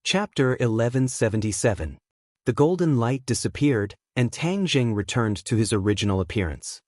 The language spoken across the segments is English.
Chapter 1177. The golden light disappeared, and Tang Jing returned to his original appearance.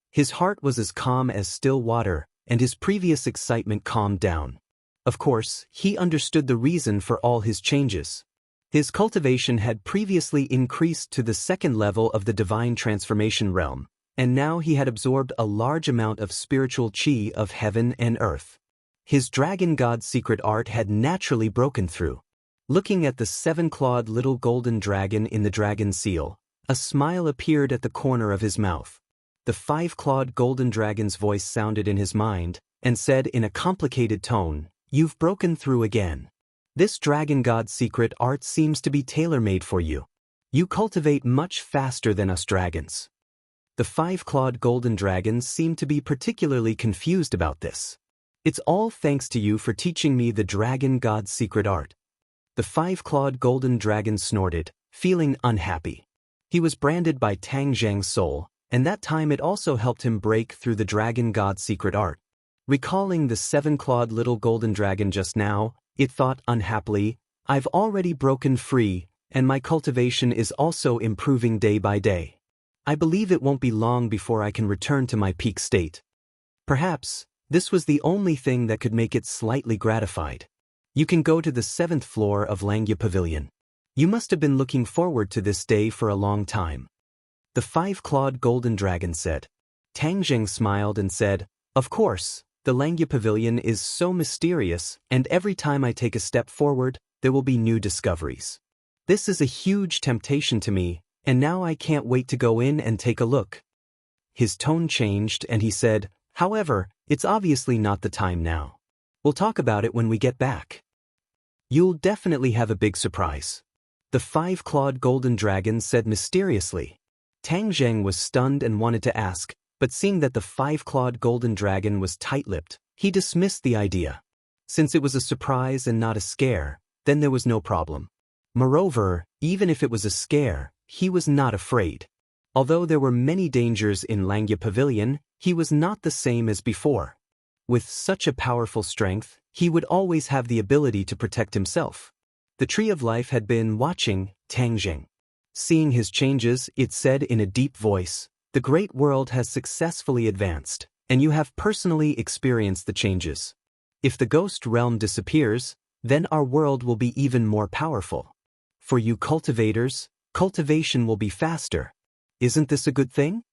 His heart was as calm as still water, and his previous excitement calmed down. Of course, he understood the reason for all his changes. His cultivation had previously increased to the second level of the divine transformation realm, and now he had absorbed a large amount of spiritual qi of heaven and earth. His dragon god secret art had naturally broken through. Looking at the seven-clawed little golden dragon in the dragon seal, a smile appeared at the corner of his mouth. The five-clawed golden dragon's voice sounded in his mind, and said in a complicated tone, "You've broken through again. This dragon god secret art seems to be tailor-made for you. You cultivate much faster than us dragons." The five-clawed golden dragon seemed to be particularly confused about this. "It's all thanks to you for teaching me the dragon god secret art." The five-clawed golden dragon snorted, feeling unhappy. He was branded by Tang Zhang's soul, and that time it also helped him break through the dragon god secret art. Recalling the seven-clawed little golden dragon just now, it thought unhappily, "I've already broken free, and my cultivation is also improving day by day. I believe it won't be long before I can return to my peak state." Perhaps, this was the only thing that could make it slightly gratified. "You can go to the 7th floor of Langya Pavilion. You must have been looking forward to this day for a long time," the five-clawed golden dragon said. Tang Jing smiled and said, "Of course, the Langya Pavilion is so mysterious, and every time I take a step forward, there will be new discoveries. This is a huge temptation to me, and now I can't wait to go in and take a look." His tone changed and he said, "However, it's obviously not the time now. We'll talk about it when we get back. You'll definitely have a big surprise," the five-clawed golden dragon said mysteriously. Tang Zheng was stunned and wanted to ask, but seeing that the five-clawed golden dragon was tight-lipped, he dismissed the idea. Since it was a surprise and not a scare, then there was no problem. Moreover, even if it was a scare, he was not afraid. Although there were many dangers in Langya Pavilion, he was not the same as before. With such a powerful strength, he would always have the ability to protect himself. The Tree of Life had been watching Tang Jing. Seeing his changes, it said in a deep voice, "The great world has successfully advanced, and you have personally experienced the changes. If the ghost realm disappears, then our world will be even more powerful. For you cultivators, cultivation will be faster. Isn't this a good thing?"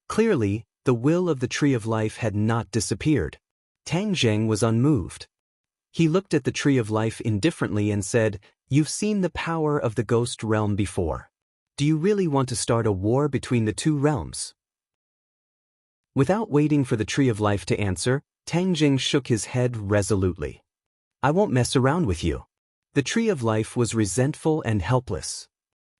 Clearly, the will of the Tree of Life had not disappeared. Tang Zheng was unmoved. He looked at the Tree of Life indifferently and said, "You've seen the power of the ghost realm before. Do you really want to start a war between the two realms?" Without waiting for the Tree of Life to answer, Tang Jing shook his head resolutely. "I won't mess around with you." The Tree of Life was resentful and helpless.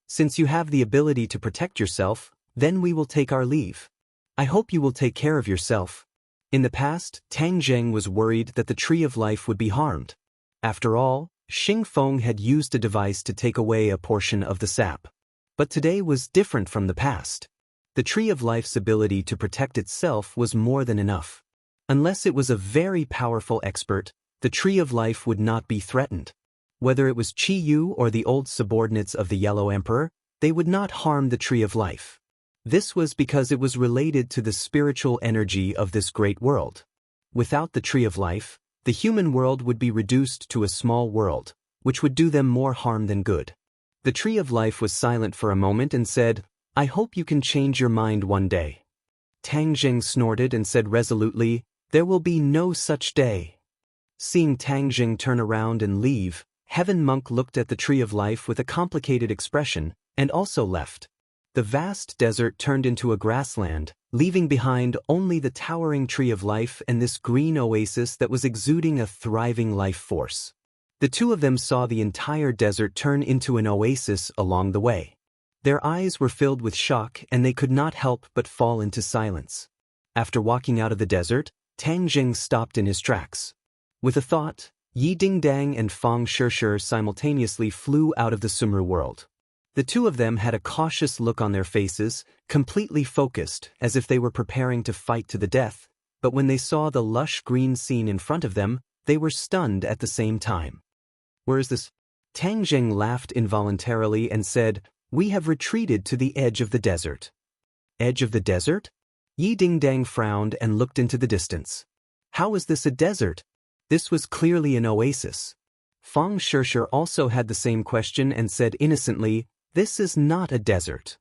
"Since you have the ability to protect yourself, then we will take our leave. I hope you will take care of yourself." In the past, Tang Zheng was worried that the Tree of Life would be harmed. After all, Xing Feng had used a device to take away a portion of the sap. But today was different from the past. The Tree of Life's ability to protect itself was more than enough. Unless it was a very powerful expert, the Tree of Life would not be threatened. Whether it was Qi Yu or the old subordinates of the Yellow Emperor, they would not harm the Tree of Life. This was because it was related to the spiritual energy of this great world. Without the Tree of Life, the human world would be reduced to a small world, which would do them more harm than good. The Tree of Life was silent for a moment and said, "I hope you can change your mind one day." Tang Jing snorted and said resolutely, "There will be no such day." Seeing Tang Jing turn around and leave, Heaven Monk looked at the Tree of Life with a complicated expression, and also left. The vast desert turned into a grassland, leaving behind only the towering Tree of Life and this green oasis that was exuding a thriving life force. The two of them saw the entire desert turn into an oasis along the way. Their eyes were filled with shock and they could not help but fall into silence. After walking out of the desert, Tang Jing stopped in his tracks. With a thought, Yi Dingdang and Fang Shishir simultaneously flew out of the Sumru world. The two of them had a cautious look on their faces, completely focused, as if they were preparing to fight to the death, but when they saw the lush green scene in front of them, they were stunned at the same time. "Where is this?" Tang Jing laughed involuntarily and said, "We have retreated to the edge of the desert." Edge of the desert? Yi Dingdang frowned and looked into the distance. How is this a desert? This was clearly an oasis. Fang Shishir also had the same question and said innocently, "This is not a desert.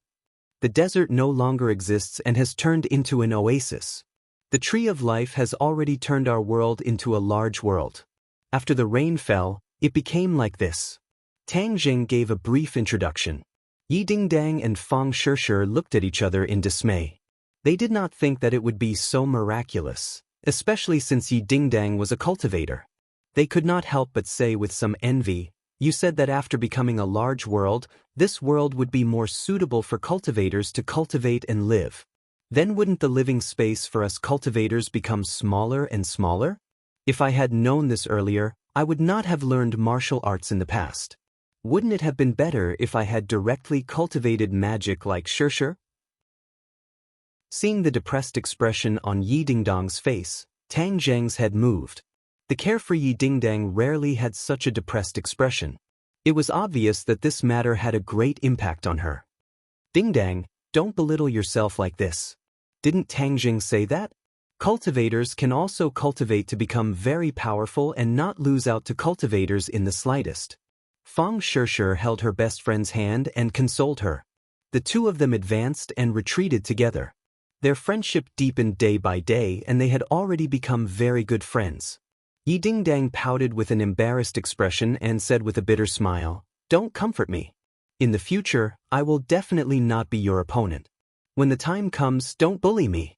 The desert no longer exists and has turned into an oasis. The tree of life has already turned our world into a large world. After the rain fell, it became like this." Tang Jing gave a brief introduction. Yi Dingdang and Fang Shishir looked at each other in dismay. They did not think that it would be so miraculous, especially since Yi Dingdang was a cultivator. They could not help but say with some envy, "You said that after becoming a large world, this world would be more suitable for cultivators to cultivate and live. Then wouldn't the living space for us cultivators become smaller and smaller? If I had known this earlier, I would not have learned martial arts in the past. Wouldn't it have been better if I had directly cultivated magic like Shishir?" Seeing the depressed expression on Yi Dingdang's face, Tang Jing's head moved. The carefree Yi Dingdang rarely had such a depressed expression. It was obvious that this matter had a great impact on her. "Dingdang, don't belittle yourself like this. Didn't Tang Jing say that? Cultivators can also cultivate to become very powerful and not lose out to cultivators in the slightest." Fang Shishir held her best friend's hand and consoled her. The two of them advanced and retreated together. Their friendship deepened day by day and they had already become very good friends. Yi Dingdang pouted with an embarrassed expression and said with a bitter smile, "Don't comfort me. In the future, I will definitely not be your opponent. When the time comes, don't bully me."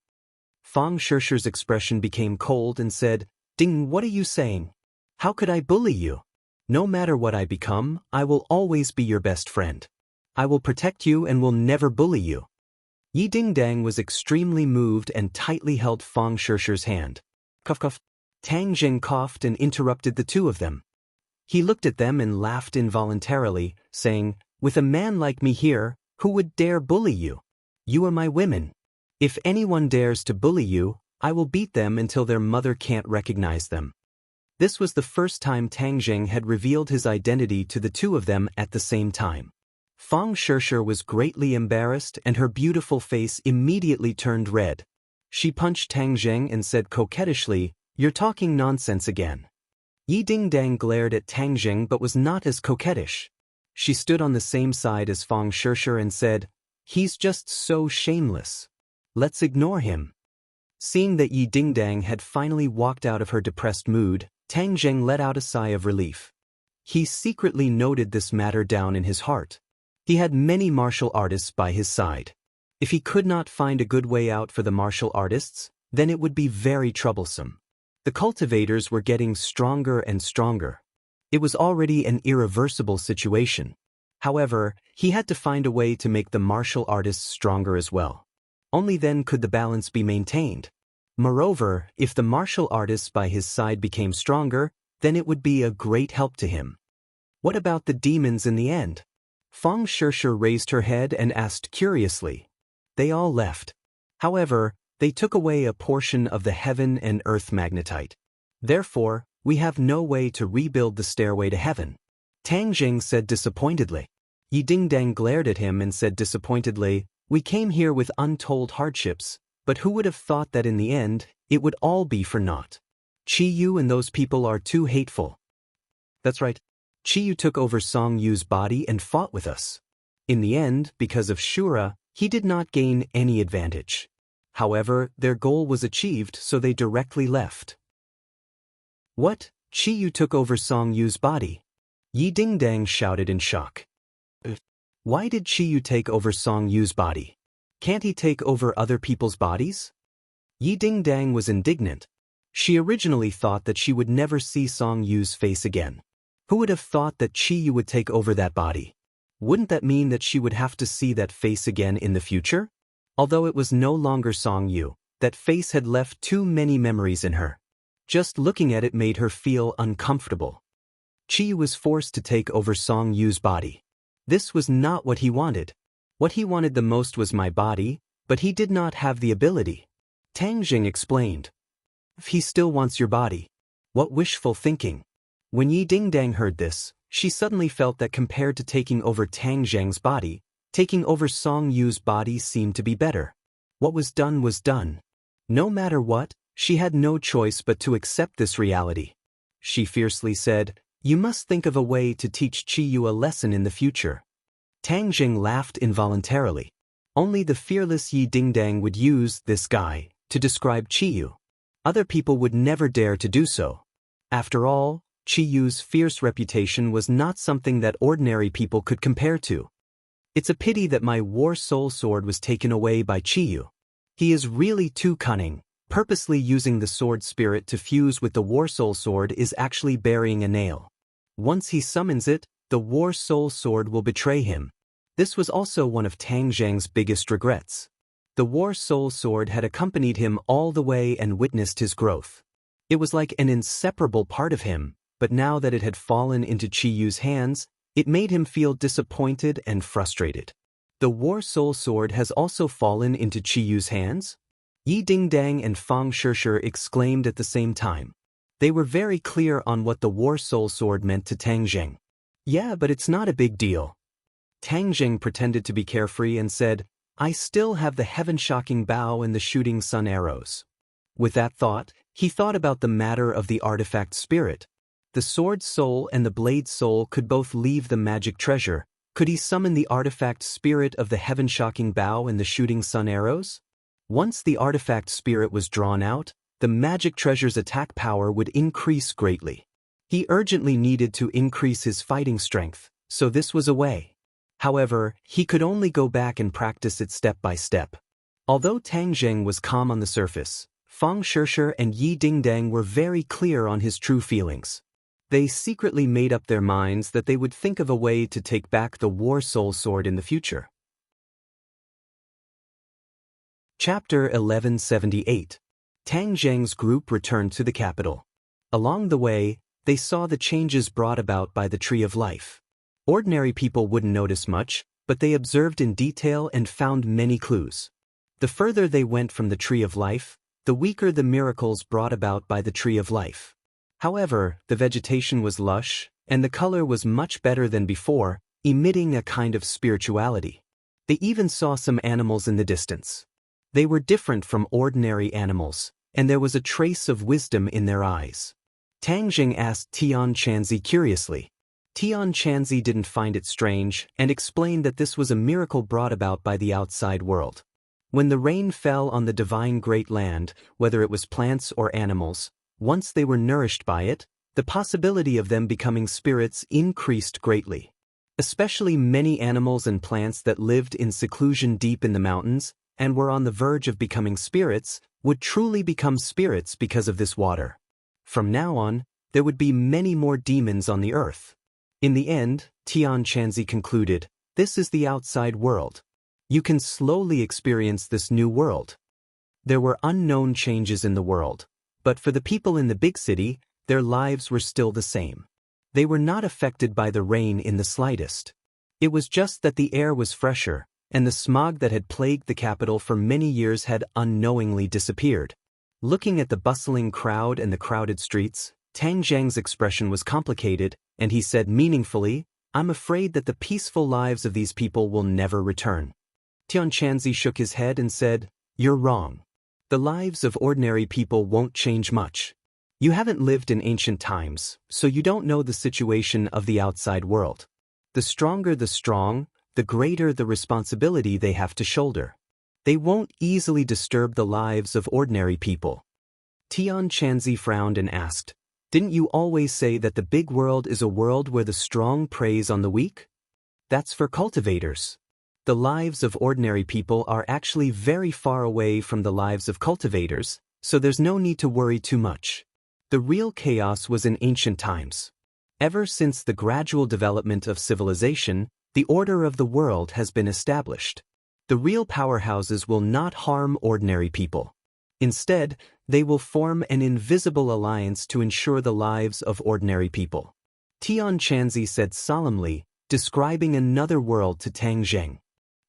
Fang Shishir's expression became cold and said, "Ding, what are you saying? How could I bully you? No matter what I become, I will always be your best friend. I will protect you and will never bully you." Yi Dingdang was extremely moved and tightly held Fang Shishir's hand. Cough cough. Tang Jing coughed and interrupted the two of them. He looked at them and laughed involuntarily, saying, "With a man like me here, who would dare bully you? You are my women. If anyone dares to bully you, I will beat them until their mother can't recognize them." This was the first time Tang Jing had revealed his identity to the two of them at the same time. Fang Shishir was greatly embarrassed and her beautiful face immediately turned red. She punched Tang Jing and said coquettishly, "You're talking nonsense again." Yi Dingdang glared at Tang Jing but was not as coquettish. She stood on the same side as Fang Shishir and said, "He's just so shameless. Let's ignore him." Seeing that Yi Dingdang had finally walked out of her depressed mood, Tang Jing let out a sigh of relief. He secretly noted this matter down in his heart. He had many martial artists by his side. If he could not find a good way out for the martial artists, then it would be very troublesome. The cultivators were getting stronger and stronger. It was already an irreversible situation. However, he had to find a way to make the martial artists stronger as well. Only then could the balance be maintained. Moreover, if the martial artists by his side became stronger, then it would be a great help to him. What about the demons in the end? Fang Shishir raised her head and asked curiously. They all left. However, they took away a portion of the heaven and earth magnetite. Therefore, we have no way to rebuild the stairway to heaven. Tang Jing said disappointedly. Yi Dingdang glared at him and said disappointedly, "We came here with untold hardships, but who would have thought that in the end, it would all be for naught? Chi Yu and those people are too hateful." That's right. Chi Yu took over Song Yu's body and fought with us. In the end, because of Shura, he did not gain any advantage. However, their goal was achieved, so they directly left. What? Chi Yu took over Song Yu's body? Yi Dingdang shouted in shock. Why did Chi Yu take over Song Yu's body? Can't he take over other people's bodies? Yi Dingdang was indignant. She originally thought that she would never see Song Yu's face again. Who would have thought that Chi Yu would take over that body? Wouldn't that mean that she would have to see that face again in the future? Although it was no longer Song Yu, that face had left too many memories in her. Just looking at it made her feel uncomfortable. Chi Yu was forced to take over Song Yu's body. This was not what he wanted. What he wanted the most was my body, but he did not have the ability. Tang Jing explained. If he still wants your body. What wishful thinking. When Yi Dingdang heard this, she suddenly felt that compared to taking over Tang Zheng's body, taking over Song Yu's body seemed to be better. What was done was done. No matter what, she had no choice but to accept this reality. She fiercely said, "You must think of a way to teach Qiyu a lesson in the future." Tang Zheng laughed involuntarily. Only the fearless Yi Dingdang would use "this guy" to describe Qiyu. Other people would never dare to do so. After all, Qiyu's fierce reputation was not something that ordinary people could compare to. It's a pity that my War Soul Sword was taken away by Qiyu. He is really too cunning. Purposely using the sword spirit to fuse with the War Soul Sword is actually burying a nail. Once he summons it, the War Soul Sword will betray him. This was also one of Tang Zheng's biggest regrets. The War Soul Sword had accompanied him all the way and witnessed his growth. It was like an inseparable part of him, but now that it had fallen into Qiyu's hands, it made him feel disappointed and frustrated. The War Soul Sword has also fallen into Qiyu's hands? Yi Dingdang and Fang Shishir exclaimed at the same time. They were very clear on what the War Soul Sword meant to Tang Zheng. "Yeah, but it's not a big deal." Tang Zheng pretended to be carefree and said, "I still have the heaven-shocking bow and the shooting sun arrows." With that thought, he thought about the matter of the artifact spirit. The sword soul and the blade soul could both leave the magic treasure. Could he summon the artifact spirit of the heaven-shocking bow and the shooting sun arrows? Once the artifact spirit was drawn out, the magic treasure's attack power would increase greatly. He urgently needed to increase his fighting strength, so this was a way. However, he could only go back and practice it step by step. Although Tang Zheng was calm on the surface, Fang Shishir and Yi Dingdang were very clear on his true feelings. They secretly made up their minds that they would think of a way to take back the War Soul Sword in the future. Chapter 1178. Tang Zheng's group returned to the capital. Along the way, they saw the changes brought about by the Tree of Life. Ordinary people wouldn't notice much, but they observed in detail and found many clues. The further they went from the Tree of Life, the weaker the miracles brought about by the Tree of Life. However, the vegetation was lush, and the color was much better than before, emitting a kind of spirituality. They even saw some animals in the distance. They were different from ordinary animals, and there was a trace of wisdom in their eyes. Tang Zheng asked Tian Chanzi curiously. Tian Chanzi didn't find it strange and explained that this was a miracle brought about by the outside world. When the rain fell on the divine great land, whether it was plants or animals, once they were nourished by it, the possibility of them becoming spirits increased greatly. Especially many animals and plants that lived in seclusion deep in the mountains and were on the verge of becoming spirits would truly become spirits because of this water. From now on, there would be many more demons on the earth. In the end, Tian Chanzi concluded, this is the outside world. You can slowly experience this new world. There were unknown changes in the world, but for the people in the big city, their lives were still the same. They were not affected by the rain in the slightest. It was just that the air was fresher, and the smog that had plagued the capital for many years had unknowingly disappeared. Looking at the bustling crowd and the crowded streets, Tang Zheng's expression was complicated, and he said meaningfully, "I'm afraid that the peaceful lives of these people will never return." Tian Chanzi shook his head and said, "You're wrong. The lives of ordinary people won't change much. You haven't lived in ancient times, so you don't know the situation of the outside world. The stronger the strong, the greater the responsibility they have to shoulder. They won't easily disturb the lives of ordinary people." Tian Chanzi frowned and asked, "Didn't you always say that the big world is a world where the strong preys on the weak? That's for cultivators. The lives of ordinary people are actually very far away from the lives of cultivators, so there's no need to worry too much. The real chaos was in ancient times. Ever since the gradual development of civilization, the order of the world has been established. The real powerhouses will not harm ordinary people. Instead, they will form an invisible alliance to ensure the lives of ordinary people." Tian Chanzi said solemnly, describing another world to Tang Zheng.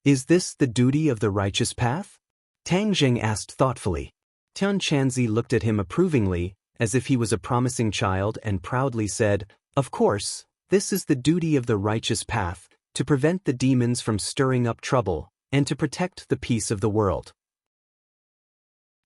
"Is this the duty of the righteous path?" Tang Zheng asked thoughtfully. Tian Chanzi looked at him approvingly, as if he was a promising child, and proudly said, "Of course, this is the duty of the righteous path, to prevent the demons from stirring up trouble, and to protect the peace of the world."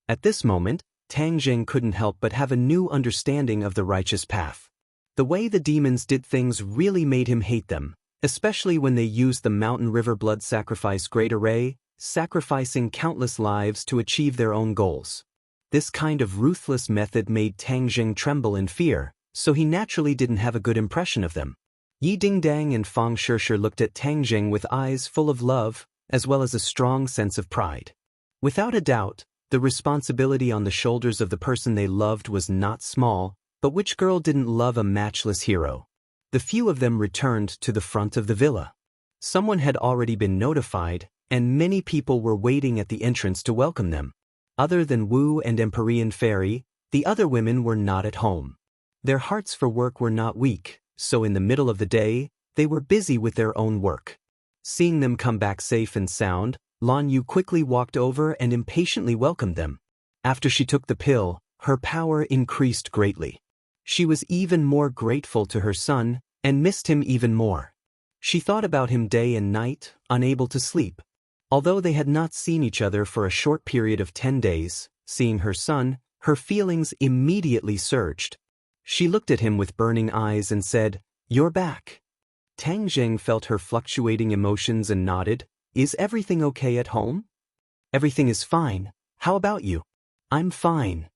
At this moment, Tang Jing couldn't help but have a new understanding of the righteous path. The way the demons did things really made him hate them, especially when they used the mountain river blood sacrifice great array, sacrificing countless lives to achieve their own goals. This kind of ruthless method made Tang Jing tremble in fear, so he naturally didn't have a good impression of them. Yi Dingdang and Fang Shishir looked at Tang Jing with eyes full of love, as well as a strong sense of pride. Without a doubt, the responsibility on the shoulders of the person they loved was not small, but which girl didn't love a matchless hero? The few of them returned to the front of the villa. Someone had already been notified, and many people were waiting at the entrance to welcome them. Other than Wu and Empyrean Fairy, the other women were not at home. Their hearts for work were not weak, so in the middle of the day, they were busy with their own work. Seeing them come back safe and sound, Lan Yu quickly walked over and impatiently welcomed them. After she took the pill, her power increased greatly. She was even more grateful to her son, and missed him even more. She thought about him day and night, unable to sleep. Although they had not seen each other for a short period of 10 days, seeing her son, her feelings immediately surged. She looked at him with burning eyes and said, "You're back." Tang Jing felt her fluctuating emotions and nodded. "Is everything okay at home?" "Everything is fine. How about you?" "I'm fine."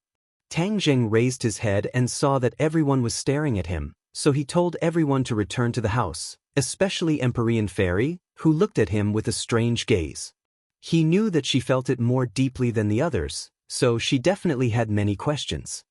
Tang Jing raised his head and saw that everyone was staring at him, so he told everyone to return to the house, especially Empyrean Fairy, who looked at him with a strange gaze. He knew that she felt it more deeply than the others, so she definitely had many questions.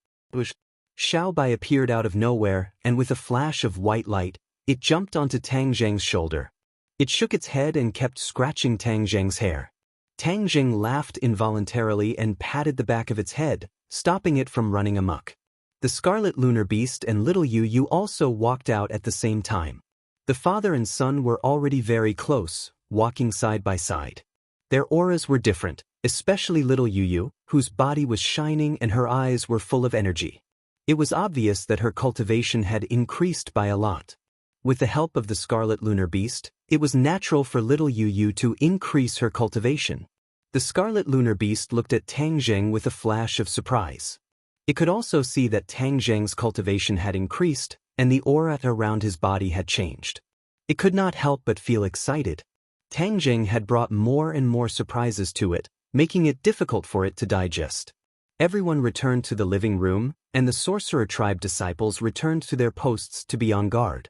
Xiao Bai appeared out of nowhere, and with a flash of white light, it jumped onto Tang Jing's shoulder. It shook its head and kept scratching Tang Jing's hair. Tang Jing laughed involuntarily and patted the back of its head, stopping it from running amok. The Scarlet Lunar Beast and little Yu Yu also walked out at the same time. The father and son were already very close, walking side by side. Their auras were different, especially little Yu Yu, whose body was shining and her eyes were full of energy. It was obvious that her cultivation had increased by a lot. With the help of the Scarlet Lunar Beast, it was natural for little Yu Yu to increase her cultivation. The Scarlet Lunar Beast looked at Tang Jing with a flash of surprise. It could also see that Tang Jing's cultivation had increased, and the aura around his body had changed. It could not help but feel excited. Tang Jing had brought more and more surprises to it, making it difficult for it to digest. Everyone returned to the living room, and the Sorcerer Tribe disciples returned to their posts to be on guard.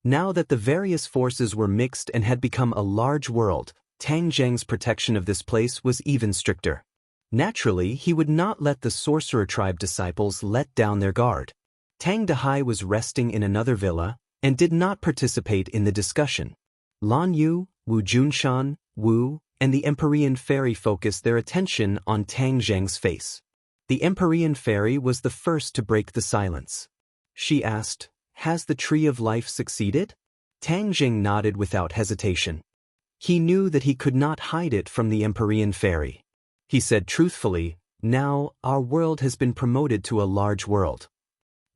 Now that the various forces were mixed and had become a large world, Tang Jing's protection of this place was even stricter. Naturally, he would not let the Sorcerer Tribe disciples let down their guard. Tang Dehai was resting in another villa, and did not participate in the discussion. Lan Yu, Wu Junshan, Wu, and the Empyrean Fairy focused their attention on Tang Jing's face. The Empyrean Fairy was the first to break the silence. She asked, "Has the Tree of Life succeeded?" Tang Jing nodded without hesitation. He knew that he could not hide it from the Empyrean Fairy. He said truthfully, "Now, our world has been promoted to a large world."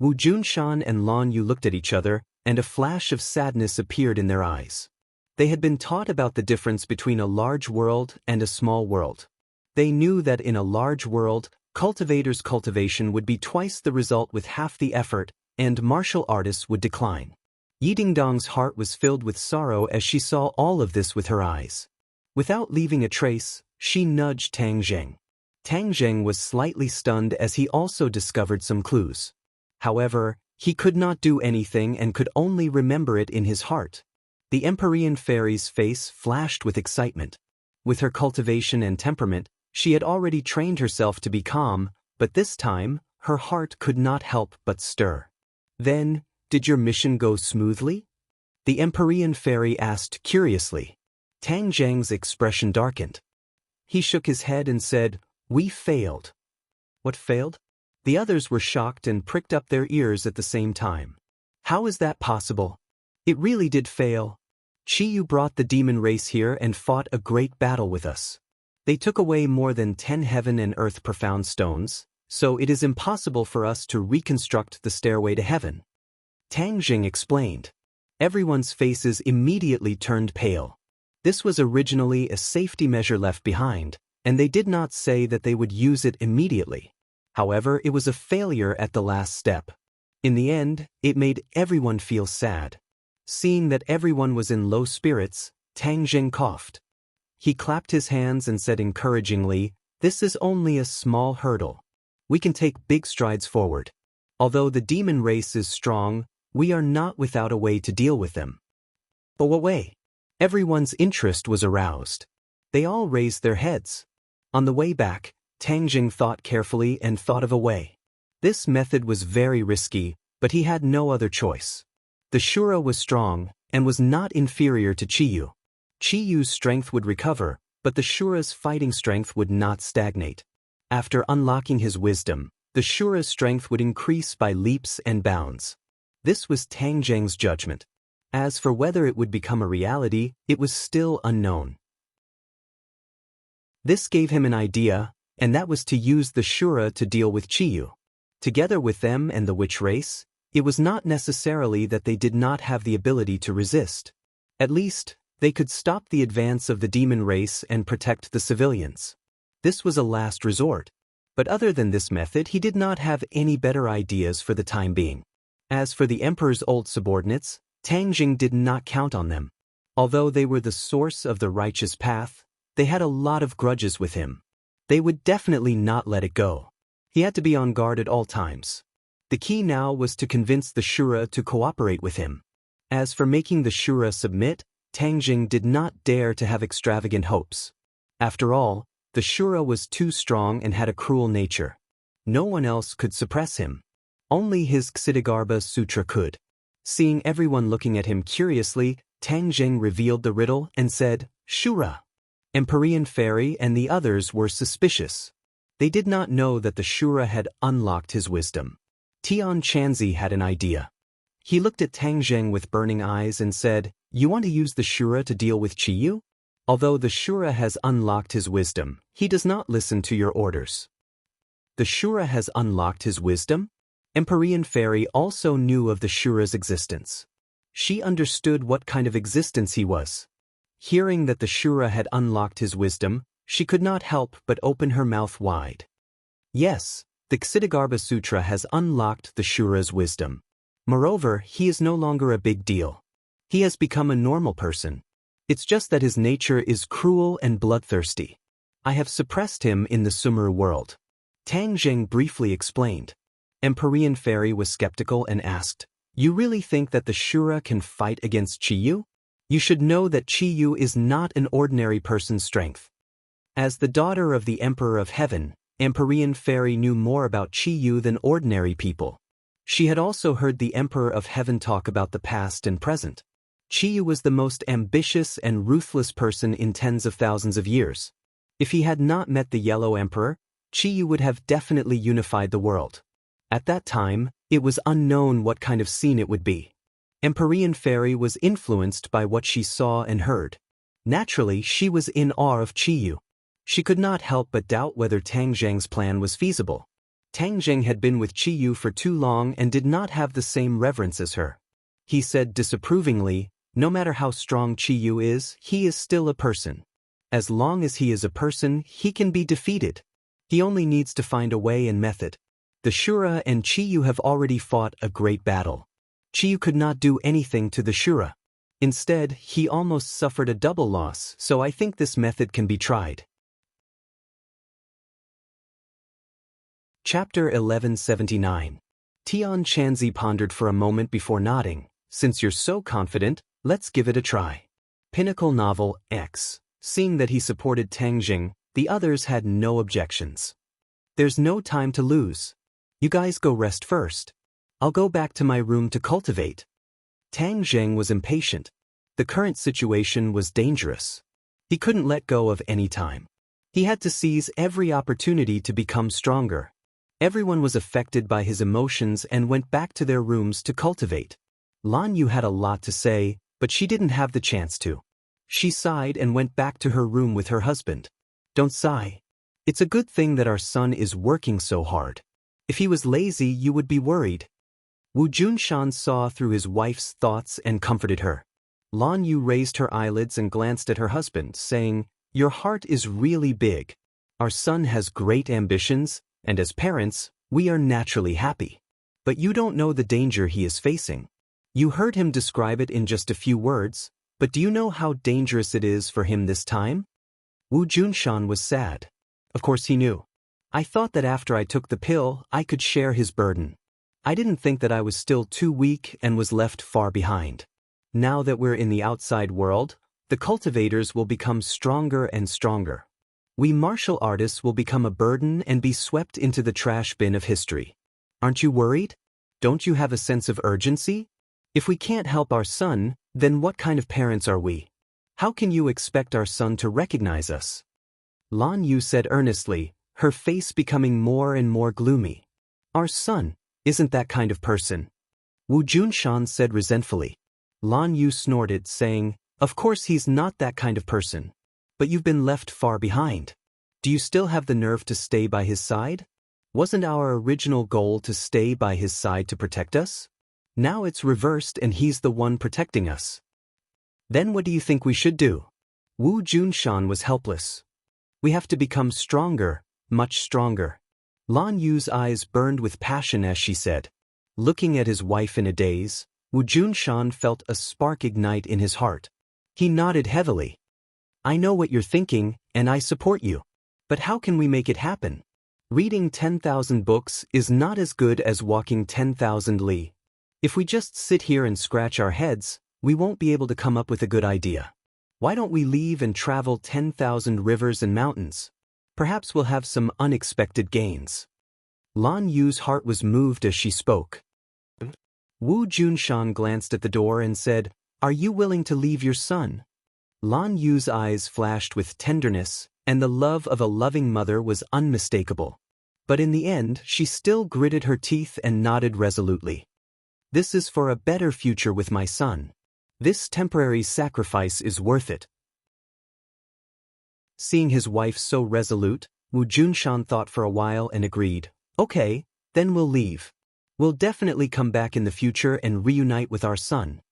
Wu Junshan and Lan Yu looked at each other, and a flash of sadness appeared in their eyes. They had been taught about the difference between a large world and a small world. They knew that in a large world, cultivators' cultivation would be twice the result with half the effort, and martial artists would decline. Yidingdong's heart was filled with sorrow as she saw all of this with her eyes. Without leaving a trace, she nudged Tang Jing. Tang Jing was slightly stunned as he also discovered some clues. However, he could not do anything and could only remember it in his heart. The Empyrean Fairy's face flashed with excitement. With her cultivation and temperament, she had already trained herself to be calm, but this time, her heart could not help but stir. "Then, did your mission go smoothly?" the Empyrean Fairy asked curiously. Tang Jing's expression darkened. He shook his head and said, "We failed." "What failed?" The others were shocked and pricked up their ears at the same time. "How is that possible? It really did fail. Chiyu brought the demon race here and fought a great battle with us. They took away more than 10 heaven and earth profound stones, so it is impossible for us to reconstruct the stairway to heaven. Tang Jing explained. Everyone's faces immediately turned pale. This was originally a safety measure left behind, and they did not say that they would use it immediately. However, it was a failure at the last step. In the end, it made everyone feel sad. Seeing that everyone was in low spirits, Tang Jing coughed. He clapped his hands and said encouragingly, "This is only a small hurdle. We can take big strides forward. Although the demon race is strong, we are not without a way to deal with them." But what way? Everyone's interest was aroused. They all raised their heads. On the way back, Tang Jing thought carefully and thought of a way. This method was very risky, but he had no other choice. The Shura was strong and was not inferior to Chiyu. Chiyu's strength would recover, but the Shura's fighting strength would not stagnate. After unlocking his wisdom, the Shura's strength would increase by leaps and bounds. This was Tang Jing's judgment. As for whether it would become a reality, it was still unknown. This gave him an idea, and that was to use the Shura to deal with Chiyu. Together with them and the witch race, it was not necessarily that they did not have the ability to resist. At least, they could stop the advance of the demon race and protect the civilians. This was a last resort. But other than this method, he did not have any better ideas for the time being. As for the emperor's old subordinates, Tang Jing did not count on them. Although they were the source of the righteous path, they had a lot of grudges with him. They would definitely not let it go. He had to be on guard at all times. The key now was to convince the Shura to cooperate with him. As for making the Shura submit, Tang Jing did not dare to have extravagant hopes. After all, the Shura was too strong and had a cruel nature. No one else could suppress him. Only his Ksitigarbha Sutra could. Seeing everyone looking at him curiously, Tang Jing revealed the riddle and said, "Shura." Empyrean Fairy and the others were suspicious. They did not know that the Shura had unlocked his wisdom. Tian Chanzi had an idea. He looked at Tang Jing with burning eyes and said, "You want to use the Shura to deal with Chiyu? Although the Shura has unlocked his wisdom, he does not listen to your orders." The Shura has unlocked his wisdom? Empyrean Fairy also knew of the Shura's existence. She understood what kind of existence he was. Hearing that the Shura had unlocked his wisdom, she could not help but open her mouth wide. Yes, the Ksitigarbha Sutra has unlocked the Shura's wisdom. Moreover, he is no longer a big deal. He has become a normal person. It's just that his nature is cruel and bloodthirsty. I have suppressed him in the Sumeru world. Tang Jing briefly explained. Empyrean Fairy was skeptical and asked, "You really think that the Shura can fight against Chiyu? You should know that Chiyu is not an ordinary person's strength." As the daughter of the Emperor of Heaven, Empyrean Fairy knew more about Chiyu than ordinary people. She had also heard the Emperor of Heaven talk about the past and present. Chiyu was the most ambitious and ruthless person in tens of thousands of years. If he had not met the Yellow Emperor, Chiyu would have definitely unified the world. At that time, it was unknown what kind of scene it would be. Empyrean Fairy was influenced by what she saw and heard. Naturally, she was in awe of Chiyu. She could not help but doubt whether Tang Jing's plan was feasible. Tang Jing had been with Chiyu for too long and did not have the same reverence as her. He said disapprovingly, "No matter how strong Chiyu is, he is still a person. As long as he is a person, he can be defeated. He only needs to find a way and method." The Shura and Chiyu have already fought a great battle. Chiyu could not do anything to the Shura. Instead, he almost suffered a double loss, so I think this method can be tried. Chapter 1179. Tian Chanzi pondered for a moment before nodding. "Since you're so confident, let's give it a try." Pinnacle Novel X. Seeing that he supported Tang Jing, the others had no objections. "There's no time to lose. You guys go rest first. I'll go back to my room to cultivate." Tang Jing was impatient. The current situation was dangerous. He couldn't let go of any time. He had to seize every opportunity to become stronger. Everyone was affected by his emotions and went back to their rooms to cultivate. Lan Yu had a lot to say, but she didn't have the chance to. She sighed and went back to her room with her husband. "Don't sigh. It's a good thing that our son is working so hard. If he was lazy, you would be worried. Wu Junshan saw through his wife's thoughts and comforted her. Lan Yu raised her eyelids and glanced at her husband, saying, "Your heart is really big. Our son has great ambitions, and as parents, we are naturally happy. But you don't know the danger he is facing. You heard him describe it in just a few words, but do you know how dangerous it is for him this time?" Wu Junshan was sad. Of course he knew. "I thought that after I took the pill, I could share his burden. I didn't think that I was still too weak and was left far behind. Now that we're in the outside world, the cultivators will become stronger and stronger. We martial artists will become a burden and be swept into the trash bin of history. Aren't you worried? Don't you have a sense of urgency? If we can't help our son, then what kind of parents are we? How can you expect our son to recognize us?" Lan Yu said earnestly, her face becoming more and more gloomy. "Our son isn't that kind of person." Wu Junshan said resentfully. Lan Yu snorted, saying, "Of course he's not that kind of person. But you've been left far behind. Do you still have the nerve to stay by his side? Wasn't our original goal to stay by his side to protect us? Now it's reversed and he's the one protecting us. Then what do you think we should do?" Wu Junshan was helpless. "We have to become stronger, much stronger." Lan Yu's eyes burned with passion as she said. Looking at his wife in a daze, Wu Junshan felt a spark ignite in his heart. He nodded heavily. "I know what you're thinking, and I support you. But how can we make it happen? Reading 10,000 books is not as good as walking 10,000 li. If we just sit here and scratch our heads, we won't be able to come up with a good idea. Why don't we leave and travel 10,000 rivers and mountains? Perhaps we'll have some unexpected gains." Lan Yu's heart was moved as she spoke. Wu Junshan glanced at the door and said, "Are you willing to leave your son?" Lan Yu's eyes flashed with tenderness, and the love of a loving mother was unmistakable. But in the end, she still gritted her teeth and nodded resolutely. "This is for a better future with my son. This temporary sacrifice is worth it." Seeing his wife so resolute, Wu Junshan thought for a while and agreed, "Okay, then we'll leave. We'll definitely come back in the future and reunite with our son."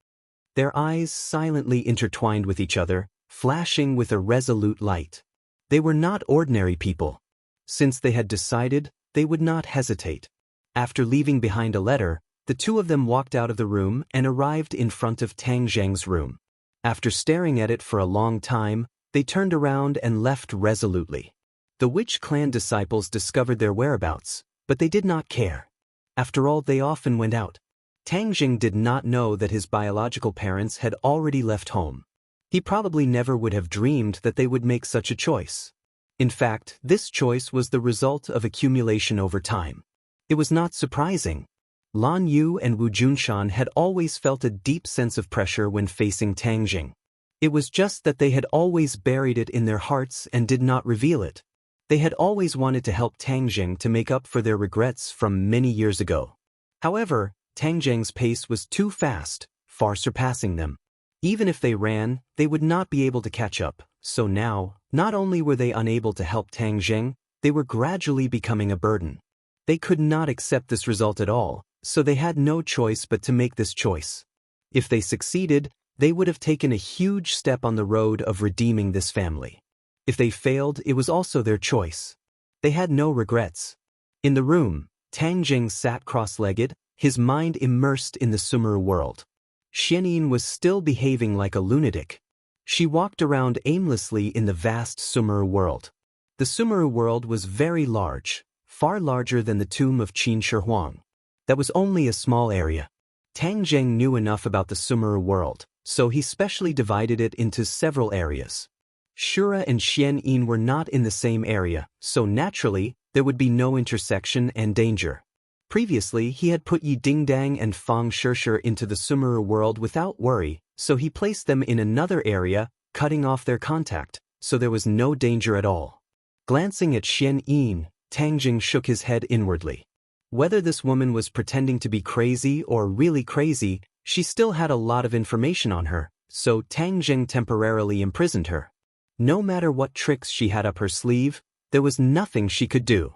Their eyes silently intertwined with each other, flashing with a resolute light. They were not ordinary people. Since they had decided, they would not hesitate. After leaving behind a letter, the two of them walked out of the room and arrived in front of Tang Zheng's room. After staring at it for a long time, they turned around and left resolutely. The witch clan disciples discovered their whereabouts, but they did not care. After all, they often went out. Tang Zheng did not know that his biological parents had already left home. He probably never would have dreamed that they would make such a choice. In fact, this choice was the result of accumulation over time. It was not surprising. Lan Yu and Wu Junshan had always felt a deep sense of pressure when facing Tang Zheng. It was just that they had always buried it in their hearts and did not reveal it. They had always wanted to help Tang Zheng to make up for their regrets from many years ago. However, Tang Zheng's pace was too fast, far surpassing them. Even if they ran, they would not be able to catch up, so now, not only were they unable to help Tang Zheng, they were gradually becoming a burden. They could not accept this result at all, so they had no choice but to make this choice. If they succeeded, they would have taken a huge step on the road of redeeming this family. If they failed, it was also their choice. They had no regrets. In the room, Tang Zheng sat cross-legged, his mind immersed in the Sumeru world. Xianyin was still behaving like a lunatic. She walked around aimlessly in the vast Sumeru world. The Sumeru world was very large, far larger than the tomb of Qin Shi Huang. That was only a small area. Tang Zheng knew enough about the Sumeru world, so he specially divided it into several areas. Shura and Xianyin were not in the same area, so naturally, there would be no intersection and danger. Previously, he had put Yi Dingdang and Fang Shishir into the Sumeru world without worry, so he placed them in another area, cutting off their contact, so there was no danger at all. Glancing at Xianyin, Tang Zheng shook his head inwardly. Whether this woman was pretending to be crazy or really crazy, she still had a lot of information on her, so Tang Zheng temporarily imprisoned her. No matter what tricks she had up her sleeve, There was nothing she could do.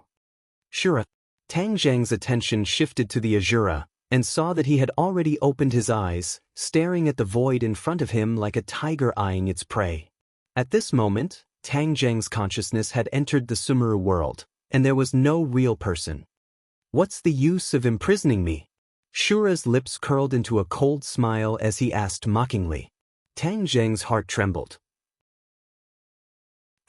Shura. Tang Zheng's attention shifted to the Azura, and saw that he had already opened his eyes, staring at the void in front of him like a tiger eyeing its prey. At this moment, Tang Zheng's consciousness had entered the Sumeru world, and there was no real person. What's the use of imprisoning me? Shura's lips curled into a cold smile as he asked mockingly. Tang Zheng's heart trembled.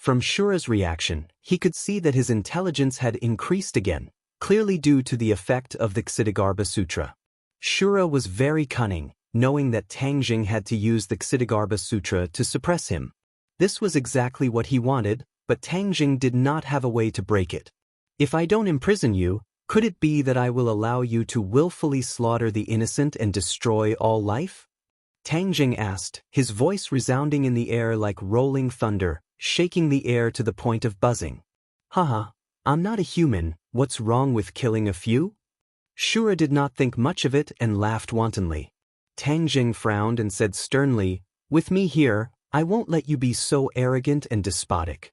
From Shura's reaction, he could see that his intelligence had increased again, clearly due to the effect of the Ksitigarbha Sutra. Shura was very cunning, knowing that Tang Zheng had to use the Ksitigarbha Sutra to suppress him. This was exactly what he wanted, but Tang Zheng did not have a way to break it. If I don't imprison you, could it be that I will allow you to willfully slaughter the innocent and destroy all life? Tang Zheng asked, his voice resounding in the air like rolling thunder, shaking the air to the point of buzzing. Haha, I'm not a human, what's wrong with killing a few? Shura did not think much of it and laughed wantonly. Tang Zheng frowned and said sternly, with me here, I won't let you be so arrogant and despotic.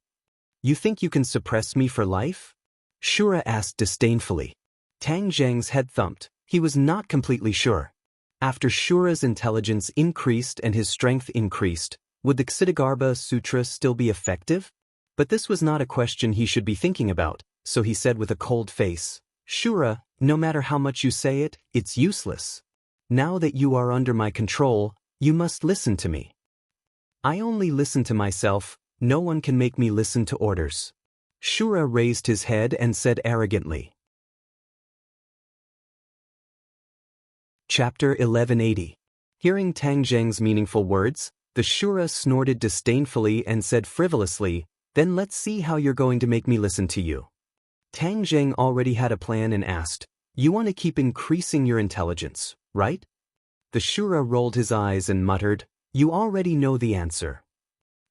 You think you can suppress me for life? Shura asked disdainfully. Tang Zheng's head thumped. He was not completely sure. After Shura's intelligence increased and his strength increased, would the Ksitigarbha Sutra still be effective? But this was not a question he should be thinking about, so he said with a cold face, Shura, no matter how much you say it, it's useless. Now that you are under my control, you must listen to me. I only listen to myself, no one can make me listen to orders. Shura raised his head and said arrogantly. Chapter 1180. Hearing Tang Zheng's meaningful words, the Shura snorted disdainfully and said frivolously, then let's see how you're going to make me listen to you. Tang Zheng already had a plan and asked, you want to keep increasing your intelligence, right? The Shura rolled his eyes and muttered, you already know the answer.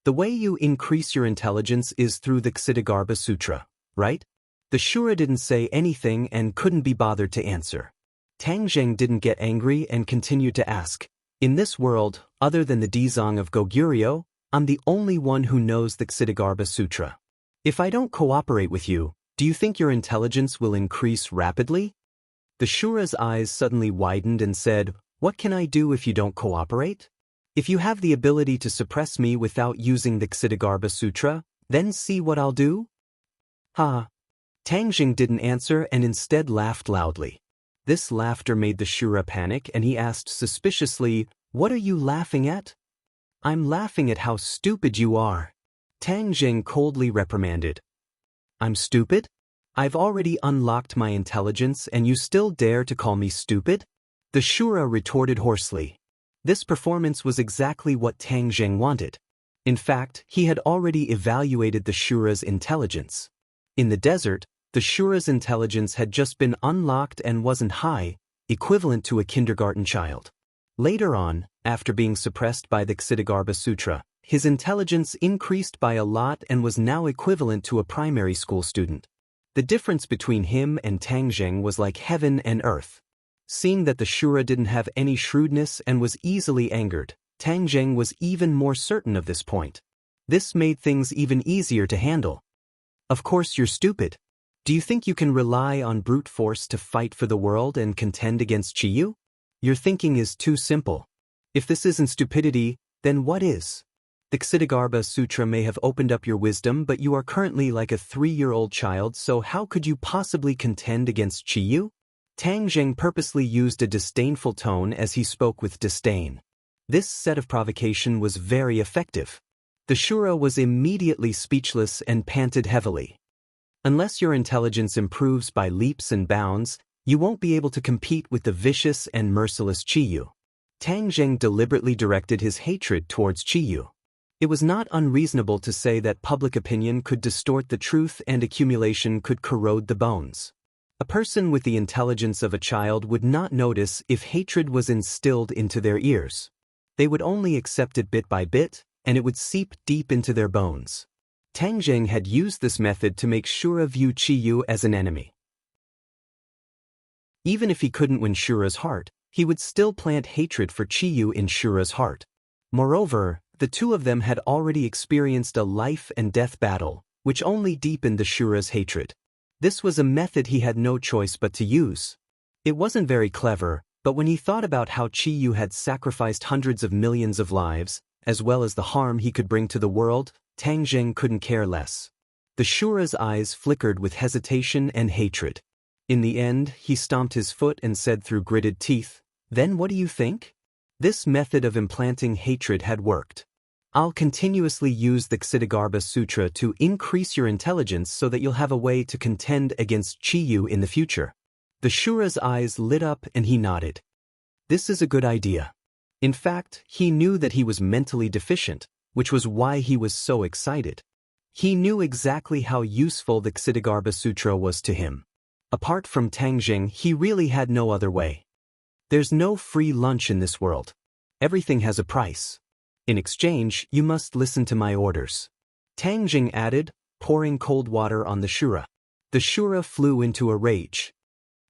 The way you increase your intelligence is through the Ksitigarbha Sutra, right? The Shura didn't say anything and couldn't be bothered to answer. Tang Zheng didn't get angry and continued to ask, in this world, other than the Dizang of Goguryeo, I'm the only one who knows the Ksitigarbha Sutra. If I don't cooperate with you, do you think your intelligence will increase rapidly? The Shura's eyes suddenly widened and said, what can I do if you don't cooperate? If you have the ability to suppress me without using the Ksitigarbha Sutra, then see what I'll do? Ha! Tang Zheng didn't answer and instead laughed loudly. This laughter made the Shura panic and he asked suspiciously, what are you laughing at? I'm laughing at how stupid you are. Tang Zheng coldly reprimanded. I'm stupid? I've already unlocked my intelligence and you still dare to call me stupid? The Shura retorted hoarsely. This performance was exactly what Tang Zheng wanted. In fact, he had already evaluated the Shura's intelligence. In the desert, the Shura's intelligence had just been unlocked and wasn't high, equivalent to a kindergarten child. Later on, after being suppressed by the Ksitigarbha Sutra, his intelligence increased by a lot and was now equivalent to a primary school student. The difference between him and Tang Zheng was like heaven and earth. Seeing that the Shura didn't have any shrewdness and was easily angered, Tang Zheng was even more certain of this point. This made things even easier to handle. Of course you're stupid. Do you think you can rely on brute force to fight for the world and contend against Chiyu? Your thinking is too simple. If this isn't stupidity, then what is? The Ksitigarbha Sutra may have opened up your wisdom, but you are currently like a 3-year-old child, so how could you possibly contend against Chiyu? Tang Zheng purposely used a disdainful tone as he spoke with disdain. This set of provocation was very effective. The Shura was immediately speechless and panted heavily. Unless your intelligence improves by leaps and bounds, you won't be able to compete with the vicious and merciless Chiyu. Tang Zheng deliberately directed his hatred towards Chiyu. It was not unreasonable to say that public opinion could distort the truth and accumulation could corrode the bones. A person with the intelligence of a child would not notice if hatred was instilled into their ears. They would only accept it bit by bit, and it would seep deep into their bones. Tang Zheng had used this method to make Shura view Chiyu as an enemy. Even if he couldn't win Shura's heart, he would still plant hatred for Chiyu in Shura's heart. Moreover, the two of them had already experienced a life and death battle, which only deepened the Shura's hatred. This was a method he had no choice but to use. It wasn't very clever, but when he thought about how Chi-Yu had sacrificed hundreds of millions of lives, as well as the harm he could bring to the world, Tang Zheng couldn't care less. The Shura's eyes flickered with hesitation and hatred. In the end, he stomped his foot and said through gritted teeth, "Then what do you think?" This method of implanting hatred had worked. "I'll continuously use the Ksitigarbha Sutra to increase your intelligence so that you'll have a way to contend against Chi-Yu in the future." The Shura's eyes lit up and he nodded. This is a good idea. In fact, he knew that he was mentally deficient, which was why he was so excited. He knew exactly how useful the Ksitigarbha Sutra was to him. Apart from Tang Zheng, he really had no other way. There's no free lunch in this world. Everything has a price. In exchange, you must listen to my orders. Tang Zheng added, pouring cold water on the Shura. The Shura flew into a rage.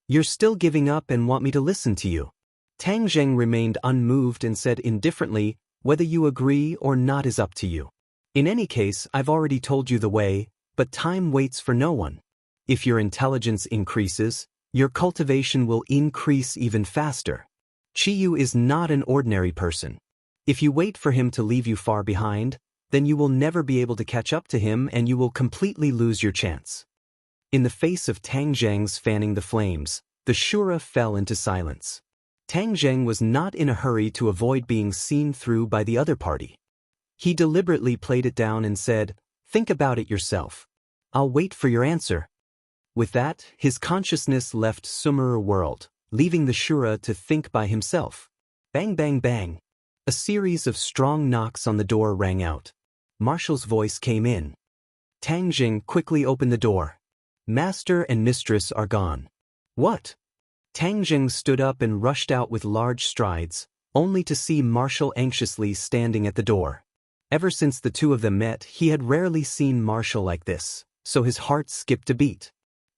"You're still giving up and want me to listen to you." Tang Zheng remained unmoved and said indifferently, "Whether you agree or not is up to you. In any case, I've already told you the way, but time waits for no one. If your intelligence increases, your cultivation will increase even faster. Chi-Yu is not an ordinary person. If you wait for him to leave you far behind, then you will never be able to catch up to him and you will completely lose your chance." In the face of Tang Zheng's fanning the flames, the Shura fell into silence. Tang Zheng was not in a hurry to avoid being seen through by the other party. He deliberately played it down and said, "Think about it yourself. I'll wait for your answer." With that, his consciousness left Sumeru world, leaving the Shura to think by himself. Bang bang bang. A series of strong knocks on the door rang out. Marshall's voice came in. Tang Zheng quickly opened the door. "Master and mistress are gone." "What?" Tang Zheng stood up and rushed out with large strides, only to see Marshall anxiously standing at the door. Ever since the two of them met, he had rarely seen Marshall like this, so his heart skipped a beat.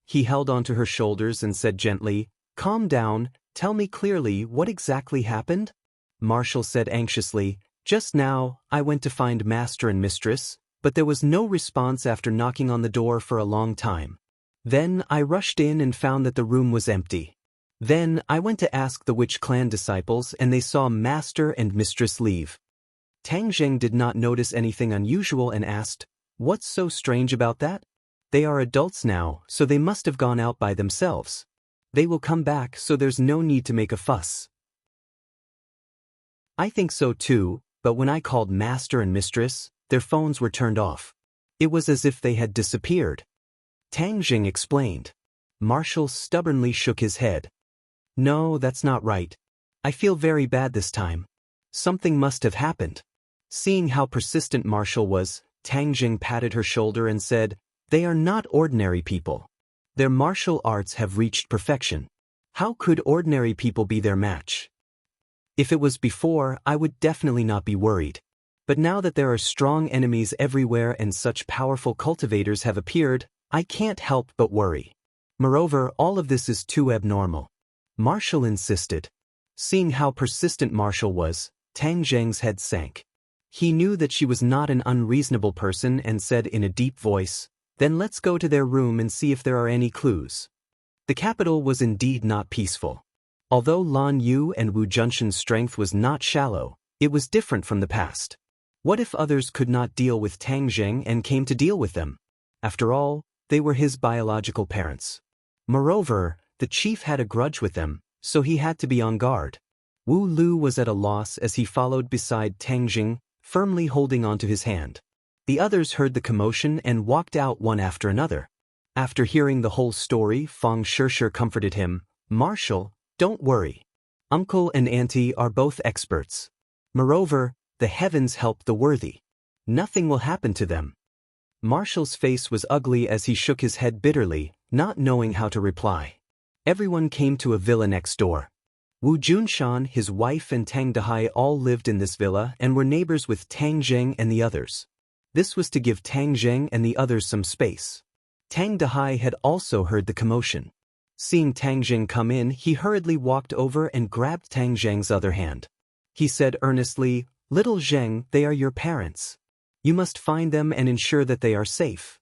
He held onto her shoulders and said gently, "Calm down, tell me clearly what exactly happened?" Marshall said anxiously, "Just now, I went to find master and mistress, but there was no response after knocking on the door for a long time. Then I rushed in and found that the room was empty. Then I went to ask the Witch Clan disciples and they saw master and mistress leave." Tang Zheng did not notice anything unusual and asked, "What's so strange about that? They are adults now, so they must have gone out by themselves. They will come back, so there's no need to make a fuss." "I think so too, but when I called master and mistress, their phones were turned off. It was as if they had disappeared." Tang Zheng explained. Marshall stubbornly shook his head. "No, that's not right. I feel very bad this time. Something must have happened." Seeing how persistent Marshall was, Tang Zheng patted her shoulder and said, "They are not ordinary people. Their martial arts have reached perfection. How could ordinary people be their match? If it was before, I would definitely not be worried. But now that there are strong enemies everywhere and such powerful cultivators have appeared, I can't help but worry. Moreover, all of this is too abnormal." Marshall insisted. Seeing how persistent Marshall was, Tang Zheng's head sank. He knew that she was not an unreasonable person and said in a deep voice, "Then let's go to their room and see if there are any clues." The capital was indeed not peaceful. Although Lan Yu and Wu Junshan's strength was not shallow, it was different from the past. What if others could not deal with Tang Zheng and came to deal with them? After all, they were his biological parents. Moreover, the chief had a grudge with them, so he had to be on guard. Wu Lu was at a loss as he followed beside Tang Zheng, firmly holding onto his hand. The others heard the commotion and walked out one after another. After hearing the whole story, Fang Shishir comforted him, "Marshall, don't worry. Uncle and Auntie are both experts. Moreover, the heavens help the worthy. Nothing will happen to them." Marshall's face was ugly as he shook his head bitterly, not knowing how to reply. Everyone came to a villa next door. Wu Junshan, his wife and Tang Dahai all lived in this villa and were neighbors with Tang Zheng and the others. This was to give Tang Zheng and the others some space. Tang Dahai had also heard the commotion. Seeing Tang Zheng come in, he hurriedly walked over and grabbed Tang Zheng's other hand. He said earnestly, "Little Zheng, they are your parents. You must find them and ensure that they are safe."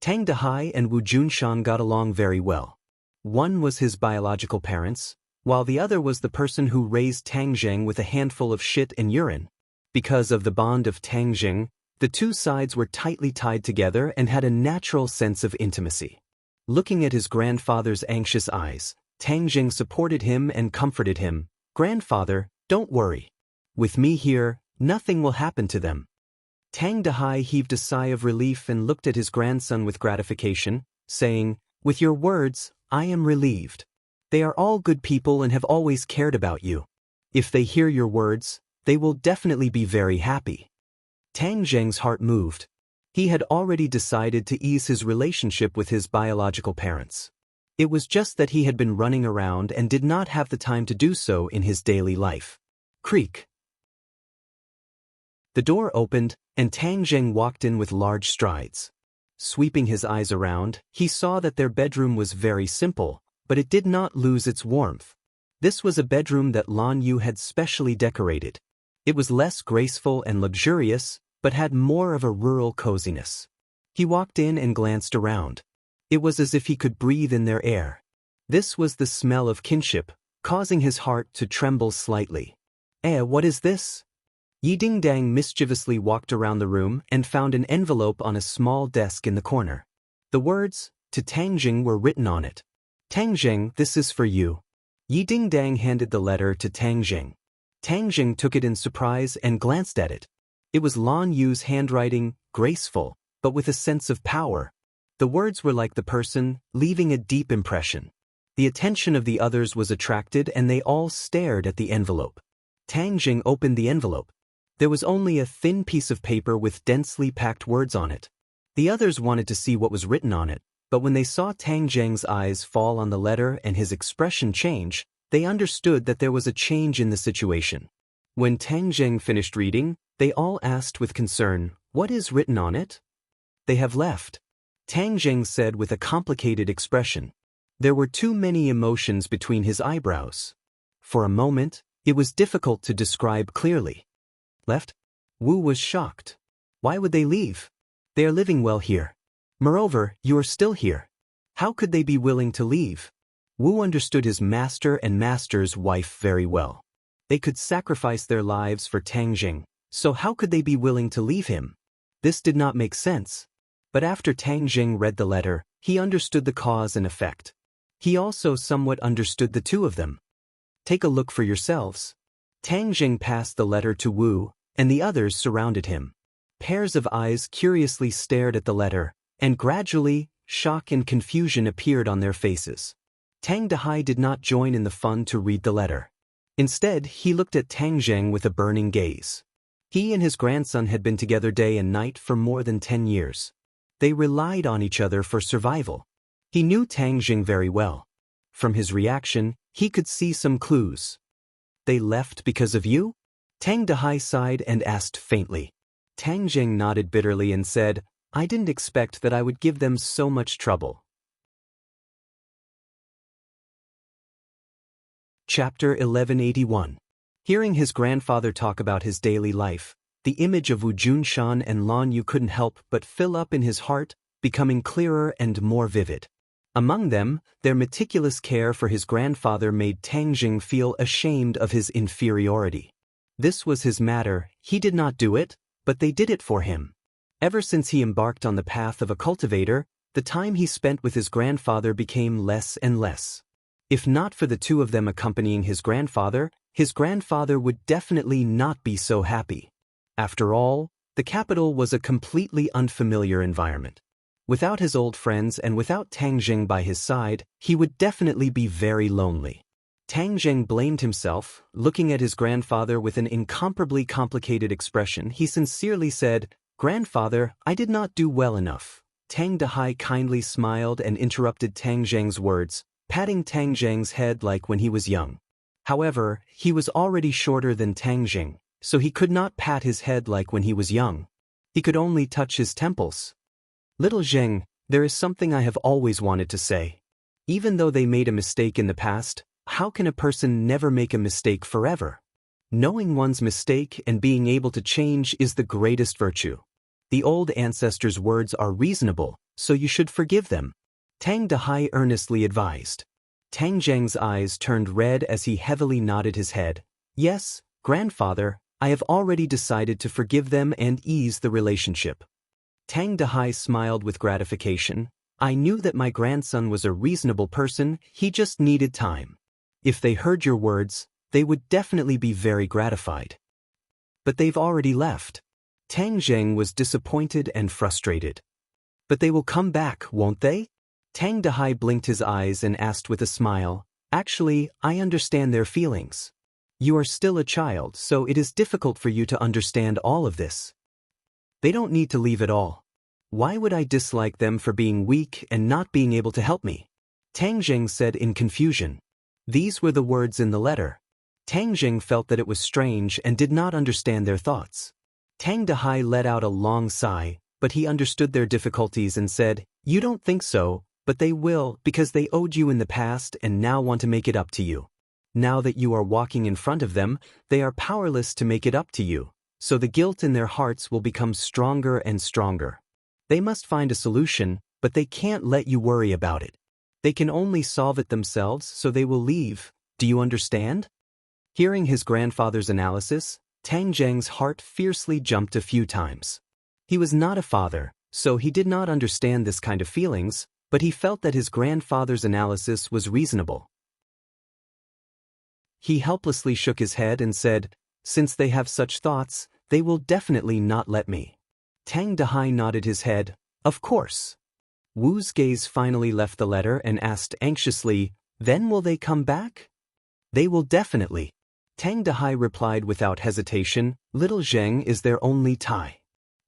Tang Dehai and Wu Junshan got along very well. One was his biological parents, while the other was the person who raised Tang Zheng with a handful of shit and urine. Because of the bond of Tang Zheng, the two sides were tightly tied together and had a natural sense of intimacy. Looking at his grandfather's anxious eyes, Tang Zheng supported him and comforted him. "Grandfather, don't worry. With me here, nothing will happen to them." Tang Dehai heaved a sigh of relief and looked at his grandson with gratification, saying, "With your words, I am relieved. They are all good people and have always cared about you. If they hear your words, they will definitely be very happy." Tang Zheng's heart moved. He had already decided to ease his relationship with his biological parents. It was just that he had been running around and did not have the time to do so in his daily life. Creak. The door opened, and Tang Zheng walked in with large strides. Sweeping his eyes around, he saw that their bedroom was very simple, but it did not lose its warmth. This was a bedroom that Lan Yu had specially decorated. It was less graceful and luxurious, but had more of a rural coziness. He walked in and glanced around. It was as if he could breathe in their air. This was the smell of kinship, causing his heart to tremble slightly. What is this?" Yi Dingdang mischievously walked around the room and found an envelope on a small desk in the corner. The words, "To Tang Zheng," were written on it. "Tang Zheng, this is for you." Yi Dingdang handed the letter to Tang Zheng. Tang Zheng took it in surprise and glanced at it. It was Lan Yu's handwriting, graceful, but with a sense of power. The words were like the person, leaving a deep impression. The attention of the others was attracted and they all stared at the envelope. Tang Zheng opened the envelope. There was only a thin piece of paper with densely packed words on it. The others wanted to see what was written on it, but when they saw Tang Zheng's eyes fall on the letter and his expression change, they understood that there was a change in the situation. When Tang Zheng finished reading, they all asked with concern, "What is written on it?" "They have left," Tang Zheng said with a complicated expression. There were too many emotions between his eyebrows. For a moment, it was difficult to describe clearly. "Left?" Wu was shocked. "Why would they leave? They are living well here. Moreover, you are still here. How could they be willing to leave?" Wu understood his master and master's wife very well. They could sacrifice their lives for Tang Zheng, so how could they be willing to leave him? This did not make sense. But after Tang Zheng read the letter, he understood the cause and effect. He also somewhat understood the two of them. "Take a look for yourselves." Tang Zheng passed the letter to Wu, and the others surrounded him. Pairs of eyes curiously stared at the letter, and gradually, shock and confusion appeared on their faces. Tang Dehai did not join in the fun to read the letter. Instead, he looked at Tang Zheng with a burning gaze. He and his grandson had been together day and night for more than 10 years. They relied on each other for survival. He knew Tang Zheng very well. From his reaction, he could see some clues. "They left because of you?" Tang Dehai sighed and asked faintly. Tang Zheng nodded bitterly and said, "I didn't expect that I would give them so much trouble." Chapter 1181. Hearing his grandfather talk about his daily life, the image of Wu Junshan and Lan Yu couldn't help but fill up in his heart, becoming clearer and more vivid. Among them, their meticulous care for his grandfather made Tang Zheng feel ashamed of his inferiority. This was his matter, he did not do it, but they did it for him. Ever since he embarked on the path of a cultivator, the time he spent with his grandfather became less and less. If not for the two of them accompanying his grandfather would definitely not be so happy. After all, the capital was a completely unfamiliar environment. Without his old friends and without Tang Zheng by his side, he would definitely be very lonely. Tang Zheng blamed himself, looking at his grandfather with an incomparably complicated expression. He sincerely said, "Grandfather, I did not do well enough." Tang Dehai kindly smiled and interrupted Tang Zheng's words, patting Tang Zheng's head like when he was young. However, he was already shorter than Tang Zheng, so he could not pat his head like when he was young. He could only touch his temples. "Little Zheng, there is something I have always wanted to say. Even though they made a mistake in the past, how can a person never make a mistake forever? Knowing one's mistake and being able to change is the greatest virtue. The old ancestors' words are reasonable, so you should forgive them, Tang Dehai earnestly advised. Tang Zheng's eyes turned red as he heavily nodded his head. Yes, grandfather, I have already decided to forgive them and ease the relationship. Tang Dehai smiled with gratification. I knew that my grandson was a reasonable person, he just needed time. If they heard your words, they would definitely be very gratified. But they've already left. Tang Zheng was disappointed and frustrated. But they will come back, won't they? Tang Dehai blinked his eyes and asked with a smile, Actually, I understand their feelings. You are still a child, so it is difficult for you to understand all of this. They don't need to leave at all. Why would I dislike them for being weak and not being able to help me? Tang Zheng said in confusion. These were the words in the letter. Tang Zheng felt that it was strange and did not understand their thoughts. Tang Dehai let out a long sigh, but he understood their difficulties and said, You don't think so, but they will, because they owed you in the past and now want to make it up to you. Now that you are walking in front of them, they are powerless to make it up to you, so the guilt in their hearts will become stronger and stronger. They must find a solution, but they can't let you worry about it. They can only solve it themselves, so they will leave. Do you understand? Hearing his grandfather's analysis, Tang Zheng's heart fiercely jumped a few times. He was not a father, so he did not understand this kind of feelings, but he felt that his grandfather's analysis was reasonable. He helplessly shook his head and said, Since they have such thoughts, they will definitely not let me. Tang Dehai nodded his head, Of course. Wu's gaze finally left the letter and asked anxiously, Then will they come back? They will definitely. Tang Dehai replied without hesitation, Little Zheng is their only tie.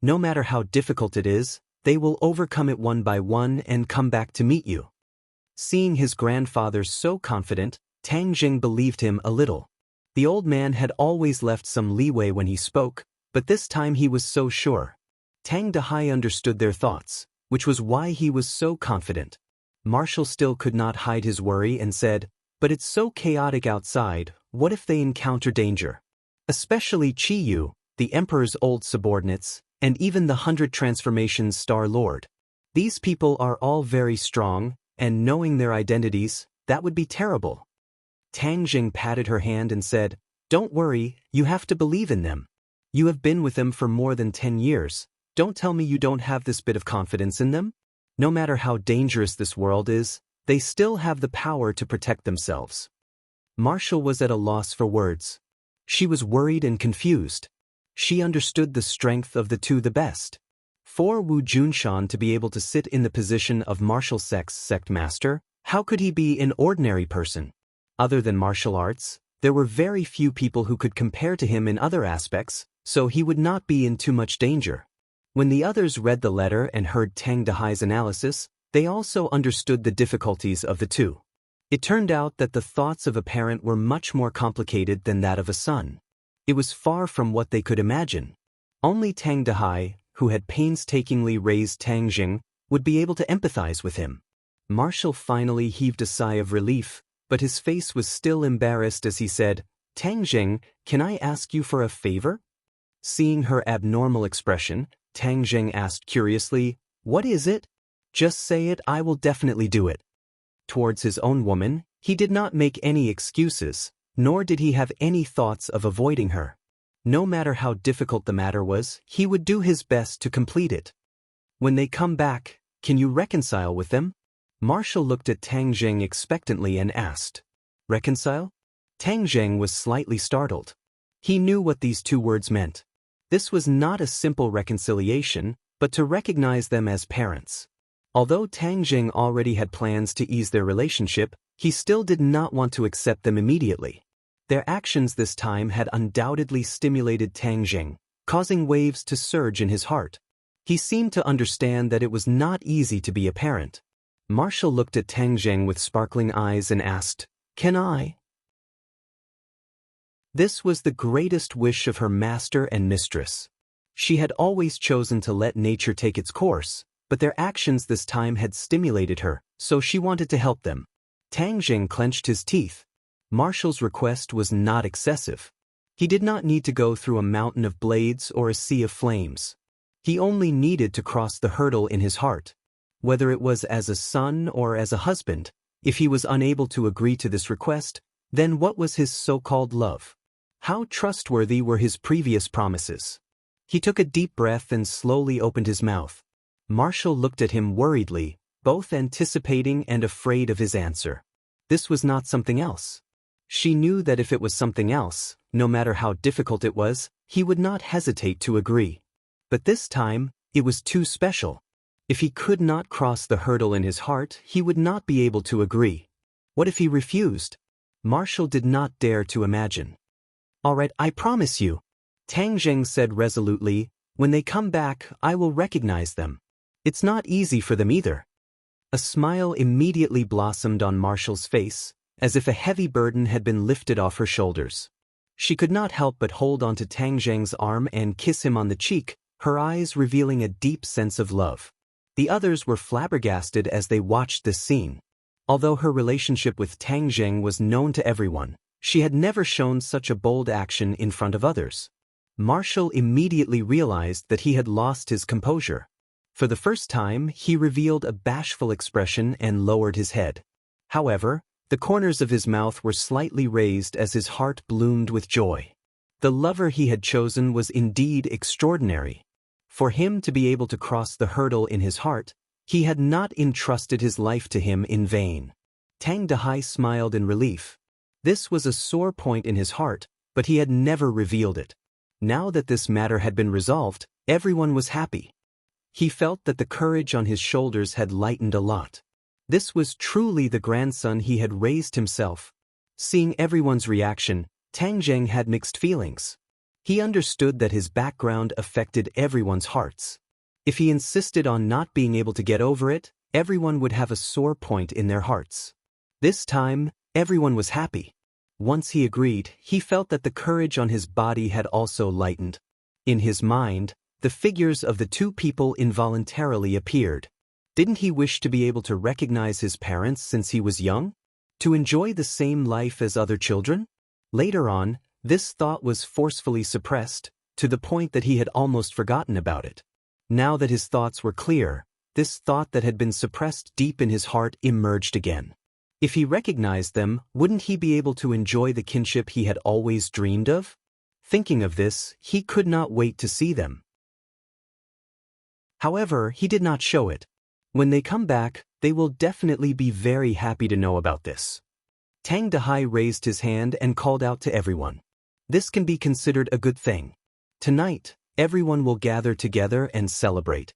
No matter how difficult it is, they will overcome it one by one and come back to meet you. Seeing his grandfather so confident, Tang Zheng believed him a little. The old man had always left some leeway when he spoke, but this time he was so sure. Tang Dehai understood their thoughts, which was why he was so confident. Marshall still could not hide his worry and said, But it's so chaotic outside, what if they encounter danger? Especially Chi Yu, the Emperor's old subordinates, and even the 100 Transformations Star Lord. These people are all very strong, and knowing their identities, that would be terrible. Tang Zheng patted her hand and said, Don't worry, you have to believe in them. You have been with them for more than 10 years. Don't tell me you don't have this bit of confidence in them. No matter how dangerous this world is, they still have the power to protect themselves. Marshall was at a loss for words. She was worried and confused. She understood the strength of the two the best. For Wu Junshan to be able to sit in the position of martial sect master, how could he be an ordinary person? Other than martial arts, there were very few people who could compare to him in other aspects, so he would not be in too much danger. When the others read the letter and heard Tang Dehai's analysis, they also understood the difficulties of the two. It turned out that the thoughts of a parent were much more complicated than that of a son. It was far from what they could imagine. Only Tang Dehai, who had painstakingly raised Tang Zheng, would be able to empathize with him. Marshall finally heaved a sigh of relief, but his face was still embarrassed as he said, Tang Zheng, can I ask you for a favor? Seeing her abnormal expression, Tang Zheng asked curiously, What is it? Just say it, I will definitely do it. Towards his own woman, he did not make any excuses, nor did he have any thoughts of avoiding her. No matter how difficult the matter was, he would do his best to complete it. When they come back, can you reconcile with them? Marshall looked at Tang Zheng expectantly and asked. Reconcile? Tang Zheng was slightly startled. He knew what these two words meant. This was not a simple reconciliation, but to recognize them as parents. Although Tang Zheng already had plans to ease their relationship, he still did not want to accept them immediately. Their actions this time had undoubtedly stimulated Tang Zheng, causing waves to surge in his heart. He seemed to understand that it was not easy to be a parent. Marshall looked at Tang Zheng with sparkling eyes and asked, Can I? This was the greatest wish of her master and mistress. She had always chosen to let nature take its course, but their actions this time had stimulated her, so she wanted to help them. Tang Zheng clenched his teeth. Marshall's request was not excessive. He did not need to go through a mountain of blades or a sea of flames. He only needed to cross the hurdle in his heart. Whether it was as a son or as a husband, if he was unable to agree to this request, then what was his so-called love? How trustworthy were his previous promises? He took a deep breath and slowly opened his mouth. Marshall looked at him worriedly, both anticipating and afraid of his answer. This was not something else. She knew that if it was something else, no matter how difficult it was, he would not hesitate to agree. But this time, it was too special. If he could not cross the hurdle in his heart, he would not be able to agree. What if he refused? Marshall did not dare to imagine. "All right, I promise you," Tang Zheng said resolutely. "When they come back, I will recognize them. It's not easy for them either." A smile immediately blossomed on Marshall's face, as if a heavy burden had been lifted off her shoulders. She could not help but hold onto Tang Zheng's arm and kiss him on the cheek, her eyes revealing a deep sense of love. The others were flabbergasted as they watched this scene. Although her relationship with Tang Zheng was known to everyone, she had never shown such a bold action in front of others. Marshall immediately realized that he had lost his composure. For the first time, he revealed a bashful expression and lowered his head. However, the corners of his mouth were slightly raised as his heart bloomed with joy. The lover he had chosen was indeed extraordinary. For him to be able to cross the hurdle in his heart, he had not entrusted his life to him in vain. Tang Dehai smiled in relief. This was a sore point in his heart, but he had never revealed it. Now that this matter had been resolved, everyone was happy. He felt that the courage on his shoulders had lightened a lot. This was truly the grandson he had raised himself. Seeing everyone's reaction, Tang Zheng had mixed feelings. He understood that his background affected everyone's hearts. If he insisted on not being able to get over it, everyone would have a sore point in their hearts. This time, everyone was happy. Once he agreed, he felt that the courage on his body had also lightened. In his mind, the figures of the two people involuntarily appeared. Didn't he wish to be able to recognize his parents since he was young? To enjoy the same life as other children? Later on, this thought was forcefully suppressed, to the point that he had almost forgotten about it. Now that his thoughts were clear, this thought that had been suppressed deep in his heart emerged again. If he recognized them, wouldn't he be able to enjoy the kinship he had always dreamed of? Thinking of this, he could not wait to see them. However, he did not show it. When they come back, they will definitely be very happy to know about this. Tang Dehai raised his hand and called out to everyone. This can be considered a good thing. Tonight, everyone will gather together and celebrate.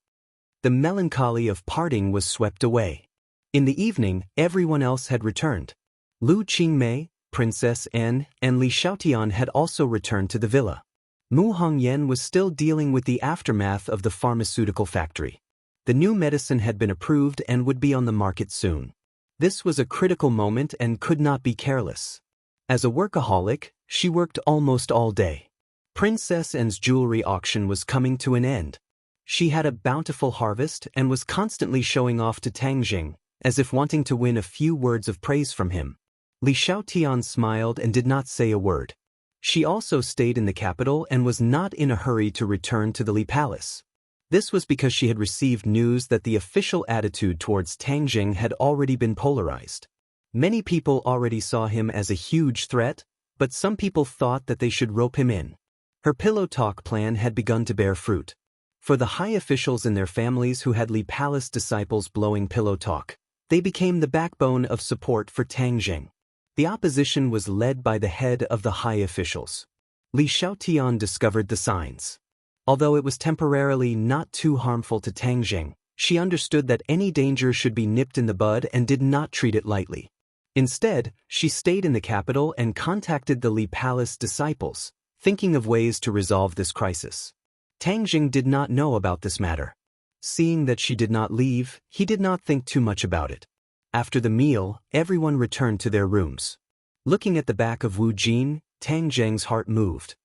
The melancholy of parting was swept away. In the evening, everyone else had returned. Lu Qingmei, Princess N, and Li Xiaotian had also returned to the villa. Mu Hongyan was still dealing with the aftermath of the pharmaceutical factory. The new medicine had been approved and would be on the market soon. This was a critical moment and could not be careless. As a workaholic, she worked almost all day. Princess N's jewelry auction was coming to an end. She had a bountiful harvest and was constantly showing off to Tang Zheng, as if wanting to win a few words of praise from him. Li Xiaotian smiled and did not say a word. She also stayed in the capital and was not in a hurry to return to the Li Palace. This was because she had received news that the official attitude towards Tang Zheng had already been polarized. Many people already saw him as a huge threat, but some people thought that they should rope him in. Her pillow talk plan had begun to bear fruit. For the high officials in their families who had Li Palace disciples blowing pillow talk, they became the backbone of support for Tang Zheng. The opposition was led by the head of the high officials. Li Xiaotian discovered the signs. Although it was temporarily not too harmful to Tang Zheng, she understood that any danger should be nipped in the bud and did not treat it lightly. Instead, she stayed in the capital and contacted the Li Palace disciples, thinking of ways to resolve this crisis. Tang Zheng did not know about this matter. Seeing that she did not leave, he did not think too much about it. After the meal, everyone returned to their rooms. Looking at the back of Wu Jin, Tang Zheng's heart moved.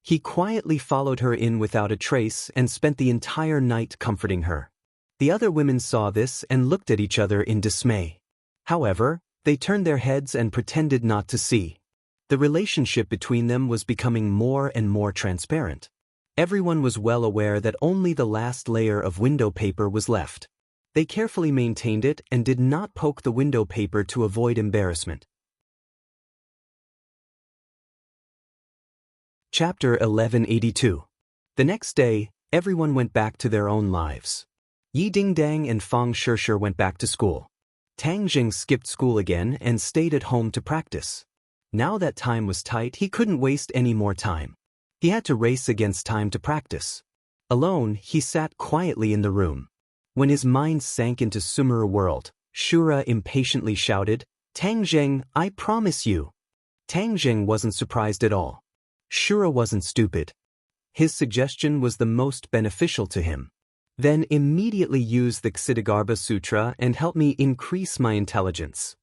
He quietly followed her in without a trace and spent the entire night comforting her. The other women saw this and looked at each other in dismay. However, they turned their heads and pretended not to see. The relationship between them was becoming more and more transparent. Everyone was well aware that only the last layer of window paper was left. They carefully maintained it and did not poke the window paper to avoid embarrassment. Chapter 1182. The next day, everyone went back to their own lives. Yi Dingdang and Fang Shishir went back to school. Tang Jing skipped school again and stayed at home to practice. Now that time was tight, he couldn't waste any more time. He had to race against time to practice. Alone, he sat quietly in the room. When his mind sank into Sumeru world, Shura impatiently shouted, "Tang Jing, I promise you." Tang Jing wasn't surprised at all. Shura wasn't stupid. His suggestion was the most beneficial to him. Then immediately use the Ksitigarbha Sutra and help me increase my intelligence.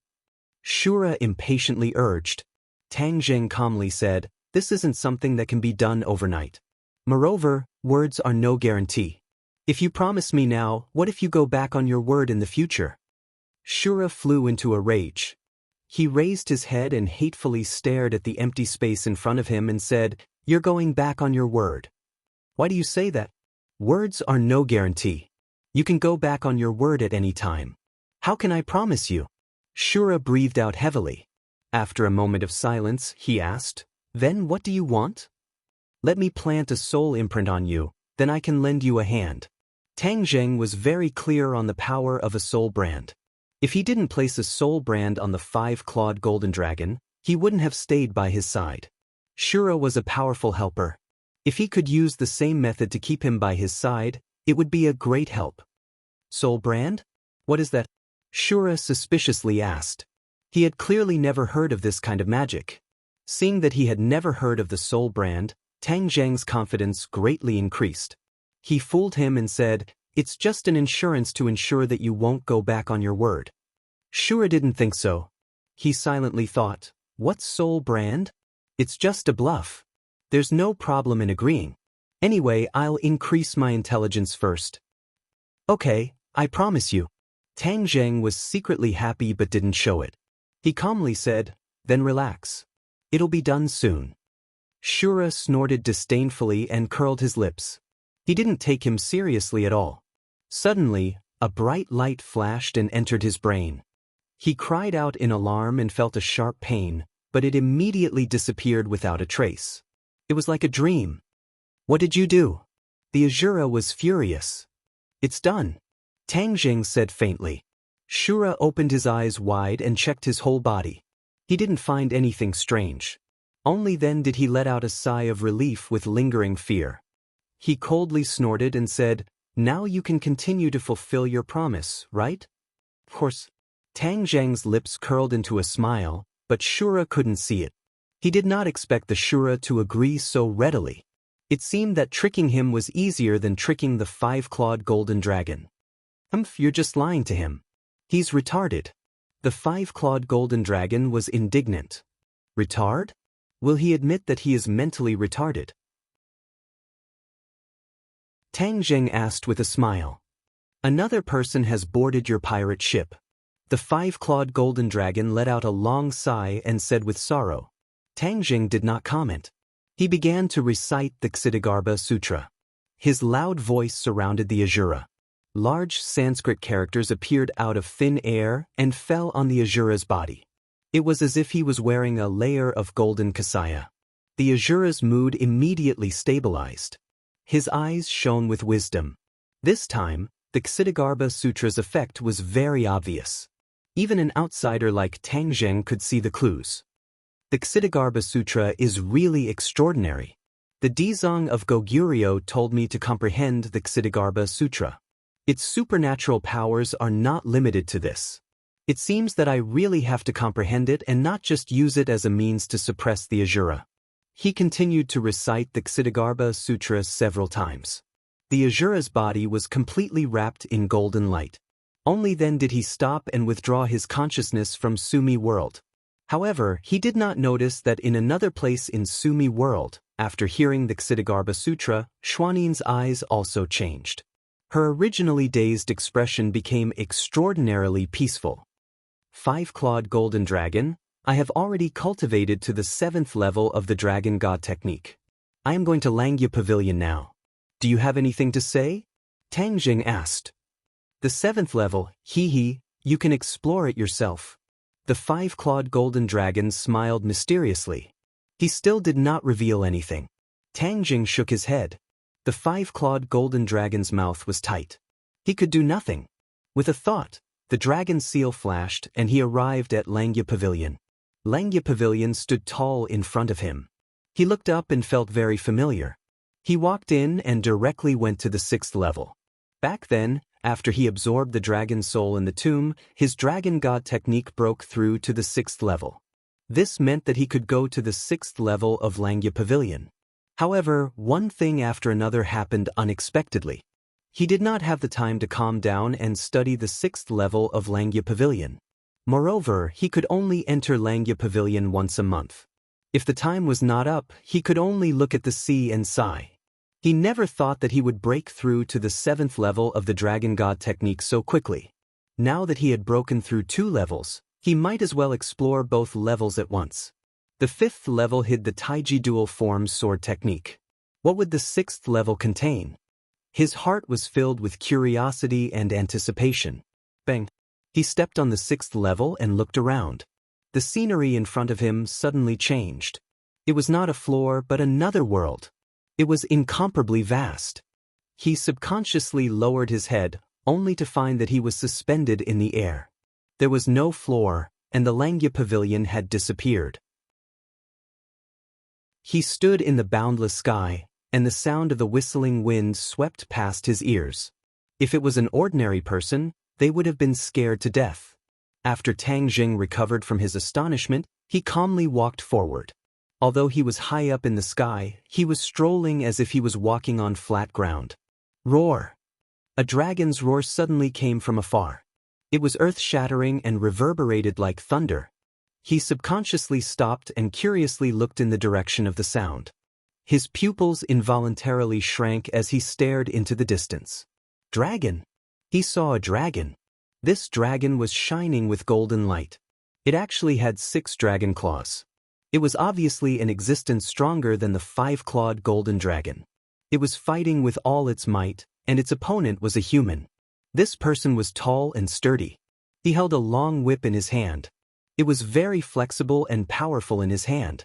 Shura impatiently urged. Tang Jing calmly said, "This isn't something that can be done overnight. Moreover, words are no guarantee. If you promise me now, what if you go back on your word in the future?" Shura flew into a rage. He raised his head and hatefully stared at the empty space in front of him and said, "You're going back on your word. Why do you say that? Words are no guarantee. You can go back on your word at any time. How can I promise you?" Shura breathed out heavily. After a moment of silence, he asked, "Then what do you want?" "Let me plant a soul imprint on you, then I can lend you a hand." Tang Jing was very clear on the power of a soul brand. If he didn't place a soul brand on the 5-clawed golden dragon, he wouldn't have stayed by his side. Shura was a powerful helper. If he could use the same method to keep him by his side, it would be a great help. "Soul brand? What is that?" Shura suspiciously asked. He had clearly never heard of this kind of magic. Seeing that he had never heard of the soul brand, Tang Jing's confidence greatly increased. He fooled him and said, "It's just an insurance to ensure that you won't go back on your word." Shura didn't think so. He silently thought, "What soul brand? It's just a bluff. There's no problem in agreeing. Anyway, I'll increase my intelligence first." "Okay, I promise you." Tang Jing was secretly happy but didn't show it. He calmly said, "Then relax. It'll be done soon." Shura snorted disdainfully and curled his lips. He didn't take him seriously at all. Suddenly, a bright light flashed and entered his brain. He cried out in alarm and felt a sharp pain, but it immediately disappeared without a trace. It was like a dream. "What did you do?" The Azura was furious. "It's done," Tang Jing said faintly. Shura opened his eyes wide and checked his whole body. He didn't find anything strange. Only then did he let out a sigh of relief with lingering fear. He coldly snorted and said, "Now you can continue to fulfill your promise, right?" "Of course." Tang Jing's lips curled into a smile, but Shura couldn't see it. He did not expect the Shura to agree so readily. It seemed that tricking him was easier than tricking the 5-clawed golden dragon. You're just lying to him. He's retarded." The 5-clawed golden dragon was indignant. "Retard? Will he admit that he is mentally retarded?" Tang Jing asked with a smile. "Another person has boarded your pirate ship." The 5-clawed golden dragon let out a long sigh and said with sorrow. Tang Jing did not comment. He began to recite the Ksitigarbha Sutra. His loud voice surrounded the Azura. Large Sanskrit characters appeared out of thin air and fell on the Azura's body. It was as if he was wearing a layer of golden kasaya. The Azura's mood immediately stabilized. His eyes shone with wisdom. This time, the Ksitigarbha Sutra's effect was very obvious. Even an outsider like Tang Jing could see the clues. The Ksitigarbha Sutra is really extraordinary. The Dizang of Goguryeo told me to comprehend the Ksitigarbha Sutra. Its supernatural powers are not limited to this. It seems that I really have to comprehend it and not just use it as a means to suppress the Azura. He continued to recite the Ksitigarbha Sutra several times. The Azura's body was completely wrapped in golden light. Only then did he stop and withdraw his consciousness from Sumi world. However, he did not notice that in another place in Sumi world, after hearing the Ksitigarbha Sutra, Xuannin's eyes also changed. Her originally dazed expression became extraordinarily peaceful. 5-clawed golden dragon, I have already cultivated to the 7th level of the dragon god technique. I am going to Langya Pavilion now. Do you have anything to say? Tang Jing asked. The 7th level, hee, you can explore it yourself. The 5-clawed golden dragon smiled mysteriously. He still did not reveal anything. Tang Jing shook his head. The 5-clawed golden dragon's mouth was tight. He could do nothing. With a thought, the dragon's seal flashed and he arrived at Langya Pavilion. Langya Pavilion stood tall in front of him. He looked up and felt very familiar. He walked in and directly went to the 6th level. Back then, after he absorbed the dragon's soul in the tomb, his dragon god technique broke through to the 6th level. This meant that he could go to the 6th level of Langya Pavilion. However, one thing after another happened unexpectedly. He did not have the time to calm down and study the 6th level of Langya Pavilion. Moreover, he could only enter Langya Pavilion once a month. If the time was not up, he could only look at the sea and sigh. He never thought that he would break through to the 7th level of the Dragon God technique so quickly. Now that he had broken through 2 levels, he might as well explore both levels at once. The 5th level hid the Taiji dual form sword technique. What would the 6th level contain? His heart was filled with curiosity and anticipation. Bang! He stepped on the 6th level and looked around. The scenery in front of him suddenly changed. It was not a floor but another world. It was incomparably vast. He subconsciously lowered his head, only to find that he was suspended in the air. There was no floor, and the Langya Pavilion had disappeared. He stood in the boundless sky, and the sound of the whistling wind swept past his ears. If it was an ordinary person, they would have been scared to death. After Tang Jing recovered from his astonishment, he calmly walked forward. Although he was high up in the sky, he was strolling as if he was walking on flat ground. Roar! A dragon's roar suddenly came from afar. It was earth-shattering and reverberated like thunder. He subconsciously stopped and curiously looked in the direction of the sound. His pupils involuntarily shrank as he stared into the distance. Dragon! He saw a dragon. This dragon was shining with golden light. It actually had 6 dragon claws. It was obviously an existence stronger than the 5-clawed golden dragon. It was fighting with all its might, and its opponent was a human. This person was tall and sturdy. He held a long whip in his hand. It was very flexible and powerful in his hand.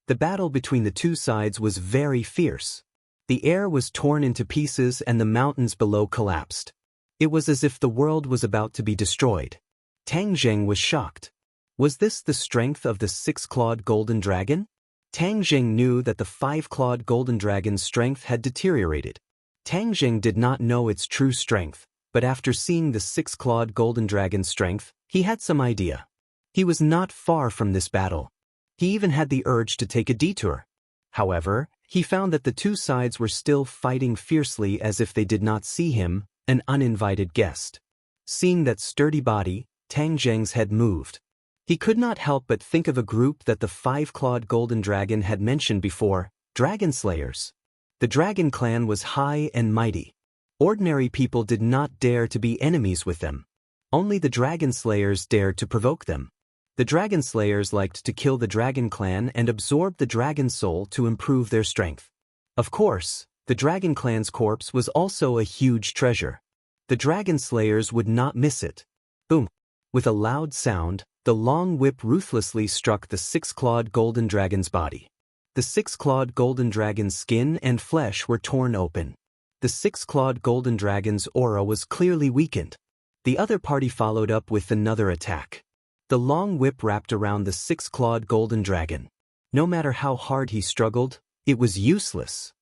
The battle between the 2 sides was very fierce. The air was torn into pieces and the mountains below collapsed. It was as if the world was about to be destroyed. Tang Jing was shocked. Was this the strength of the 6-clawed golden dragon? Tang Jing knew that the 5-clawed golden dragon's strength had deteriorated. Tang Jing did not know its true strength, but after seeing the 6-clawed golden dragon's strength, he had some idea. He was not far from this battle. He even had the urge to take a detour. However, he found that the 2 sides were still fighting fiercely as if they did not see him, an uninvited guest. Seeing that sturdy body, Tang Jing's head moved. He could not help but think of a group that the 5-clawed golden dragon had mentioned before, Dragon Slayers. The dragon clan was high and mighty. Ordinary people did not dare to be enemies with them. Only the Dragon Slayers dared to provoke them. The Dragon Slayers liked to kill the dragon clan and absorb the dragon soul to improve their strength. Of course, the dragon clan's corpse was also a huge treasure. The Dragon Slayers would not miss it. Boom! With a loud sound, the long whip ruthlessly struck the 6-clawed golden dragon's body. The 6-clawed golden dragon's skin and flesh were torn open. The 6-clawed golden dragon's aura was clearly weakened. The other party followed up with another attack. The long whip wrapped around the 6-clawed golden dragon. No matter how hard he struggled, it was useless.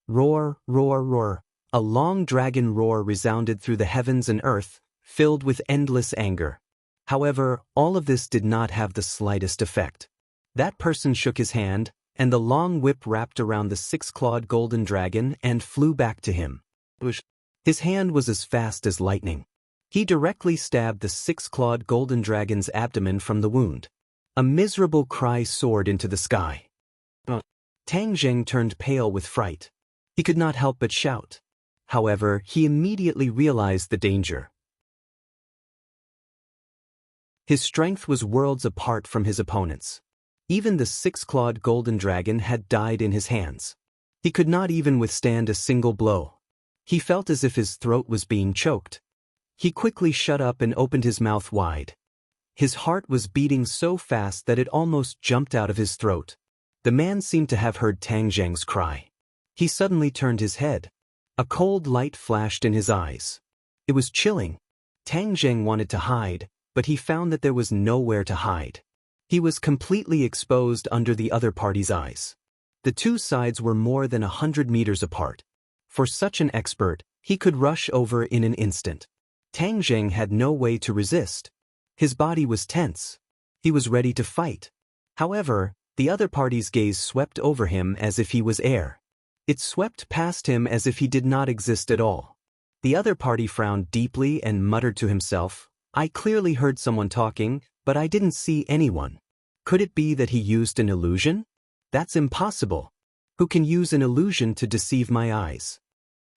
Roar, roar, roar. A long dragon roar resounded through the heavens and earth, filled with endless anger. However, all of this did not have the slightest effect. That person shook his hand, and the long whip wrapped around the 6-clawed golden dragon and flew back to him. His hand was as fast as lightning. He directly stabbed the 6-clawed golden dragon's abdomen from the wound. A miserable cry soared into the sky. Tang Jing turned pale with fright. He could not help but shout. However, he immediately realized the danger. His strength was worlds apart from his opponent's. Even the 6-clawed golden dragon had died in his hands. He could not even withstand a single blow. He felt as if his throat was being choked. He quickly shut up and opened his mouth wide. His heart was beating so fast that it almost jumped out of his throat. The man seemed to have heard Tang Zheng's cry. He suddenly turned his head. A cold light flashed in his eyes. It was chilling. Tang Zheng wanted to hide, but he found that there was nowhere to hide. He was completely exposed under the other party's eyes. The two sides were more than 100 meters apart. For such an expert, he could rush over in an instant. Tang Zheng had no way to resist. His body was tense. He was ready to fight. However, the other party's gaze swept over him as if he was air. It swept past him as if he did not exist at all. The other party frowned deeply and muttered to himself, "I clearly heard someone talking, but I didn't see anyone. Could it be that he used an illusion? That's impossible. Who can use an illusion to deceive my eyes?"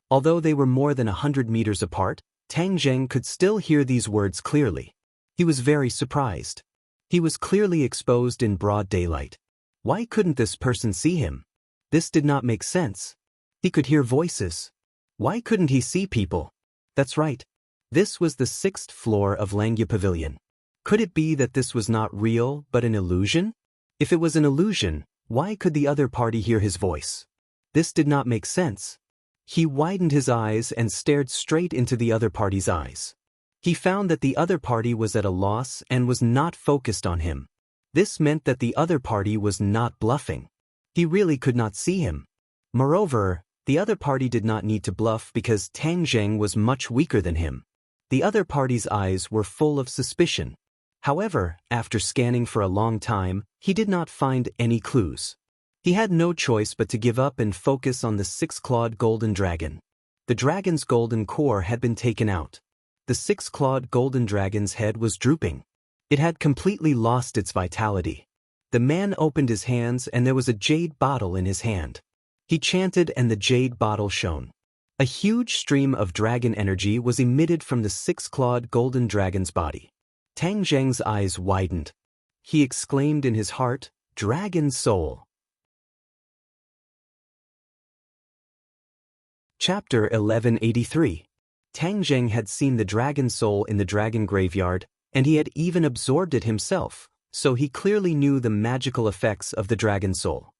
Although they were more than 100 meters apart, Tang Zheng could still hear these words clearly. He was very surprised. He was clearly exposed in broad daylight. Why couldn't this person see him? This did not make sense. He could hear voices. Why couldn't he see people? That's right. This was the 6th floor of Langya Pavilion. Could it be that this was not real but an illusion? If it was an illusion, why could the other party hear his voice? This did not make sense. He widened his eyes and stared straight into the other party's eyes. He found that the other party was at a loss and was not focused on him. This meant that the other party was not bluffing. He really could not see him. Moreover, the other party did not need to bluff because Tang Zheng was much weaker than him. The other party's eyes were full of suspicion. However, after scanning for a long time, he did not find any clues. He had no choice but to give up and focus on the 6-clawed golden dragon. The dragon's golden core had been taken out. The 6-clawed golden dragon's head was drooping. It had completely lost its vitality. The man opened his hands and there was a jade bottle in his hand. He chanted and the jade bottle shone. A huge stream of dragon energy was emitted from the 6-clawed golden dragon's body. Tang Zheng's eyes widened. He exclaimed in his heart, "Dragon Soul." Chapter 1183. Tang Zheng had seen the dragon soul in the dragon graveyard, and he had even absorbed it himself, so he clearly knew the magical effects of the dragon soul.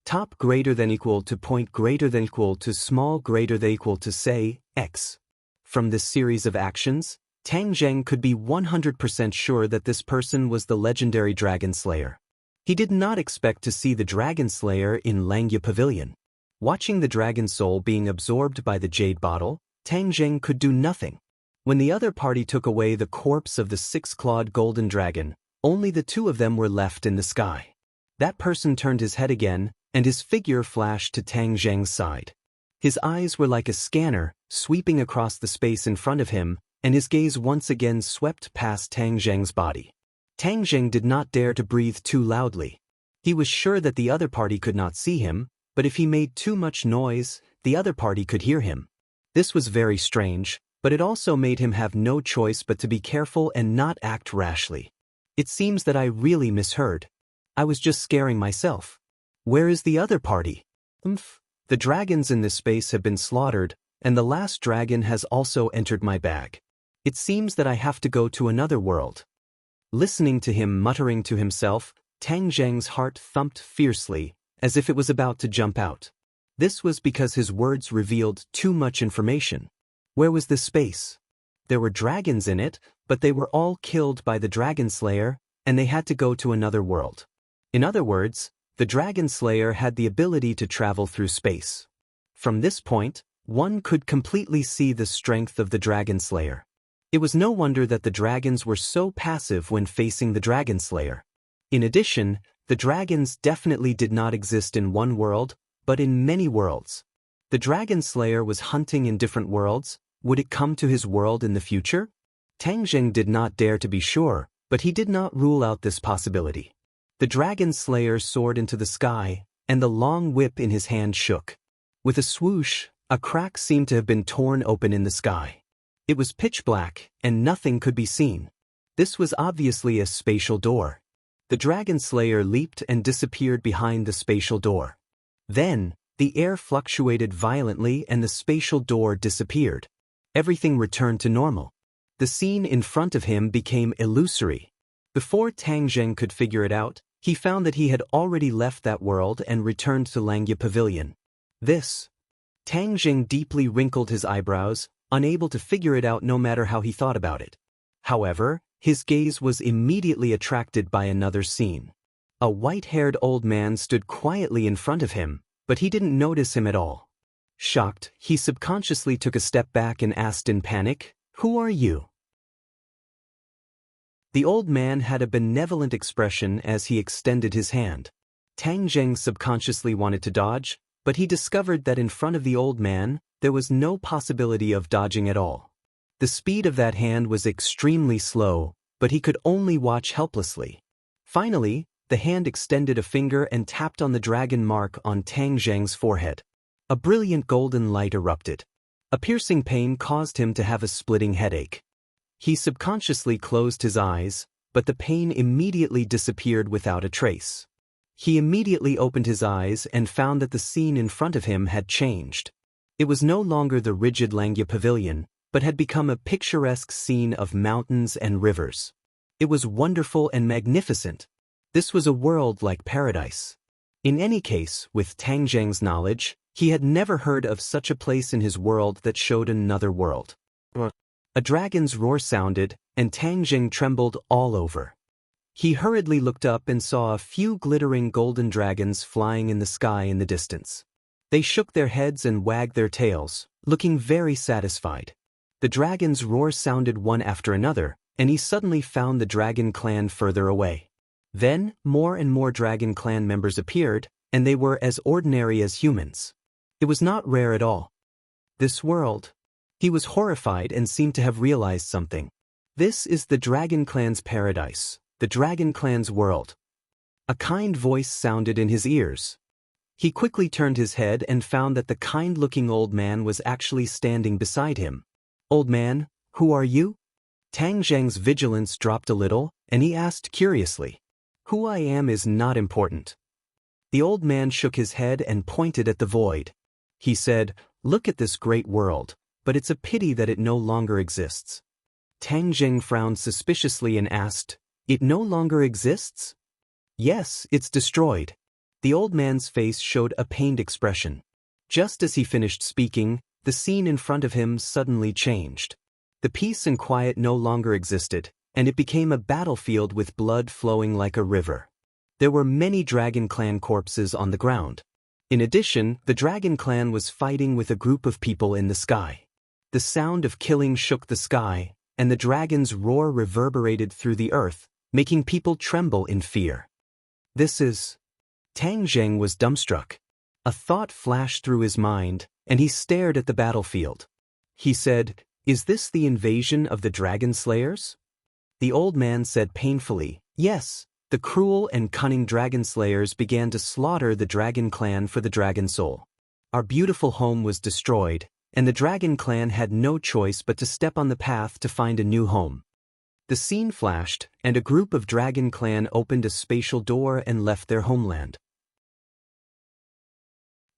Top greater than equal to point greater than equal to small greater than equal to say, X. From this series of actions, Tang Zheng could be 100% sure that this person was the legendary Dragon Slayer. He did not expect to see the Dragon Slayer in Langya Pavilion. Watching the dragon soul being absorbed by the jade bottle, Tang Zheng could do nothing. When the other party took away the corpse of the 6-clawed golden dragon, only the two of them were left in the sky. That person turned his head again, and his figure flashed to Tang Zheng's side. His eyes were like a scanner, sweeping across the space in front of him, and his gaze once again swept past Tang Zheng's body. Tang Zheng did not dare to breathe too loudly. He was sure that the other party could not see him, but if he made too much noise, the other party could hear him. This was very strange, but it also made him have no choice but to be careful and not act rashly. It seems that I really misheard. I was just scaring myself. Where is the other party? The dragons in this space have been slaughtered, and the last dragon has also entered my bag. It seems that I have to go to another world. Listening to him muttering to himself, Tang Zheng's heart thumped fiercely, as if it was about to jump out. This was because his words revealed too much information. Where was this space? There were dragons in it, but they were all killed by the Dragon Slayer, and they had to go to another world. In other words, the Dragon Slayer had the ability to travel through space. From this point, one could completely see the strength of the Dragon Slayer. It was no wonder that the dragons were so passive when facing the Dragon Slayer. In addition, the dragons definitely did not exist in one world, but in many worlds. The Dragon Slayer was hunting in different worlds. Would it come to his world in the future? Tang Zheng did not dare to be sure, but he did not rule out this possibility. The Dragon Slayer soared into the sky, and the long whip in his hand shook. With a swoosh, a crack seemed to have been torn open in the sky. It was pitch black, and nothing could be seen. This was obviously a spatial door. The Dragon Slayer leaped and disappeared behind the spatial door. Then, The air fluctuated violently and the spatial door disappeared. Everything returned to normal. The scene in front of him became illusory. Before Tang Zheng could figure it out, he found that he had already left that world and returned to Langya Pavilion. Tang Zheng deeply wrinkled his eyebrows, unable to figure it out no matter how he thought about it. However, his gaze was immediately attracted by another scene. A white-haired old man stood quietly in front of him, but he didn't notice him at all. Shocked, he subconsciously took a step back and asked in panic, "Who are you?" The old man had a benevolent expression as he extended his hand. Tang Zheng subconsciously wanted to dodge, but he discovered that in front of the old man, there was no possibility of dodging at all. The speed of that hand was extremely slow, but he could only watch helplessly. Finally, the hand extended a finger and tapped on the dragon mark on Tang Zheng's forehead. A brilliant golden light erupted. A piercing pain caused him to have a splitting headache. He subconsciously closed his eyes, but the pain immediately disappeared without a trace. He immediately opened his eyes and found that the scene in front of him had changed. It was no longer the rigid Langya Pavilion, but had become a picturesque scene of mountains and rivers. It was wonderful and magnificent. This was a world like paradise. In any case, with Tang Zheng's knowledge, he had never heard of such a place in his world that showed another world. A dragon's roar sounded, and Tang Zheng trembled all over. He hurriedly looked up and saw a few glittering golden dragons flying in the sky in the distance. They shook their heads and wagged their tails, looking very satisfied. The dragon's roar sounded one after another, and he suddenly found the dragon clan further away. Then, more and more dragon clan members appeared, and they were as ordinary as humans. It was not rare at all. This world. He was horrified and seemed to have realized something. This is the dragon clan's paradise, the dragon clan's world. A kind voice sounded in his ears. He quickly turned his head and found that the kind-looking old man was actually standing beside him. "Old man, who are you?" Tang Zheng's vigilance dropped a little, and he asked curiously. "Who I am is not important." The old man shook his head and pointed at the void. He said, "Look at this great world, but it's a pity that it no longer exists." Tang Zheng frowned suspiciously and asked, "It no longer exists?" "Yes, it's destroyed." The old man's face showed a pained expression. Just as he finished speaking, the scene in front of him suddenly changed. The peace and quiet no longer existed, and it became a battlefield with blood flowing like a river. There were many Dragon Clan corpses on the ground. In addition, the Dragon Clan was fighting with a group of people in the sky. The sound of killing shook the sky, and the dragon's roar reverberated through the earth, making people tremble in fear. "This is..." Tang Zheng was dumbstruck. A thought flashed through his mind, and he stared at the battlefield. He said, "Is this the invasion of the Dragon Slayers?" The old man said painfully, "Yes." The cruel and cunning Dragon Slayers began to slaughter the Dragon Clan for the Dragon Soul. Our beautiful home was destroyed, and the Dragon Clan had no choice but to step on the path to find a new home. The scene flashed, and a group of Dragon Clan opened a spatial door and left their homeland.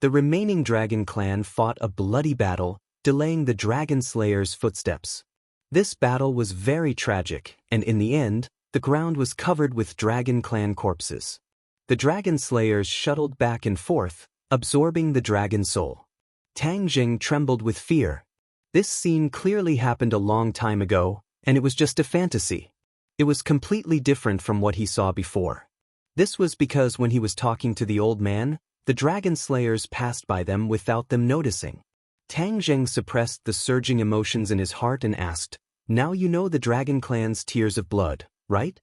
The remaining Dragon Clan fought a bloody battle, delaying the Dragon Slayers' footsteps. This battle was very tragic, and in the end, the ground was covered with Dragon Clan corpses. The Dragon Slayers shuttled back and forth, absorbing the Dragon Soul. Tang Zheng trembled with fear. This scene clearly happened a long time ago, and it was just a fantasy. It was completely different from what he saw before. This was because when he was talking to the old man, the Dragon Slayers passed by them without them noticing. Tang Zheng suppressed the surging emotions in his heart and asked, "Now you know the Dragon Clan's tears of blood, right?"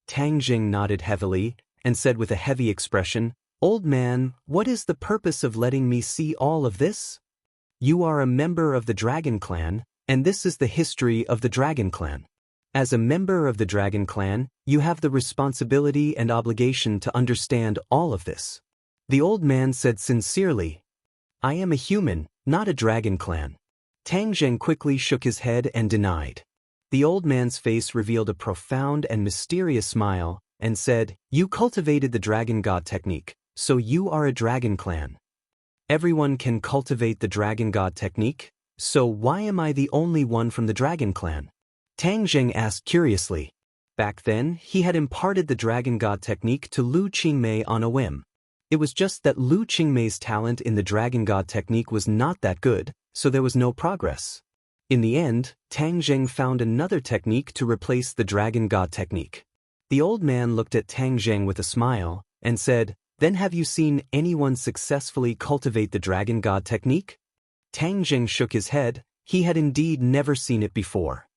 Tang Zheng nodded heavily and said with a heavy expression, "Old man, what is the purpose of letting me see all of this? You are a member of the Dragon Clan, and this is the history of the Dragon Clan. As a member of the Dragon Clan, you have the responsibility and obligation to understand all of this." The old man said sincerely, "I am a human, not a Dragon Clan." Tang Zheng quickly shook his head and denied. The old man's face revealed a profound and mysterious smile, and said, "You cultivated the Dragon God technique, so you are a Dragon Clan." Everyone can cultivate the dragon god technique, so why am I the only one from the dragon clan? Tang Jing asked curiously. Back then, he had imparted the dragon god technique to Lu Qingmei on a whim. It was just that Lu Qingmei's talent in the dragon god technique was not that good, so there was no progress. In the end, Tang Jing found another technique to replace the dragon god technique. The old man looked at Tang Jing with a smile and said, "Then have you seen anyone successfully cultivate the dragon god technique?" Tang Jing shook his head. He had indeed never seen it before.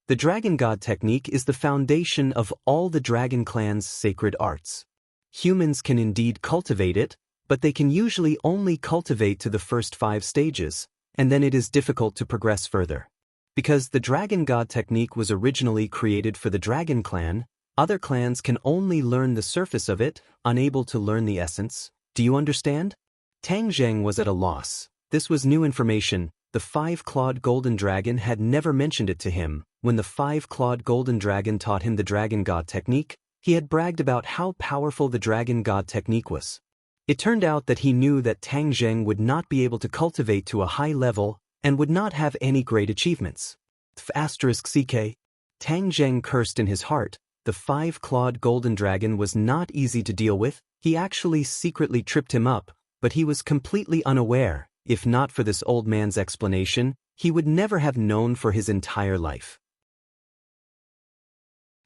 The dragon god technique is the foundation of all the dragon clan's sacred arts. Humans can indeed cultivate it, but they can usually only cultivate to the first 5 stages, and then it is difficult to progress further. Because the dragon god technique was originally created for the dragon clan, other clans can only learn the surface of it, unable to learn the essence. Do you understand? Tang Jing was at a loss. This was new information. The 5-clawed golden dragon had never mentioned it to him. When the 5-clawed golden dragon taught him the dragon god technique, he had bragged about how powerful the dragon god technique was. It turned out that he knew that Tang Jing would not be able to cultivate to a high level and would not have any great achievements. *CK. Tang Jing cursed in his heart. The 5-clawed golden dragon was not easy to deal with. He actually secretly tripped him up, but he was completely unaware. If not for this old man's explanation, he would never have known for his entire life.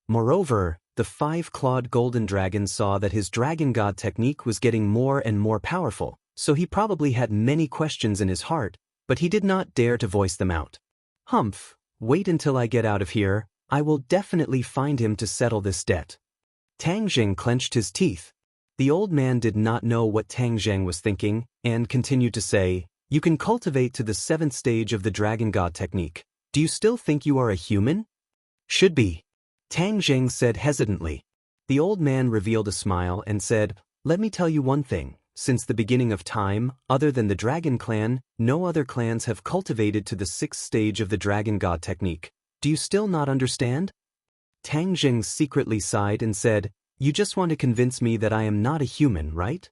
Moreover, the 5-clawed golden dragon saw that his dragon god technique was getting more and more powerful, so he probably had many questions in his heart, but he did not dare to voice them out. Humph, wait until I get out of here. I will definitely find him to settle this debt. Tang Jing clenched his teeth. The old man did not know what Tang Jing was thinking, and continued to say, "You can cultivate to the 7th stage of the dragon god technique. Do you still think you are a human?" "Should be," Tang Jing said hesitantly. The old man revealed a smile and said, "Let me tell you one thing. Since the beginning of time, other than the dragon clan, no other clans have cultivated to the 6th stage of the dragon god technique. Do you still not understand?" Tang Jing secretly sighed and said, "You just want to convince me that I am not a human, right?"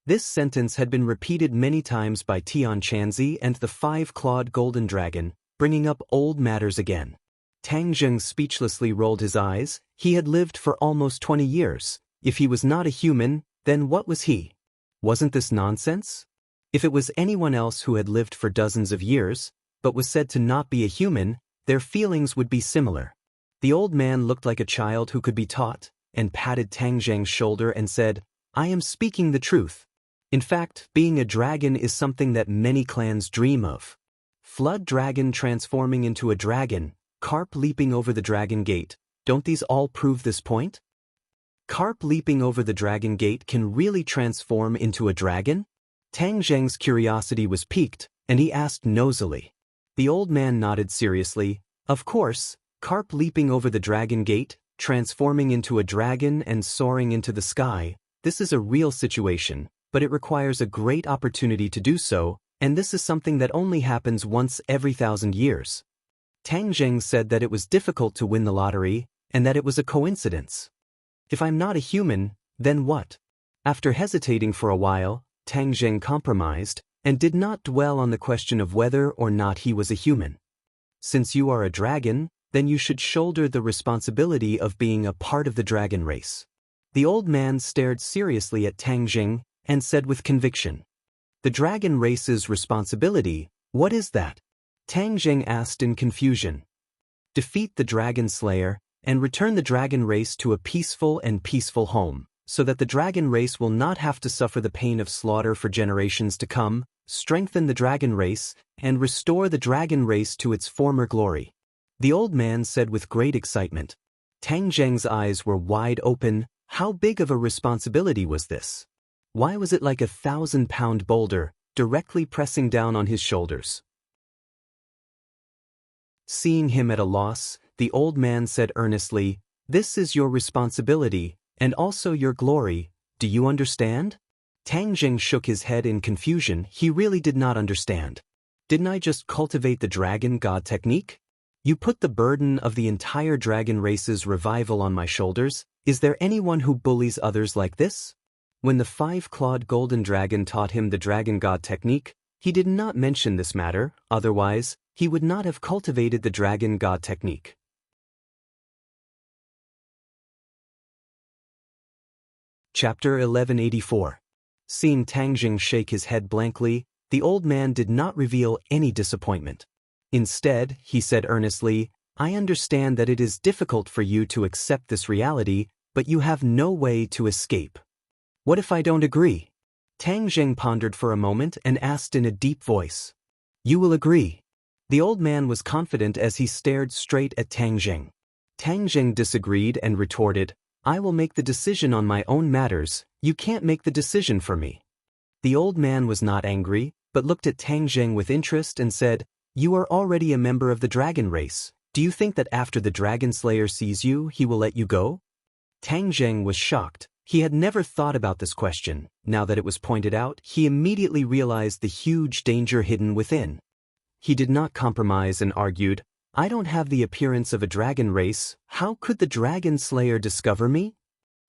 This sentence had been repeated many times by Tian Chanzi and the 5-clawed golden dragon, bringing up old matters again. Tang Jing speechlessly rolled his eyes. He had lived for almost 20 years. If he was not a human, then what was he? Wasn't this nonsense? If it was anyone else who had lived for dozens of years, but was said to not be a human, their feelings would be similar. The old man looked like a child who could be taught, and patted Tang Jing's shoulder and said, "I am speaking the truth. In fact, being a dragon is something that many clans dream of. Flood dragon transforming into a dragon, carp leaping over the dragon gate. Don't these all prove this point? Carp leaping over the dragon gate can really transform into a dragon?" Tang Jing's curiosity was piqued, and he asked nosily. The old man nodded seriously. "Of course, carp leaping over the dragon gate, transforming into a dragon and soaring into the sky, this is a real situation, but it requires a great opportunity to do so, and this is something that only happens once every 1,000 years. Tang Jing said that it was difficult to win the lottery, and that it was a coincidence. If I'm not a human, then what? After hesitating for a while, Tang Jing compromised, and did not dwell on the question of whether or not he was a human. Since you are a dragon, then you should shoulder the responsibility of being a part of the dragon race. The old man stared seriously at Tang Jing and said with conviction, "The dragon race's responsibility, what is that?" Tang Jing asked in confusion. "Defeat the dragon slayer and return the dragon race to a peaceful home, so that the dragon race will not have to suffer the pain of slaughter for generations to come, strengthen the dragon race, and restore the dragon race to its former glory," the old man said with great excitement. Tang Jing's eyes were wide open. How big of a responsibility was this? Why was it like a 1,000-pound boulder, directly pressing down on his shoulders? Seeing him at a loss, the old man said earnestly, "This is your responsibility, and also your glory. Do you understand?" Tang Jing shook his head in confusion. He really did not understand. "Didn't I just cultivate the dragon god technique? You put the burden of the entire dragon race's revival on my shoulders. Is there anyone who bullies others like this?" When the five-clawed golden dragon taught him the dragon god technique, he did not mention this matter, otherwise, he would not have cultivated the dragon god technique. Chapter 1184. Seeing Tang Jing shake his head blankly, the old man did not reveal any disappointment. Instead, he said earnestly, "I understand that it is difficult for you to accept this reality, but you have no way to escape." "What if I don't agree?" Tang Jing pondered for a moment and asked in a deep voice. "You will agree." The old man was confident as he stared straight at Tang Jing. Tang Jing disagreed and retorted, "I will make the decision on my own matters, you can't make the decision for me." The old man was not angry, but looked at Tang Jing with interest and said, "You are already a member of the dragon race. Do you think that after the dragon slayer sees you, he will let you go?" Tang Jing was shocked. He had never thought about this question. Now that it was pointed out, he immediately realized the huge danger hidden within. He did not compromise and argued, "I don't have the appearance of a dragon race. How could the dragon slayer discover me?"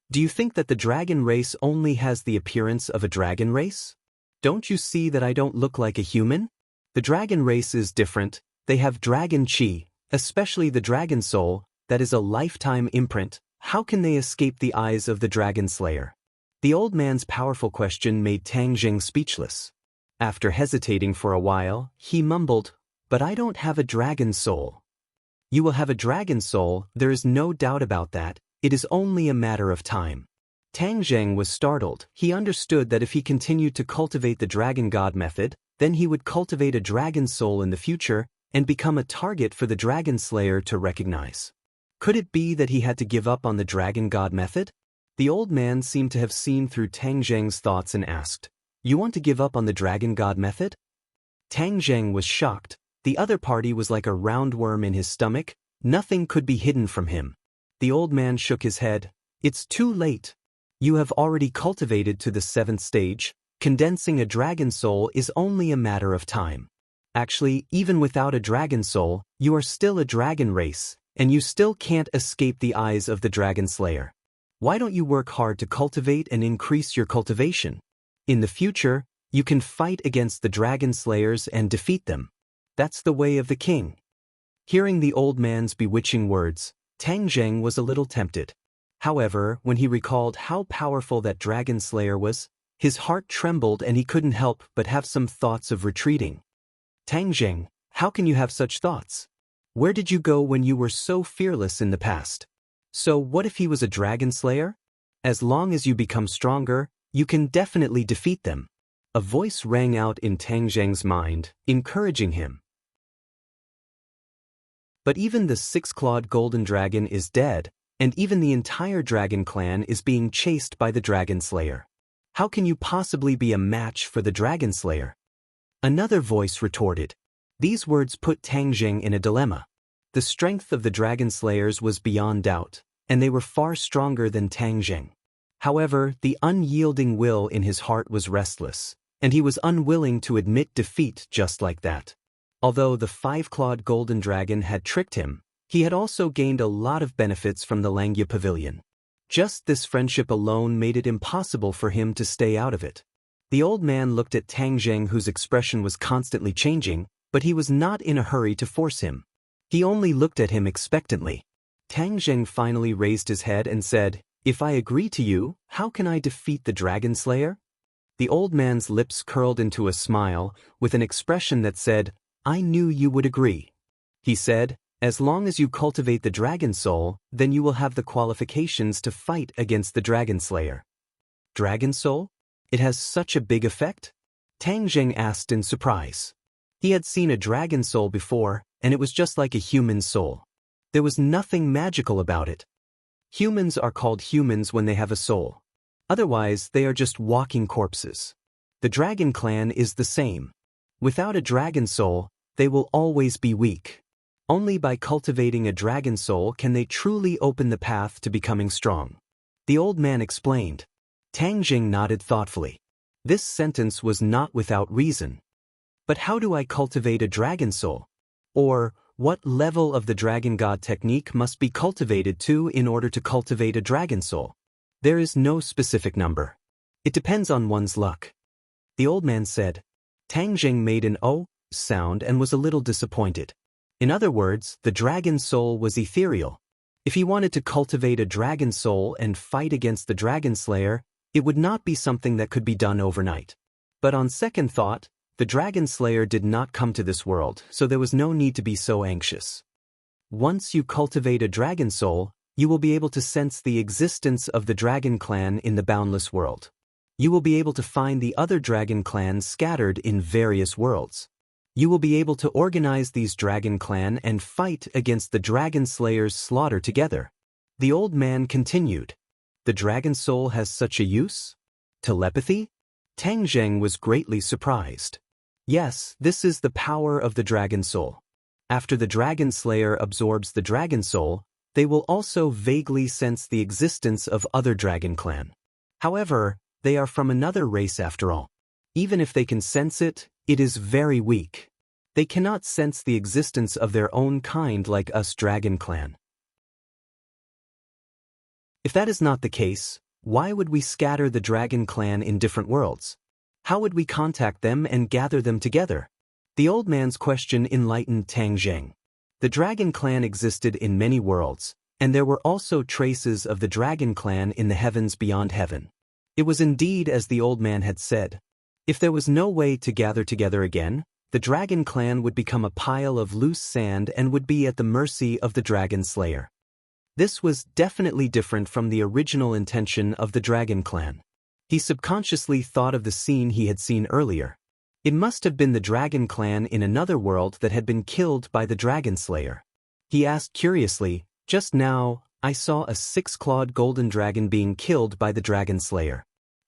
"Do you think that the dragon race only has the appearance of a dragon race? Don't you see that I don't look like a human? The dragon race is different. They have dragon chi, especially the dragon soul, that is a lifetime imprint. How can they escape the eyes of the dragon slayer?" The old man's powerful question made Tang Jing speechless. After hesitating for a while, he mumbled, "But I don't have a dragon soul." "You will have a dragon soul, there is no doubt about that. It is only a matter of time." Tang Jing was startled. He understood that if he continued to cultivate the dragon god method, then he would cultivate a dragon soul in the future and become a target for the dragon slayer to recognize. Could it be that he had to give up on the dragon god method? The old man seemed to have seen through Tang Jing's thoughts and asked, "You want to give up on the dragon god method?" Tang Jing was shocked. The other party was like a roundworm in his stomach. Nothing could be hidden from him. The old man shook his head. "It's too late. You have already cultivated to the 7th stage. Condensing a dragon soul is only a matter of time. Actually, even without a dragon soul, you are still a dragon race, and you still can't escape the eyes of the dragon slayer. Why don't you work hard to cultivate and increase your cultivation? In the future, you can fight against the dragon slayers and defeat them. That's the way of the king." Hearing the old man's bewitching words, Tang Jing was a little tempted. However, when he recalled how powerful that dragon slayer was, his heart trembled and he couldn't help but have some thoughts of retreating. "Tang Jing, how can you have such thoughts? Where did you go when you were so fearless in the past? So what if he was a dragon slayer? As long as you become stronger, you can definitely defeat them." A voice rang out in Tang Jing's mind, encouraging him. "But even the 6-clawed golden dragon is dead, and even the entire dragon clan is being chased by the dragon slayer. How can you possibly be a match for the dragon slayer?" Another voice retorted. These words put Tang Jing in a dilemma. The strength of the dragon slayers was beyond doubt, and they were far stronger than Tang Jing. However, the unyielding will in his heart was restless, and he was unwilling to admit defeat just like that. Although the 5-clawed golden dragon had tricked him, he had also gained a lot of benefits from the Langya Pavilion. Just this friendship alone made it impossible for him to stay out of it. The old man looked at Tang Jing, whose expression was constantly changing, but he was not in a hurry to force him. He only looked at him expectantly. Tang Jing finally raised his head and said, "If I agree to you, how can I defeat the dragon slayer?" The old man's lips curled into a smile, with an expression that said, "I knew you would agree." He said, "As long as you cultivate the dragon soul, then you will have the qualifications to fight against the dragon slayer." "Dragon soul? It has such a big effect?" Tang Jing asked in surprise. He had seen a dragon soul before, and it was just like a human soul. There was nothing magical about it. Humans are called humans when they have a soul. Otherwise, they are just walking corpses. The dragon clan is the same. Without a dragon soul, they will always be weak. Only by cultivating a dragon soul can they truly open the path to becoming strong. The old man explained. Tang Jing nodded thoughtfully. This sentence was not without reason. But how do I cultivate a dragon soul? Or, what level of the dragon god technique must be cultivated to in order to cultivate a dragon soul? There is no specific number. It depends on one's luck. The old man said. Tang Jing made an "oh" sound and was a little disappointed. In other words, the dragon soul was ethereal. If he wanted to cultivate a dragon soul and fight against the dragon slayer, it would not be something that could be done overnight. But on second thought, the dragon slayer did not come to this world, so there was no need to be so anxious. Once you cultivate a dragon soul, you will be able to sense the existence of the dragon clan in the boundless world. You will be able to find the other dragon clans scattered in various worlds. You will be able to organize these dragon clan and fight against the dragon slayer's slaughter together. The old man continued. The dragon soul has such a use? Telepathy? Tang Zheng was greatly surprised. Yes, this is the power of the dragon soul. After the dragon slayer absorbs the dragon soul, they will also vaguely sense the existence of other dragon clan. However, they are from another race after all. Even if they can sense it, it is very weak. They cannot sense the existence of their own kind like us dragon clan. If that is not the case, why would we scatter the dragon clan in different worlds? How would we contact them and gather them together? The old man's question enlightened Tang Zheng. The dragon clan existed in many worlds, and there were also traces of the dragon clan in the heavens beyond heaven. It was indeed as the old man had said. If there was no way to gather together again, the dragon clan would become a pile of loose sand and would be at the mercy of the dragon slayer. This was definitely different from the original intention of the dragon clan. He subconsciously thought of the scene he had seen earlier. It must have been the dragon clan in another world that had been killed by the dragon slayer. He asked curiously, just now, I saw a 6-clawed golden dragon being killed by the dragon slayer.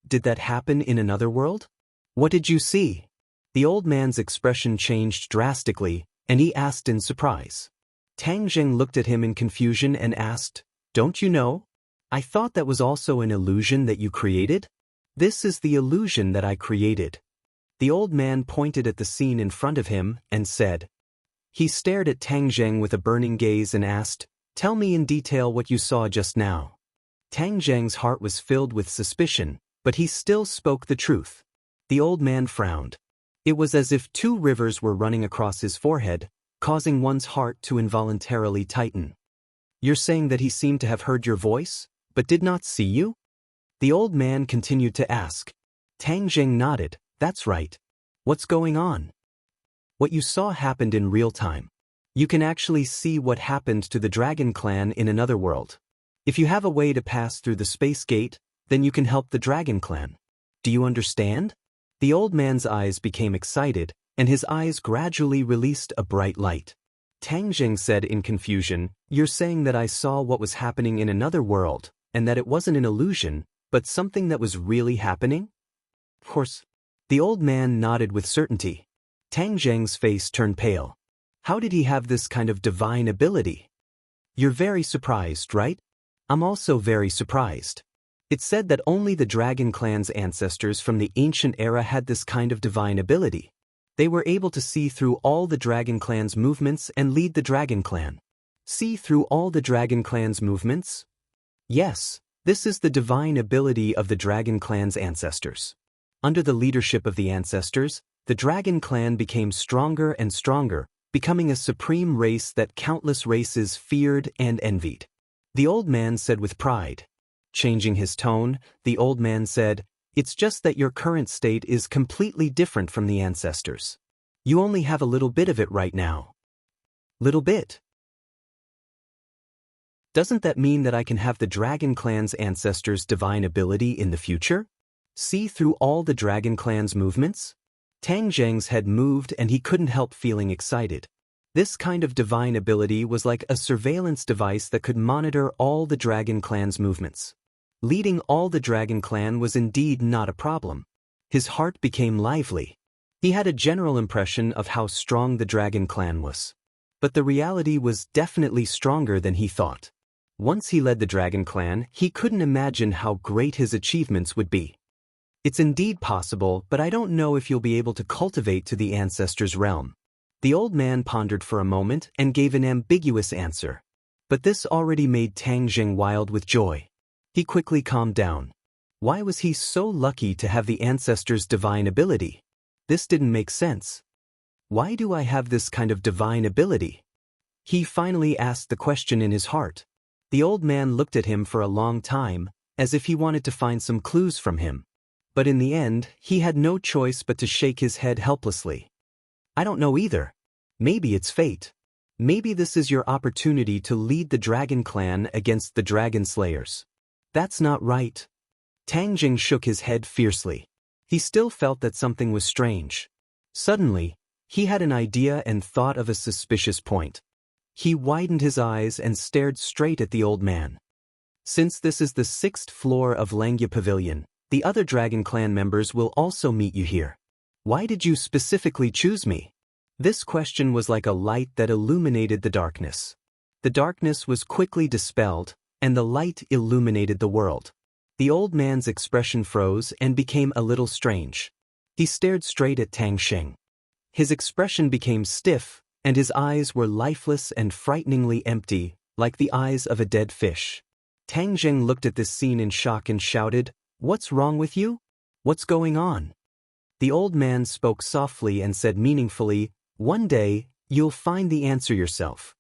Did that happen in another world? What did you see? The old man's expression changed drastically, and he asked in surprise. Tang Zheng looked at him in confusion and asked, Don't you know? I thought that was also an illusion that you created? This is the illusion that I created. The old man pointed at the scene in front of him and said. He stared at Tang Zheng with a burning gaze and asked, Tell me in detail what you saw just now. Tang Zheng's heart was filled with suspicion, but he still spoke the truth. The old man frowned. It was as if 2 rivers were running across his forehead, causing one's heart to involuntarily tighten. You're saying that he seemed to have heard your voice, but did not see you? The old man continued to ask. Tang Zheng nodded. That's right. What's going on? What you saw happened in real time. You can actually see what happened to the dragon clan in another world. If you have a way to pass through the space gate, then you can help the dragon clan. Do you understand? The old man's eyes became excited, and his eyes gradually released a bright light. Tang Zheng said in confusion, You're saying that I saw what was happening in another world, and that it wasn't an illusion, but something that was really happening? Of course. The old man nodded with certainty. Tang Zheng's face turned pale. How did he have this kind of divine ability? You're very surprised, right? I'm also very surprised. It's said that only the dragon clan's ancestors from the ancient era had this kind of divine ability. They were able to see through all the dragon clan's movements and lead the dragon clan. See through all the dragon clan's movements? Yes, this is the divine ability of the dragon clan's ancestors. Under the leadership of the ancestors, the dragon clan became stronger and stronger, becoming a supreme race that countless races feared and envied. The old man said with pride. Changing his tone, the old man said, It's just that your current state is completely different from the ancestors. You only have a little bit of it right now. Little bit? Doesn't that mean that I can have the dragon clan's ancestors' divine ability in the future? See through all the dragon clan's movements? Tang Zheng's head moved and he couldn't help feeling excited. This kind of divine ability was like a surveillance device that could monitor all the dragon clan's movements. Leading all the dragon clan was indeed not a problem. His heart became lively. He had a general impression of how strong the dragon clan was. But the reality was definitely stronger than he thought. Once he led the dragon clan, he couldn't imagine how great his achievements would be. It's indeed possible, but I don't know if you'll be able to cultivate to the ancestors' realm. The old man pondered for a moment and gave an ambiguous answer. But this already made Tang Zheng wild with joy. He quickly calmed down. Why was he so lucky to have the ancestors' divine ability? This didn't make sense. Why do I have this kind of divine ability? He finally asked the question in his heart. The old man looked at him for a long time, as if he wanted to find some clues from him. But in the end, he had no choice but to shake his head helplessly. I don't know either. Maybe it's fate. Maybe this is your opportunity to lead the dragon clan against the dragon slayers. That's not right. Tang Jing shook his head fiercely. He still felt that something was strange. Suddenly, he had an idea and thought of a suspicious point. He widened his eyes and stared straight at the old man. Since this is the 6th floor of Langya Pavilion, the other Dragon Clan members will also meet you here. Why did you specifically choose me? This question was like a light that illuminated the darkness. The darkness was quickly dispelled, and the light illuminated the world. The old man's expression froze and became a little strange. He stared straight at Tang Xing. His expression became stiff, and his eyes were lifeless and frighteningly empty, like the eyes of a dead fish. Tang Xing looked at this scene in shock and shouted, "What's wrong with you? What's going on?" The old man spoke softly and said meaningfully, "One day, you'll find the answer yourself."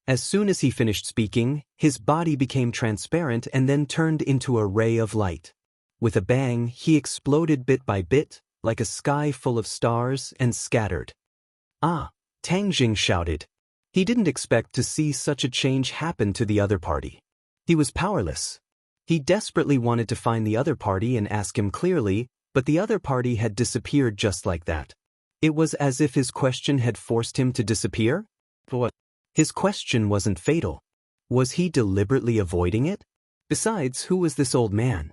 As soon as he finished speaking, his body became transparent and then turned into a ray of light. With a bang, he exploded bit by bit, like a sky full of stars, and scattered. "Ah!" Tang Jing shouted. He didn't expect to see such a change happen to the other party. He was powerless. He desperately wanted to find the other party and ask him clearly, but the other party had disappeared just like that. It was as if his question had forced him to disappear? But his question wasn't fatal. Was he deliberately avoiding it? Besides, who was this old man?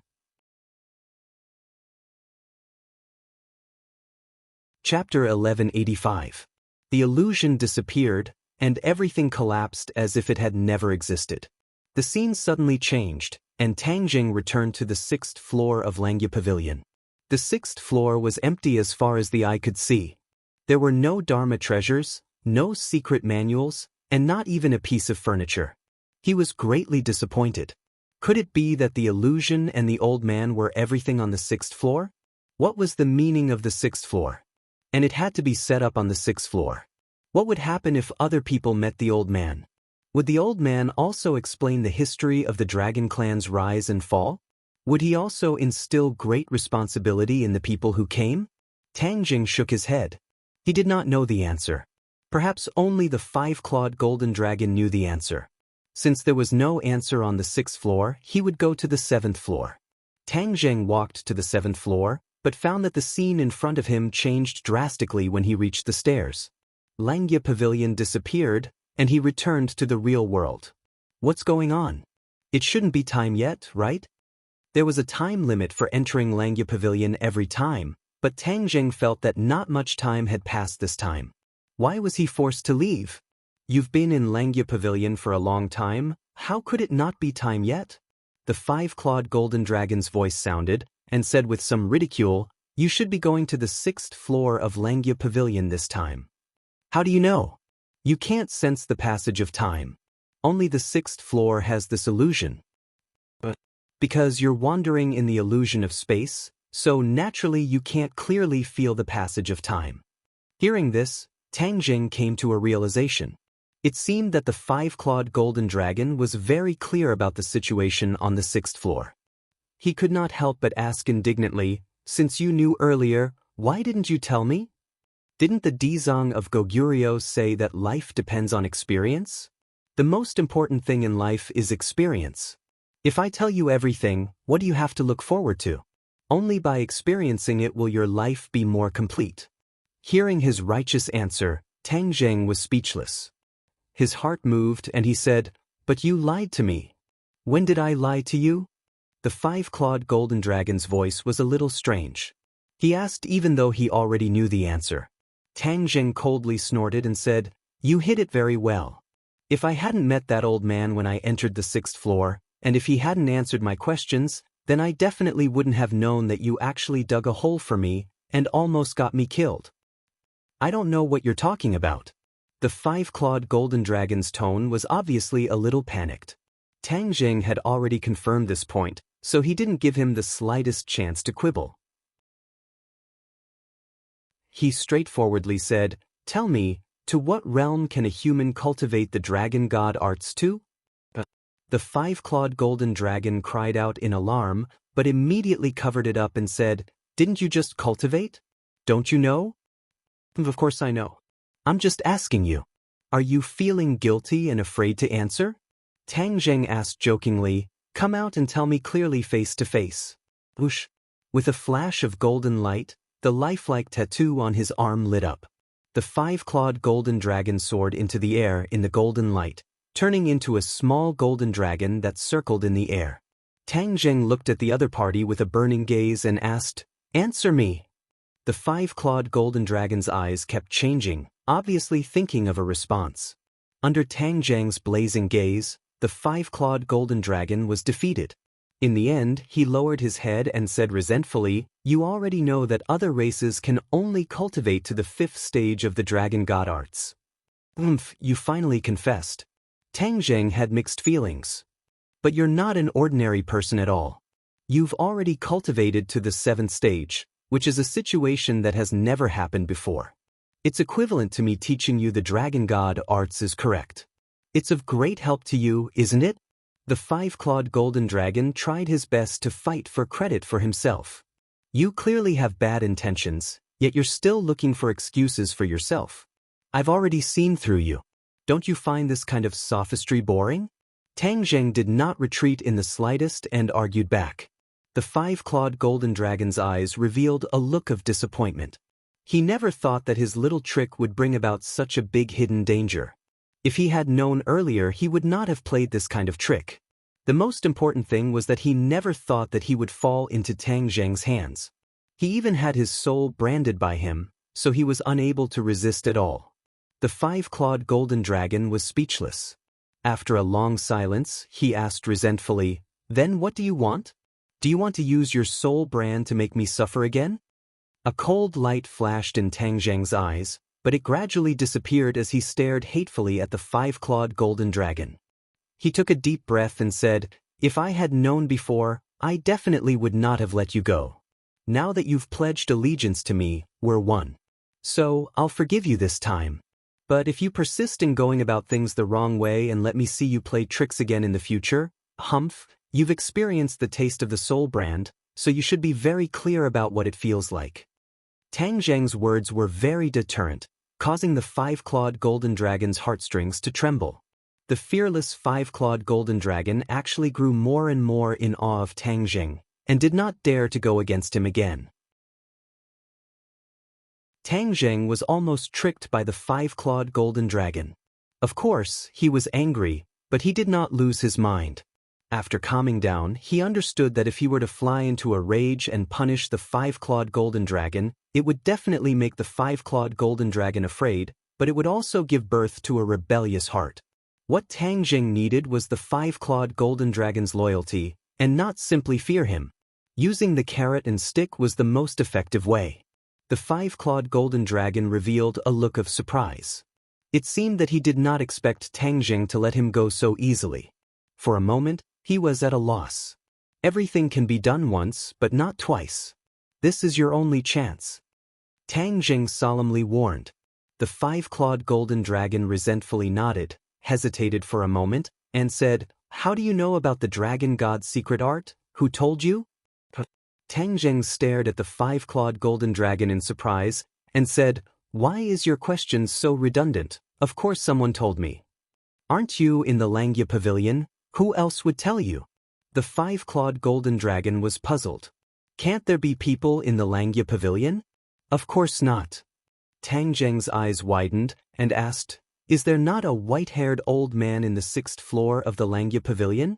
Chapter 1185. The illusion disappeared, and everything collapsed as if it had never existed. The scene suddenly changed, and Tang Jing returned to the 6th floor of Langya Pavilion. The 6th floor was empty as far as the eye could see. There were no Dharma treasures, no secret manuals, and not even a piece of furniture. He was greatly disappointed. Could it be that the illusion and the old man were everything on the 6th floor? What was the meaning of the 6th floor? And it had to be set up on the 6th floor. What would happen if other people met the old man? Would the old man also explain the history of the Dragon Clan's rise and fall? Would he also instill great responsibility in the people who came? Tang Jing shook his head. He did not know the answer. Perhaps only the 5-clawed golden dragon knew the answer. Since there was no answer on the 6th floor, he would go to the 7th floor. Tang Jing walked to the 7th floor, but found that the scene in front of him changed drastically when he reached the stairs. Langya Pavilion disappeared, and he returned to the real world. What's going on? It shouldn't be time yet, right? There was a time limit for entering Langya Pavilion every time, but Tang Jing felt that not much time had passed this time. Why was he forced to leave? You've been in Langya Pavilion for a long time, how could it not be time yet? The 5-clawed golden dragon's voice sounded, and said with some ridicule, "You should be going to the 6th floor of Langya Pavilion this time." How do you know? You can't sense the passage of time. Only the 6th floor has this illusion. But because you're wandering in the illusion of space, so naturally you can't clearly feel the passage of time. Hearing this, Tang Jing came to a realization. It seemed that the 5-clawed golden dragon was very clear about the situation on the 6th floor. He could not help but ask indignantly, "Since you knew earlier, why didn't you tell me? Didn't the Dizang of Goguryeo say that life depends on experience? The most important thing in life is experience. If I tell you everything, what do you have to look forward to? Only by experiencing it will your life be more complete." Hearing his righteous answer, Tang Jing was speechless. His heart moved and he said, "But you lied to me." "When did I lie to you?" The 5-clawed golden dragon's voice was a little strange. He asked even though he already knew the answer. Tang Jing coldly snorted and said, "You hit it very well. If I hadn't met that old man when I entered the 6th floor, and if he hadn't answered my questions, then I definitely wouldn't have known that you actually dug a hole for me and almost got me killed." "I don't know what you're talking about." The 5-clawed golden dragon's tone was obviously a little panicked. Tang Jing had already confirmed this point, so he didn't give him the slightest chance to quibble. He straightforwardly said, "Tell me, to what realm can a human cultivate the dragon god arts to?" The five-clawed golden dragon cried out in alarm, but immediately covered it up and said, "Didn't you just cultivate? Don't you know?" "Of course I know. I'm just asking you. Are you feeling guilty and afraid to answer?" Tang Zheng asked jokingly, "Come out and tell me clearly face to face." Whoosh! With a flash of golden light, the lifelike tattoo on his arm lit up. The five-clawed golden dragon soared into the air in the golden light, turning into a small golden dragon that circled in the air. Tang Zheng looked at the other party with a burning gaze and asked, "Answer me." The five-clawed golden dragon's eyes kept changing, obviously thinking of a response. Under Tang Zheng's blazing gaze, the five-clawed golden dragon was defeated. In the end, he lowered his head and said resentfully, "You already know that other races can only cultivate to the 5th stage of the dragon god arts." You finally confessed. Tang Zheng had mixed feelings. "But you're not an ordinary person at all. You've already cultivated to the 7th stage, which is a situation that has never happened before. It's equivalent to me teaching you the dragon god arts is correct. It's of great help to you, isn't it?" The five-clawed golden dragon tried his best to fight for credit for himself. "You clearly have bad intentions, yet you're still looking for excuses for yourself. I've already seen through you. Don't you find this kind of sophistry boring?" Tang Zheng did not retreat in the slightest and argued back. The five-clawed golden dragon's eyes revealed a look of disappointment. He never thought that his little trick would bring about such a big hidden danger. If he had known earlier, he would not have played this kind of trick. The most important thing was that he never thought that he would fall into Tang Zheng's hands. He even had his soul branded by him, so he was unable to resist at all. The five-clawed golden dragon was speechless. After a long silence, he asked resentfully, "Then what do you want? Do you want to use your soul brand to make me suffer again?" A cold light flashed in Tang Zheng's eyes, but it gradually disappeared as he stared hatefully at the five-clawed golden dragon. He took a deep breath and said, "If I had known before, I definitely would not have let you go. Now that you've pledged allegiance to me, we're one. So, I'll forgive you this time. But if you persist in going about things the wrong way and let me see you play tricks again in the future, you've experienced the taste of the soul brand, so you should be very clear about what it feels like." Tang Zheng's words were very deterrent, causing the five-clawed golden dragon's heartstrings to tremble. The fearless five-clawed golden dragon actually grew more and more in awe of Tang Zheng, and did not dare to go against him again. Tang Zheng was almost tricked by the five-clawed golden dragon. Of course, he was angry, but he did not lose his mind. After calming down, he understood that if he were to fly into a rage and punish the five-clawed golden dragon, it would definitely make the five-clawed golden dragon afraid, but it would also give birth to a rebellious heart. What Tang Zheng needed was the five-clawed golden dragon's loyalty, and not simply fear him. Using the carrot and stick was the most effective way. The five-clawed golden dragon revealed a look of surprise. It seemed that he did not expect Tang Zheng to let him go so easily. For a moment, he was at a loss. Everything can be done once, but not twice. This is your only chance. Tang Zheng solemnly warned. The five-clawed golden dragon resentfully nodded, hesitated for a moment, and said, "How do you know about the dragon god's secret art? Who told you?" Tang Zheng stared at the five-clawed golden dragon in surprise, and said, "Why is your question so redundant? Of course someone told me. Aren't you in the Langya Pavilion? Who else would tell you?" The five-clawed golden dragon was puzzled. "Can't there be people in the Langya Pavilion?" "Of course not." Tang Zheng's eyes widened, and asked, "Is there not a white-haired old man in the 6th floor of the Langya Pavilion?"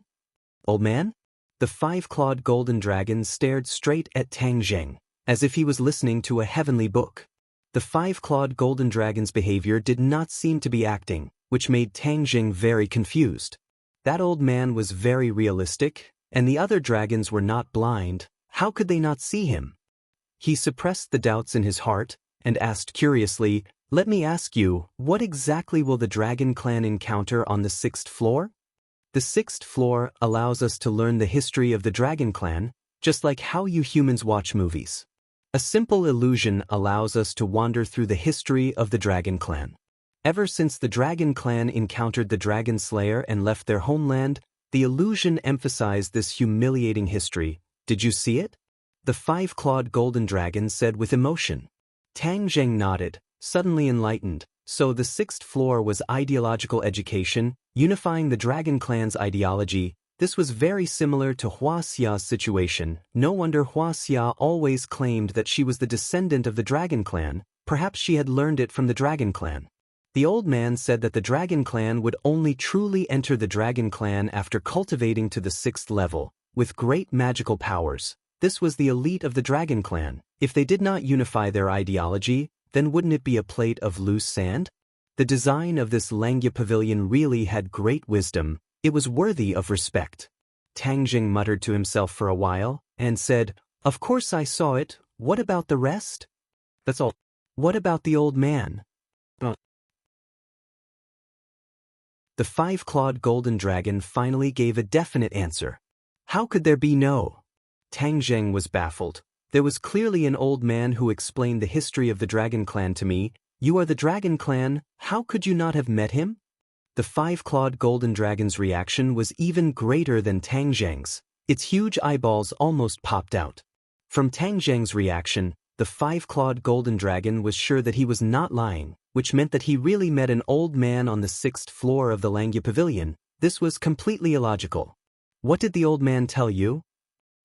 "Old man?" The five-clawed golden dragon stared straight at Tang Zheng, as if he was listening to a heavenly book. The five-clawed golden dragon's behavior did not seem to be acting, which made Tang Zheng very confused. That old man was very realistic, and the other dragons were not blind. How could they not see him? He suppressed the doubts in his heart, and asked curiously, "Let me ask you, what exactly will the dragon clan encounter on the 6th floor?" The sixth floor allows us to learn the history of the Dragon Clan, just like how you humans watch movies. A simple illusion allows us to wander through the history of the Dragon Clan. Ever since the Dragon Clan encountered the Dragon Slayer and left their homeland, the illusion emphasized this humiliating history. Did you see it? The five-clawed golden dragon said with emotion. Tang Zheng nodded, suddenly enlightened. So the sixth floor was ideological education, unifying the Dragon Clan's ideology. This was very similar to Hua Xia's situation. No wonder Hua Xia always claimed that she was the descendant of the Dragon Clan. Perhaps she had learned it from the Dragon Clan. The old man said that the Dragon Clan would only truly enter the Dragon Clan after cultivating to the sixth level, with great magical powers. This was the elite of the Dragon Clan. If they did not unify their ideology, then wouldn't it be a plate of loose sand? The design of this Langya pavilion really had great wisdom. It was worthy of respect. Tang Jing muttered to himself for a while, and said, "Of course I saw it. What about the rest?" "That's all." "What about the old man?" The five-clawed golden dragon finally gave a definite answer. How could there be no? Tang Zheng was baffled. There was clearly an old man who explained the history of the Dragon Clan to me. You are the Dragon Clan, how could you not have met him? The five-clawed golden dragon's reaction was even greater than Tang Zheng's. Its huge eyeballs almost popped out. From Tang Zheng's reaction, the five-clawed golden dragon was sure that he was not lying, which meant that he really met an old man on the sixth floor of the Langya Pavilion. This was completely illogical. What did the old man tell you?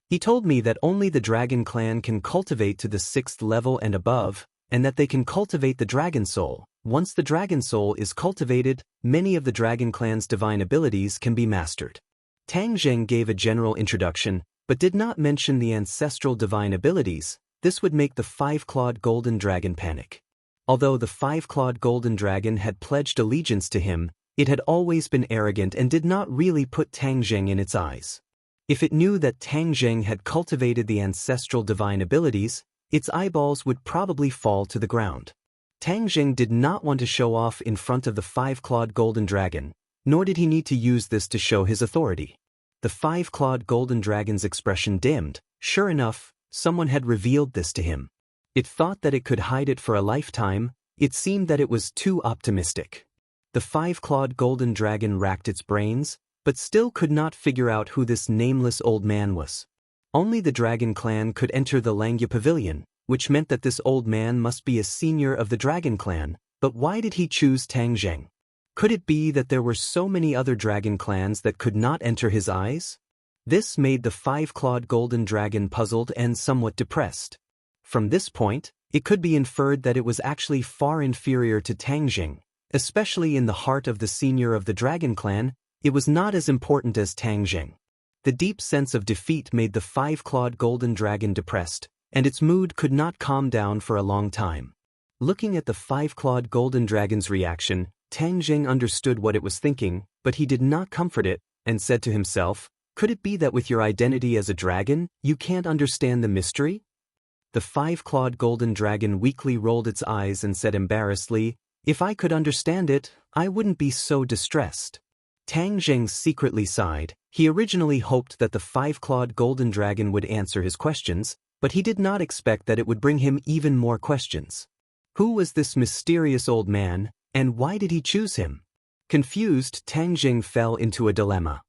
He told me that only the Dragon Clan can cultivate to the sixth level and above, and that they can cultivate the Dragon Soul. Once the Dragon Soul is cultivated, many of the Dragon Clan's divine abilities can be mastered. Tang Zheng gave a general introduction, but did not mention the ancestral divine abilities. This would make the five-clawed golden dragon panic. Although the five-clawed golden dragon had pledged allegiance to him, it had always been arrogant and did not really put Tang Zheng in its eyes. If it knew that Tang Zheng had cultivated the ancestral divine abilities, its eyeballs would probably fall to the ground. Tang Zheng did not want to show off in front of the five-clawed golden dragon, nor did he need to use this to show his authority. The five-clawed golden dragon's expression dimmed. Sure enough, someone had revealed this to him. It thought that it could hide it for a lifetime. It seemed that it was too optimistic. The five-clawed golden dragon racked its brains, but still could not figure out who this nameless old man was. Only the Dragon Clan could enter the Langya Pavilion, which meant that this old man must be a senior of the Dragon Clan. But why did he choose Tang Zheng? Could it be that there were so many other Dragon Clans that could not enter his eyes? This made the five-clawed golden dragon puzzled and somewhat depressed. From this point, it could be inferred that it was actually far inferior to Tang Zheng, especially in the heart of the senior of the Dragon Clan. It was not as important as Tang Zheng. The deep sense of defeat made the five-clawed golden dragon depressed, and its mood could not calm down for a long time. Looking at the five-clawed golden dragon's reaction, Tang Zheng understood what it was thinking, but he did not comfort it, and said to himself, "Could it be that with your identity as a dragon, you can't understand the mystery?" The five-clawed golden dragon weakly rolled its eyes and said embarrassedly, "If I could understand it, I wouldn't be so distressed." Tang Zheng secretly sighed. He originally hoped that the five-clawed golden dragon would answer his questions, but he did not expect that it would bring him even more questions. Who was this mysterious old man, and why did he choose him? Confused, Tang Zheng fell into a dilemma.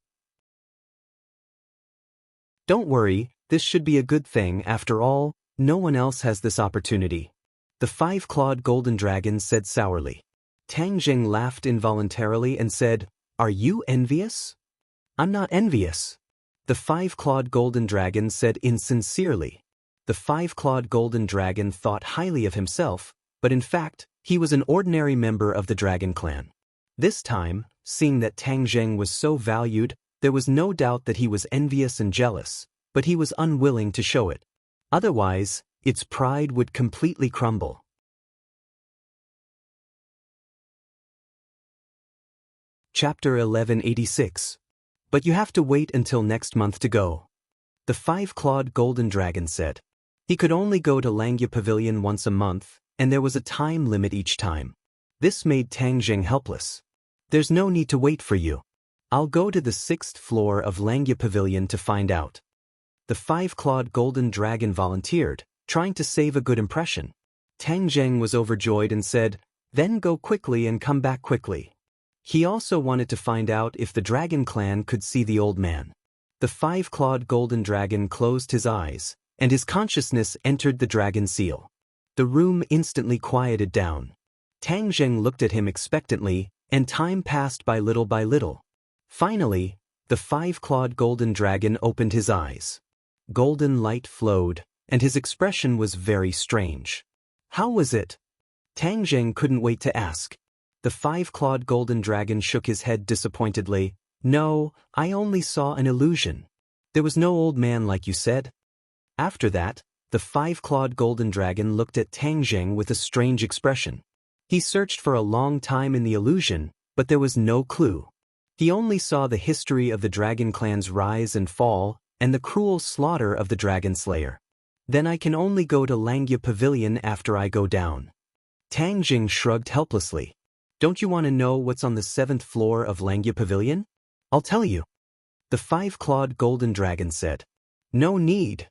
Don't worry, this should be a good thing. After all, no one else has this opportunity. The five-clawed golden dragon said sourly. Tang Zheng laughed involuntarily and said, "Are you envious?" "I'm not envious." The five-clawed golden dragon said insincerely. The five-clawed golden dragon thought highly of himself, but in fact, he was an ordinary member of the Dragon Clan. This time, seeing that Tang Zheng was so valued, there was no doubt that he was envious and jealous, but he was unwilling to show it. Otherwise, its pride would completely crumble. Chapter 1186. But you have to wait until next month to go. The five-clawed golden dragon said. He could only go to Langya Pavilion once a month, and there was a time limit each time. This made Tang Zheng helpless. "There's no need to wait for you." I'll go to the 6th floor of Langya Pavilion to find out. The 5-clawed golden dragon volunteered, trying to save a good impression. Tang Zheng was overjoyed and said, "Then go quickly and come back quickly." He also wanted to find out if the dragon clan could see the old man. The 5-clawed golden dragon closed his eyes, and his consciousness entered the dragon seal. The room instantly quieted down. Tang Zheng looked at him expectantly, and time passed by little by little. Finally, the 5-clawed golden dragon opened his eyes. Golden light flowed, and his expression was very strange. How was it? Tang Zheng couldn't wait to ask. The 5-clawed golden dragon shook his head disappointedly. "No, I only saw an illusion. There was no old man like you said." After that, the 5-clawed golden dragon looked at Tang Zheng with a strange expression. He searched for a long time in the illusion, but there was no clue. He only saw the history of the dragon clan's rise and fall, and the cruel slaughter of the dragon slayer. "Then I can only go to Langya Pavilion after I go down." Tang Zheng shrugged helplessly. "Don't you want to know what's on the 7th floor of Langya Pavilion? I'll tell you." The 5-clawed golden dragon said. "No need."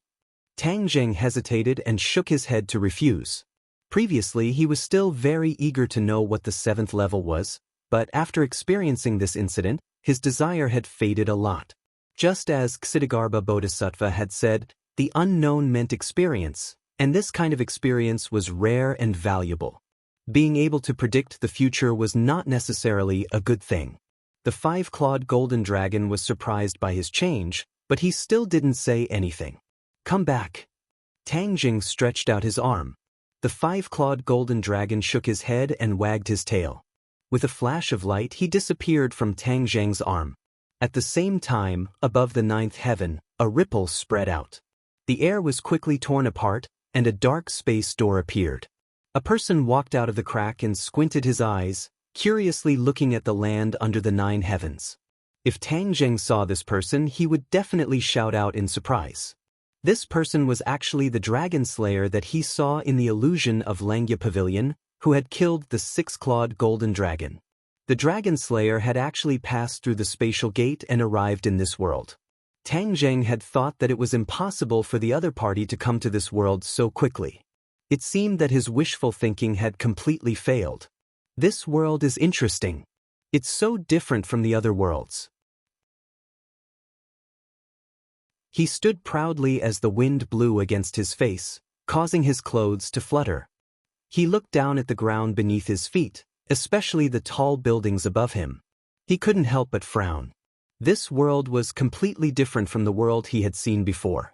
Tang Zheng hesitated and shook his head to refuse. Previously he was still very eager to know what the 7th level was, but after experiencing this incident, his desire had faded a lot. Just as Ksitigarbha Bodhisattva had said, the unknown meant experience, and this kind of experience was rare and valuable. Being able to predict the future was not necessarily a good thing. The 5-clawed golden dragon was surprised by his change, but he still didn't say anything. "Come back." Tang Zheng stretched out his arm. The 5-clawed golden dragon shook his head and wagged his tail. With a flash of light he disappeared from Tang Zheng's arm. At the same time, above the 9th heaven, a ripple spread out. The air was quickly torn apart, and a dark space door appeared. A person walked out of the crack and squinted his eyes, curiously looking at the land under the 9 heavens. If Tang Zheng saw this person, he would definitely shout out in surprise. This person was actually the dragon slayer that he saw in the illusion of Langya Pavilion, who had killed the 6-clawed golden dragon. The dragon slayer had actually passed through the spatial gate and arrived in this world. Tang Zheng had thought that it was impossible for the other party to come to this world so quickly. It seemed that his wishful thinking had completely failed. This world is interesting. It's so different from the other worlds. He stood proudly as the wind blew against his face, causing his clothes to flutter. He looked down at the ground beneath his feet, especially the tall buildings above him. He couldn't help but frown. This world was completely different from the world he had seen before.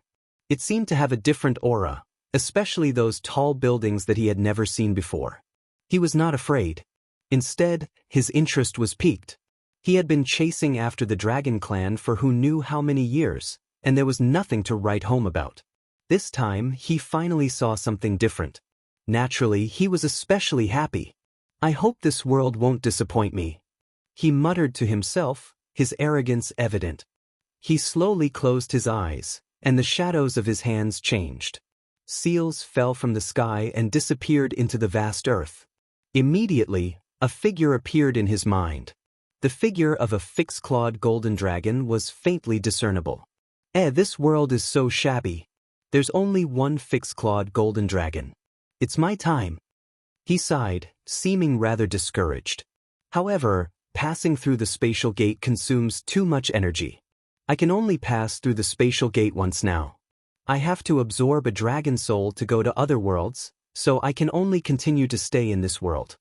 It seemed to have a different aura, especially those tall buildings that he had never seen before. He was not afraid. Instead, his interest was piqued. He had been chasing after the dragon clan for who knew how many years, and there was nothing to write home about. This time, he finally saw something different. Naturally, he was especially happy. "I hope this world won't disappoint me," he muttered to himself, his arrogance evident. He slowly closed his eyes, and the shadows of his hands changed. Seals fell from the sky and disappeared into the vast earth. Immediately, a figure appeared in his mind. The figure of a 6-clawed golden dragon was faintly discernible. This world is so shabby. There's only one 6-clawed golden dragon. It's my time." He sighed, seeming rather discouraged. "However, passing through the spatial gate consumes too much energy. I can only pass through the spatial gate once now. I have to absorb a dragon soul to go to other worlds, so I can only continue to stay in this world."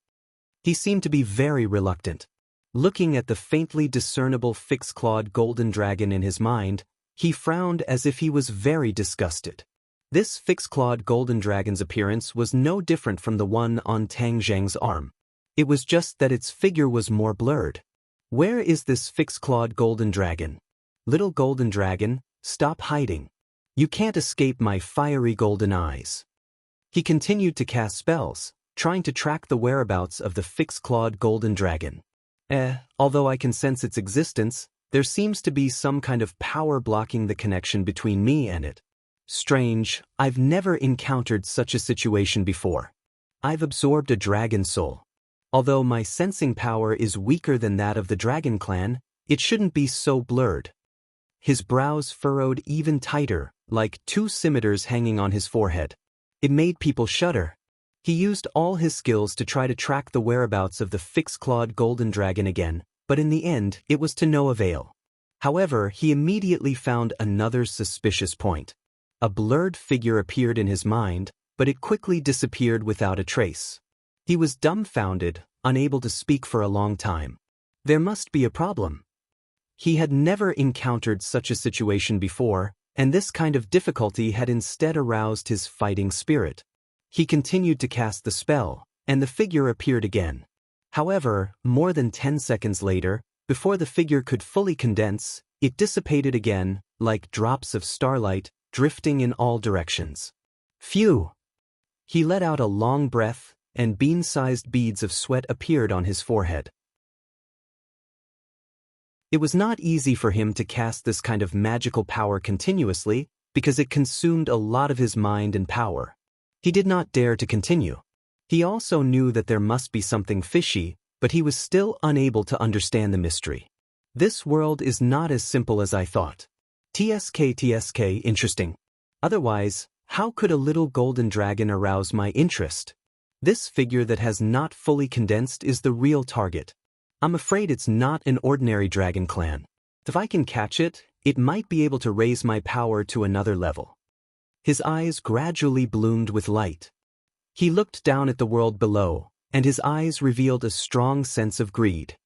He seemed to be very reluctant. Looking at the faintly discernible 6-clawed golden dragon in his mind, he frowned as if he was very disgusted. This 6-clawed golden dragon's appearance was no different from the one on Tang Zheng's arm. It was just that its figure was more blurred. "Where is this 6-clawed golden dragon? Little golden dragon, stop hiding. You can't escape my fiery golden eyes." He continued to cast spells, trying to track the whereabouts of the 6-clawed golden dragon. Although I can sense its existence, there seems to be some kind of power blocking the connection between me and it. Strange, I've never encountered such a situation before. I've absorbed a dragon soul. Although my sensing power is weaker than that of the dragon clan, It shouldn't be so blurred. His brows furrowed even tighter, like two scimitars hanging on his forehead. It made people shudder. He used all his skills to try to track the whereabouts of the fixed-clawed golden dragon again, but in the end it was to no avail. However, he immediately found another suspicious point. A blurred figure appeared in his mind, but it quickly disappeared without a trace. He was dumbfounded, unable to speak for a long time. There must be a problem. He had never encountered such a situation before, and this kind of difficulty had instead aroused his fighting spirit. He continued to cast the spell, and the figure appeared again. However, more than 10 seconds later, before the figure could fully condense, it dissipated again, like drops of starlight, drifting in all directions. Phew! He let out a long breath, and bean-sized beads of sweat appeared on his forehead. It was not easy for him to cast this kind of magical power continuously, because it consumed a lot of his mind and power. He did not dare to continue. He also knew that there must be something fishy, but he was still unable to understand the mystery. This world is not as simple as I thought. TSK, interesting. Otherwise, how could a little golden dragon arouse my interest? This figure that has not fully condensed is the real target. I'm afraid it's not an ordinary dragon clan. If I can catch it, it might be able to raise my power to another level. His eyes gradually bloomed with light. He looked down at the world below, and his eyes revealed a strong sense of greed.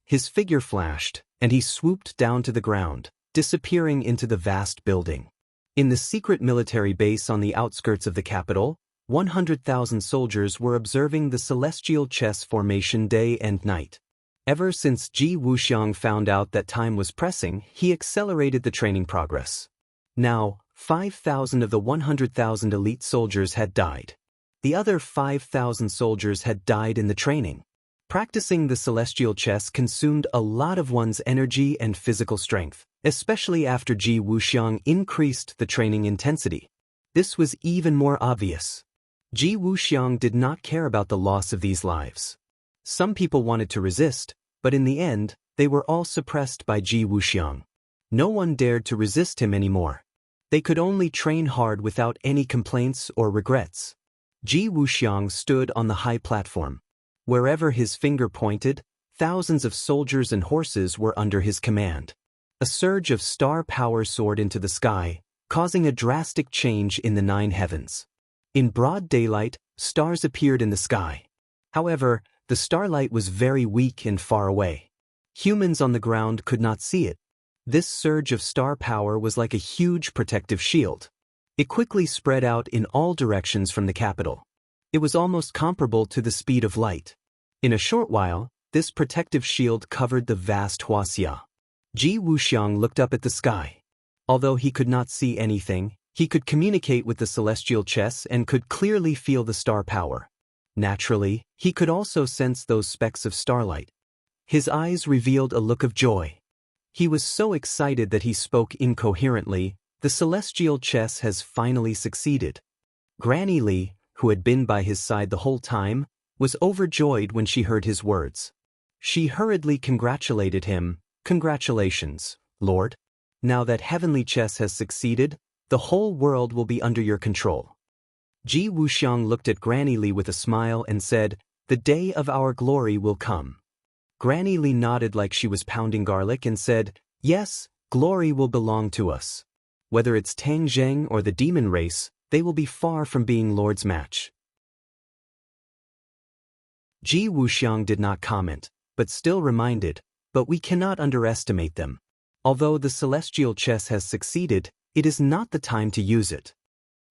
His figure flashed, and he swooped down to the ground, disappearing into the vast building. In the secret military base on the outskirts of the capital, 100,000 soldiers were observing the celestial chess formation day and night. Ever since Ji Wuxiang found out that time was pressing, he accelerated the training progress. Now, 5,000 of the 100,000 elite soldiers had died. The other 5,000 soldiers had died in the training. Practicing the celestial chess consumed a lot of one's energy and physical strength, especially after Ji Wuxiang increased the training intensity. This was even more obvious. Ji Wuxiang did not care about the loss of these lives. Some people wanted to resist, but in the end, they were all suppressed by Ji Wuxiang. No one dared to resist him anymore. They could only train hard without any complaints or regrets. Ji Wuxiang stood on the high platform. Wherever his finger pointed, thousands of soldiers and horses were under his command. A surge of star power soared into the sky, causing a drastic change in the 9 heavens. In broad daylight, stars appeared in the sky. However, the starlight was very weak and far away. Humans on the ground could not see it. This surge of star power was like a huge protective shield. It quickly spread out in all directions from the capital. It was almost comparable to the speed of light. In a short while, this protective shield covered the vast Huaxia. Ji Wuxiang looked up at the sky. Although he could not see anything, he could communicate with the celestial chess and could clearly feel the star power. Naturally, he could also sense those specks of starlight. His eyes revealed a look of joy. He was so excited that he spoke incoherently. The celestial chess has finally succeeded. Granny Li, who had been by his side the whole time, was overjoyed when she heard his words. She hurriedly congratulated him. Congratulations, Lord. Now that heavenly chess has succeeded, the whole world will be under your control. Ji Wuxiang looked at Granny Li with a smile and said, "The day of our glory will come." Granny Li nodded like she was pounding garlic and said, "Yes, glory will belong to us. Whether it's Tang Zheng or the demon race, they will be far from being Lord's match." Ji Wuxiang did not comment, but still reminded, "But we cannot underestimate them. Although the celestial chess has succeeded, it is not the time to use it."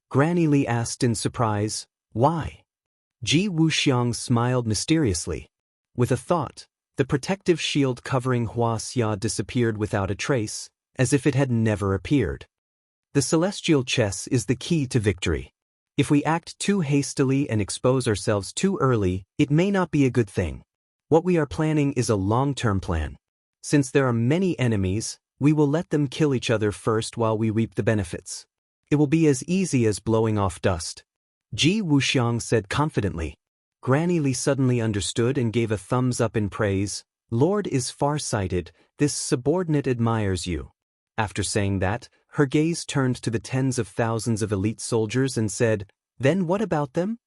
Granny Li asked in surprise, "Why?" Ji Wuxiang smiled mysteriously. With a thought, the protective shield covering Huaxia disappeared without a trace, as if it had never appeared. The celestial chess is the key to victory. If we act too hastily and expose ourselves too early, it may not be a good thing. What we are planning is a long-term plan. Since there are many enemies, we will let them kill each other first while we reap the benefits. It will be as easy as blowing off dust. Ji Wuxiang said confidently. Granny Li suddenly understood and gave a thumbs up in praise. Lord is far-sighted, this subordinate admires you. After saying that, her gaze turned to the tens of thousands of elite soldiers and said, "Then what about them?"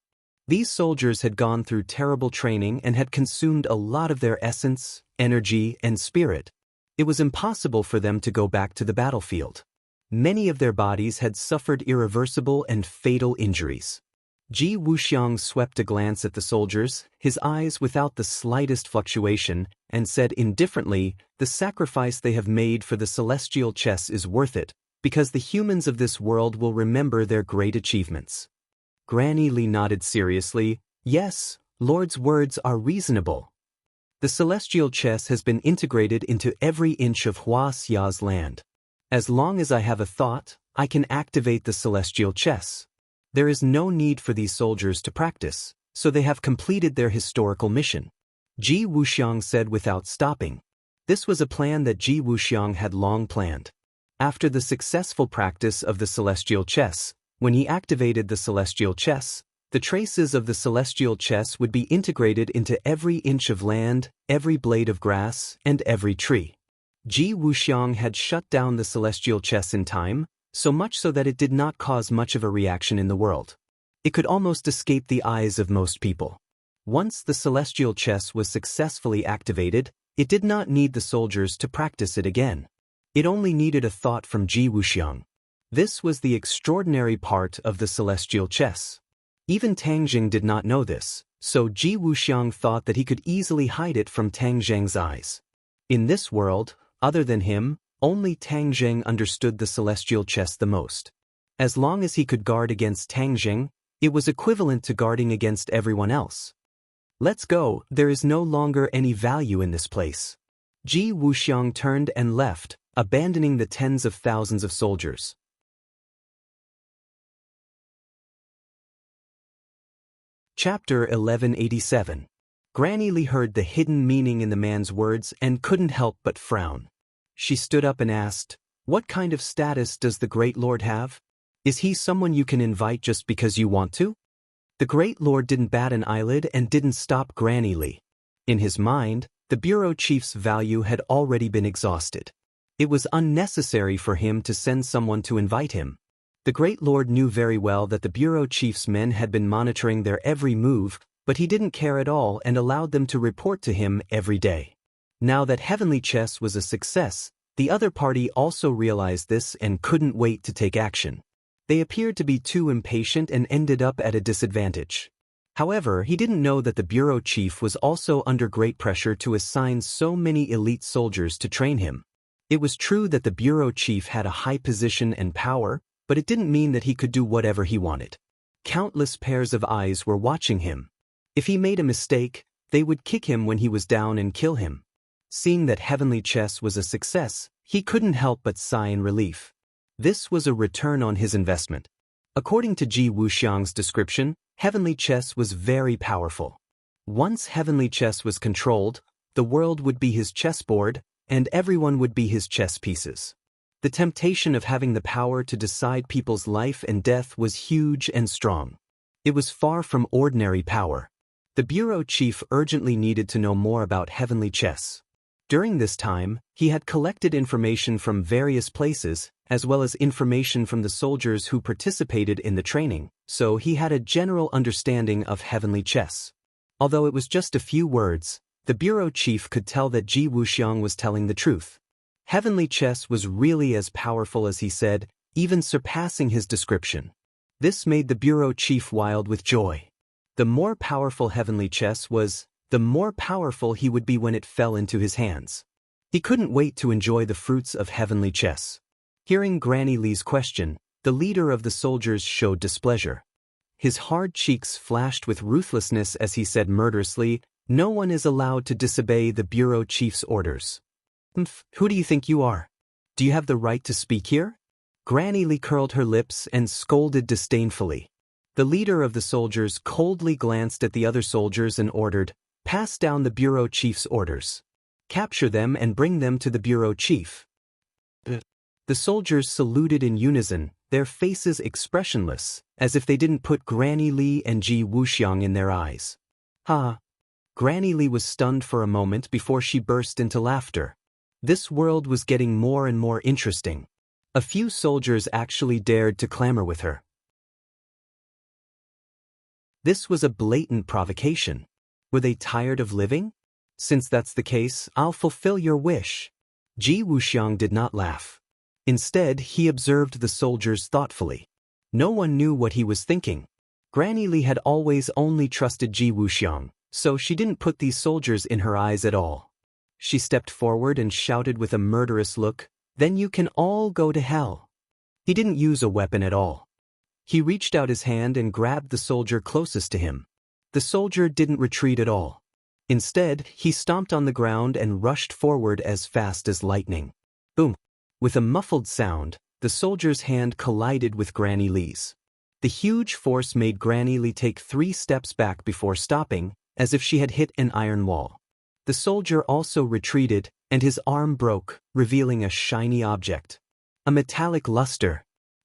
These soldiers had gone through terrible training and had consumed a lot of their essence, energy, and spirit. It was impossible for them to go back to the battlefield. Many of their bodies had suffered irreversible and fatal injuries. Ji Wuxiang swept a glance at the soldiers, his eyes without the slightest fluctuation, and said indifferently, "The sacrifice they have made for the celestial chess is worth it, because the humans of this world will remember their great achievements." Granny Li nodded seriously, "Yes, Lord's words are reasonable. The celestial chess has been integrated into every inch of Hua Xia's land. As long as I have a thought, I can activate the celestial chess. There is no need for these soldiers to practice, so they have completed their historical mission." Ji Wuxiang said without stopping. This was a plan that Ji Wuxiang had long planned. After the successful practice of the celestial chess, when he activated the celestial chess, the traces of the celestial chess would be integrated into every inch of land, every blade of grass, and every tree. Ji Wuxiang had shut down the celestial chess in time, so much so that it did not cause much of a reaction in the world. It could almost escape the eyes of most people. Once the celestial chess was successfully activated, it did not need the soldiers to practice it again. It only needed a thought from Ji Wuxiang. This was the extraordinary part of the celestial chess. Even Tang Jing did not know this, so Ji Wuxiang thought that he could easily hide it from Tang Zheng's eyes. In this world, other than him, only Tang Zheng understood the celestial chess the most. As long as he could guard against Tang Zheng, it was equivalent to guarding against everyone else. "Let's go, there is no longer any value in this place." Ji Wuxiang turned and left, abandoning the tens of thousands of soldiers. Chapter 1187. Granny Li heard the hidden meaning in the man's words and couldn't help but frown. She stood up and asked, "What kind of status does the Great Lord have? Is he someone you can invite just because you want to?" The Great Lord didn't bat an eyelid and didn't stop Granny Li. In his mind, the bureau chief's value had already been exhausted. It was unnecessary for him to send someone to invite him. The Great Lord knew very well that the bureau chief's men had been monitoring their every move, but he didn't care at all and allowed them to report to him every day. Now that Heavenly Chess was a success, the other party also realized this and couldn't wait to take action. They appeared to be too impatient and ended up at a disadvantage. However, he didn't know that the bureau chief was also under great pressure to assign so many elite soldiers to train him. It was true that the bureau chief had a high position and power, but it didn't mean that he could do whatever he wanted. Countless pairs of eyes were watching him. If he made a mistake, they would kick him when he was down and kill him. Seeing that Heavenly Chess was a success, he couldn't help but sigh in relief. This was a return on his investment. According to Ji Wuxiang's description, Heavenly Chess was very powerful. Once Heavenly Chess was controlled, the world would be his chessboard, and everyone would be his chess pieces. The temptation of having the power to decide people's life and death was huge and strong. It was far from ordinary power. The bureau chief urgently needed to know more about Heavenly Chess. During this time, he had collected information from various places, as well as information from the soldiers who participated in the training, so he had a general understanding of Heavenly Chess. Although it was just a few words, the bureau chief could tell that Ji Wuxiang was telling the truth. Heavenly Chess was really as powerful as he said, even surpassing his description. This made the bureau chief wild with joy. The more powerful Heavenly Chess was, the more powerful he would be when it fell into his hands. He couldn't wait to enjoy the fruits of Heavenly Chess. Hearing Granny Li's question, the leader of the soldiers showed displeasure. His hard cheeks flashed with ruthlessness as he said murderously, "No one is allowed to disobey the bureau chief's orders." "Who do you think you are? Do you have the right to speak here?" Granny Li curled her lips and scolded disdainfully. The leader of the soldiers coldly glanced at the other soldiers and ordered, "Pass down the bureau chief's orders. Capture them and bring them to the bureau chief." The soldiers saluted in unison, their faces expressionless, as if they didn't put Granny Li and Ji Wuxiang in their eyes. Granny Lee was stunned for a moment before she burst into laughter. This world was getting more and more interesting. A few soldiers actually dared to clamor with her. This was a blatant provocation. Were they tired of living? Since that's the case, I'll fulfill your wish. Ji Wuxiang did not laugh. Instead, he observed the soldiers thoughtfully. No one knew what he was thinking. Granny Lee had always only trusted Ji Wuxiang, so she didn't put these soldiers in her eyes at all. She stepped forward and shouted with a murderous look, "Then you can all go to hell." He didn't use a weapon at all. He reached out his hand and grabbed the soldier closest to him. The soldier didn't retreat at all. Instead, he stomped on the ground and rushed forward as fast as lightning. Boom! With a muffled sound, the soldier's hand collided with Granny Lee's. The huge force made Granny Lee take 3 steps back before stopping, as if she had hit an iron wall. The soldier also retreated, and his arm broke, revealing a shiny object. A metallic luster.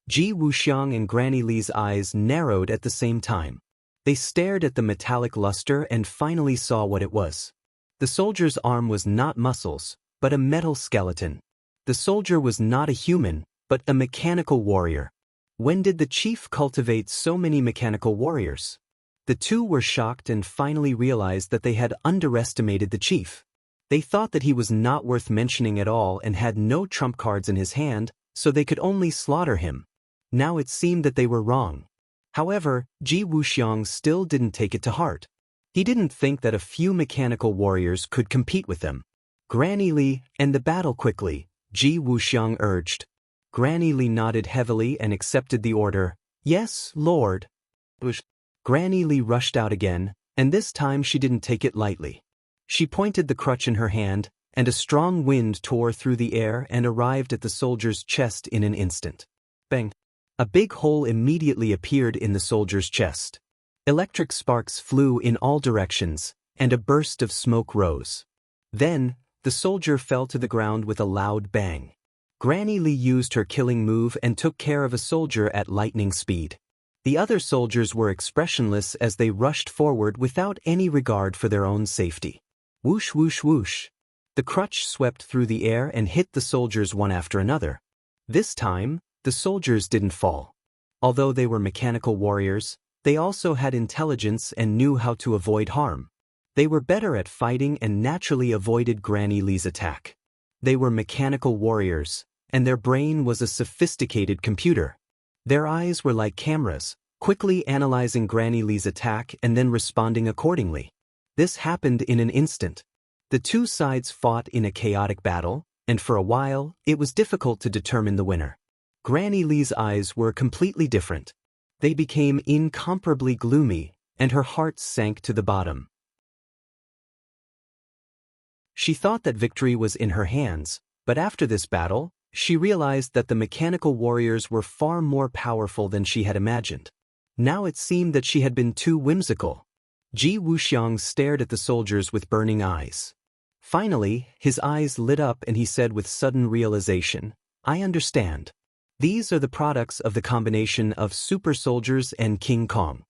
Ji Wuxiang and Granny Lee's eyes narrowed at the same time. They stared at the metallic luster and finally saw what it was. The soldier's arm was not muscles, but a metal skeleton. The soldier was not a human, but a mechanical warrior. When did the chief cultivate so many mechanical warriors? The two were shocked and finally realized that they had underestimated the chief. They thought that he was not worth mentioning at all and had no trump cards in his hand, so they could only slaughter him. Now it seemed that they were wrong. However, Ji Wuxiang still didn't take it to heart. He didn't think that a few mechanical warriors could compete with them. Granny Lee, end the battle quickly, Ji Wuxiang urged. Granny Lee nodded heavily and accepted the order. Yes, Lord. Granny Lee rushed out again, and this time she didn't take it lightly. She pointed the crutch in her hand, and a strong wind tore through the air and arrived at the soldier's chest in an instant. Bang! A big hole immediately appeared in the soldier's chest. Electric sparks flew in all directions, and a burst of smoke rose. Then, the soldier fell to the ground with a loud bang. Granny Lee used her killing move and took care of a soldier at lightning speed. The other soldiers were expressionless as they rushed forward without any regard for their own safety. Whoosh whoosh whoosh. The crutch swept through the air and hit the soldiers one after another. This time, the soldiers didn't fall. Although they were mechanical warriors, they also had intelligence and knew how to avoid harm. They were better at fighting and naturally avoided Granny Lee's attack. They were mechanical warriors, and their brain was a sophisticated computer. Their eyes were like cameras, quickly analyzing Granny Lee's attack and then responding accordingly. This happened in an instant. The two sides fought in a chaotic battle, and for a while, it was difficult to determine the winner. Granny Lee's eyes were completely different. They became incomparably gloomy, and her heart sank to the bottom. She thought that victory was in her hands, but after this battle, she realized that the mechanical warriors were far more powerful than she had imagined. Now it seemed that she had been too whimsical. Ji Wuxiang stared at the soldiers with burning eyes. Finally, his eyes lit up and he said with sudden realization, "I understand. These are the products of the combination of super soldiers and King Kong."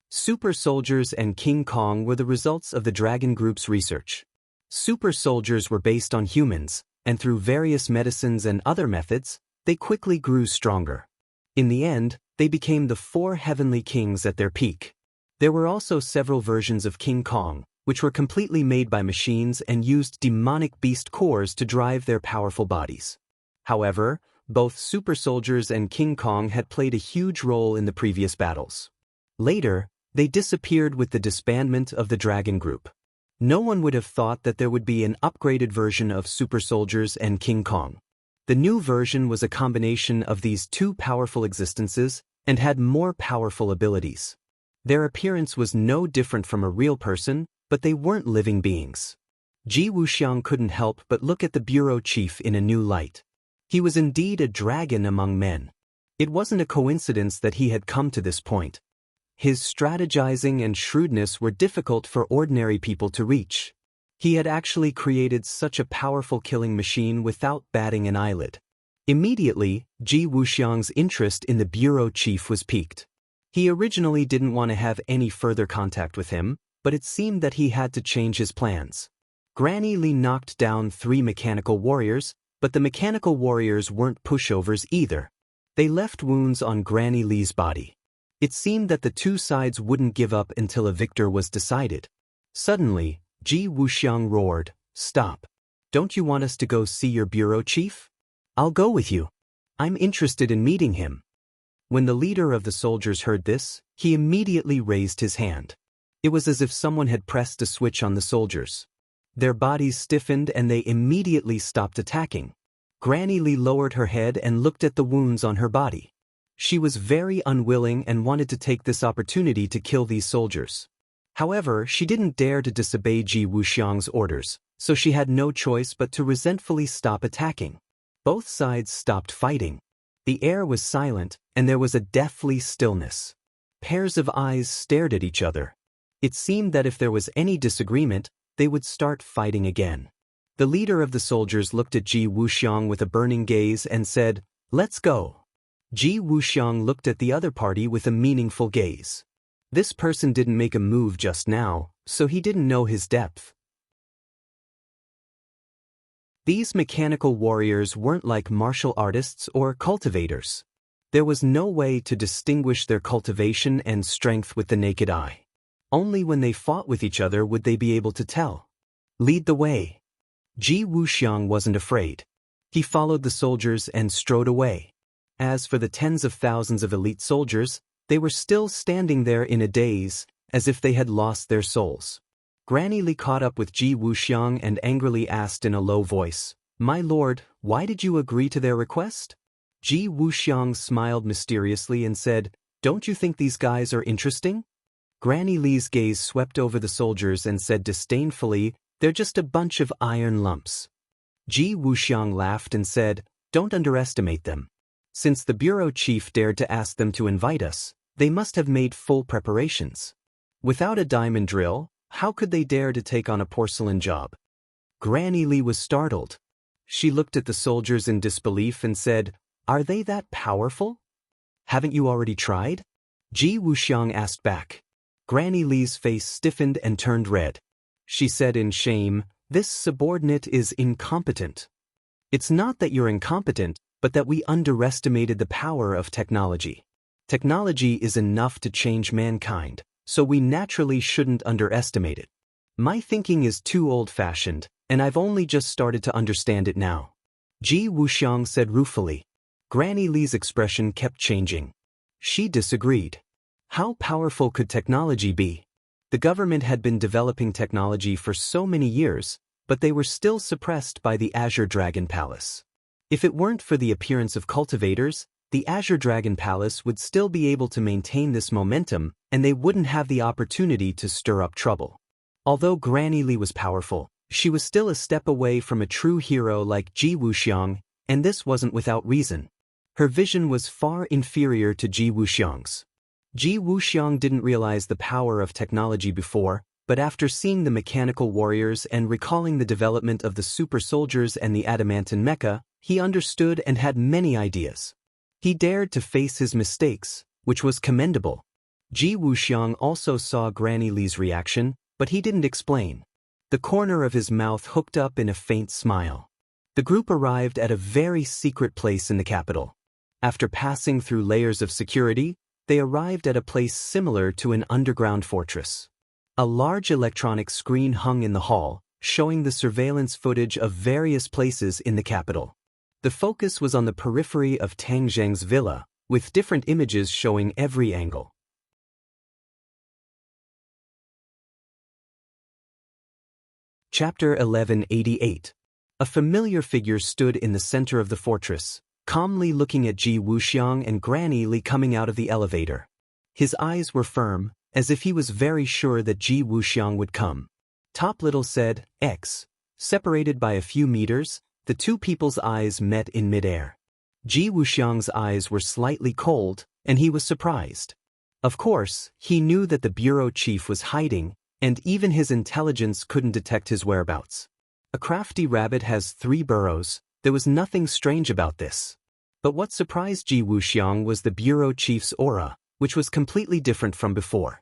Super soldiers and King Kong were the results of the Dragon Group's research. Super soldiers were based on humans, and through various medicines and other methods, they quickly grew stronger. In the end, they became the 4 heavenly kings at their peak. There were also several versions of King Kong, which were completely made by machines and used demonic beast cores to drive their powerful bodies. However, both super soldiers and King Kong had played a huge role in the previous battles. Later, they disappeared with the disbandment of the Dragon Group. No one would have thought that there would be an upgraded version of super soldiers and King Kong. The new version was a combination of these two powerful existences and had more powerful abilities. Their appearance was no different from a real person, but they weren't living beings. Ji Wuxiang couldn't help but look at the bureau chief in a new light. He was indeed a dragon among men. It wasn't a coincidence that he had come to this point. His strategizing and shrewdness were difficult for ordinary people to reach. He had actually created such a powerful killing machine without batting an eyelid. Immediately, Ji Wuxiang's interest in the bureau chief was piqued. He originally didn't want to have any further contact with him, but it seemed that he had to change his plans. Granny Lee knocked down 3 mechanical warriors, but the mechanical warriors weren't pushovers either. They left wounds on Granny Lee's body. It seemed that the two sides wouldn't give up until a victor was decided. Suddenly, Ji Wuxiang roared, "Stop! Don't you want us to go see your bureau chief? I'll go with you. I'm interested in meeting him." When the leader of the soldiers heard this, he immediately raised his hand. It was as if someone had pressed a switch on the soldiers. Their bodies stiffened and they immediately stopped attacking. Granny Lee lowered her head and looked at the wounds on her body. She was very unwilling and wanted to take this opportunity to kill these soldiers. However, she didn't dare to disobey Ji Wuxiang's orders, so she had no choice but to resentfully stop attacking. Both sides stopped fighting. The air was silent, and there was a deathly stillness. Pairs of eyes stared at each other. It seemed that if there was any disagreement, they would start fighting again. The leader of the soldiers looked at Ji Wuxiang with a burning gaze and said, "Let's go." Ji Wuxiang looked at the other party with a meaningful gaze. This person didn't make a move just now, so he didn't know his depth. These mechanical warriors weren't like martial artists or cultivators. There was no way to distinguish their cultivation and strength with the naked eye. Only when they fought with each other would they be able to tell. "Lead the way." Ji Wuxiang wasn't afraid. He followed the soldiers and strode away. As for the tens of thousands of elite soldiers, they were still standing there in a daze, as if they had lost their souls. Granny Lee caught up with Ji Wuxiang and angrily asked in a low voice, "My lord, why did you agree to their request?" Ji Wuxiang smiled mysteriously and said, "Don't you think these guys are interesting?" Granny Lee's gaze swept over the soldiers and said disdainfully, "They're just a bunch of iron lumps." Ji Wuxiang laughed and said, "Don't underestimate them. Since the bureau chief dared to ask them to invite us, they must have made full preparations. Without a diamond drill, how could they dare to take on a porcelain job?" Granny Lee was startled. She looked at the soldiers in disbelief and said, "Are they that powerful? Haven't you already tried?" Ji Wuxiang asked back. Granny Lee's face stiffened and turned red. She said in shame, "This subordinate is incompetent. It's not that you're incompetent, but that we underestimated the power of technology. Technology is enough to change mankind, so we naturally shouldn't underestimate it. My thinking is too old-fashioned, and I've only just started to understand it now." Ji Wuxiang said ruefully. Granny Lee's expression kept changing. She disagreed. How powerful could technology be? The government had been developing technology for so many years, but they were still suppressed by the Azure Dragon Palace. If it weren't for the appearance of cultivators, the Azure Dragon Palace would still be able to maintain this momentum, and they wouldn't have the opportunity to stir up trouble. Although Granny Lee was powerful, she was still a step away from a true hero like Ji Wuxiang, and this wasn't without reason. Her vision was far inferior to Ji Wuxiang's. Ji Wuxiang didn't realize the power of technology before, but after seeing the mechanical warriors and recalling the development of the super soldiers and the adamantine mecha, he understood and had many ideas. He dared to face his mistakes, which was commendable. Ji Wuxiang also saw Granny Lee's reaction, but he didn't explain. The corner of his mouth hooked up in a faint smile. The group arrived at a very secret place in the capital. After passing through layers of security, they arrived at a place similar to an underground fortress. A large electronic screen hung in the hall, showing the surveillance footage of various places in the capital. The focus was on the periphery of Tang Zheng's villa, with different images showing every angle. Chapter 1188. A familiar figure stood in the center of the fortress, calmly looking at Ji Wuxiang and Granny Lee coming out of the elevator. His eyes were firm, as if he was very sure that Ji Wuxiang would come. Top Little said, "X." Separated by a few meters, the two people's eyes met in midair. Ji Wuxiang's eyes were slightly cold, and he was surprised. Of course, he knew that the bureau chief was hiding, and even his intelligence couldn't detect his whereabouts. A crafty rabbit has 3 burrows. There was nothing strange about this. But what surprised Ji Wuxiang was the bureau chief's aura, which was completely different from before.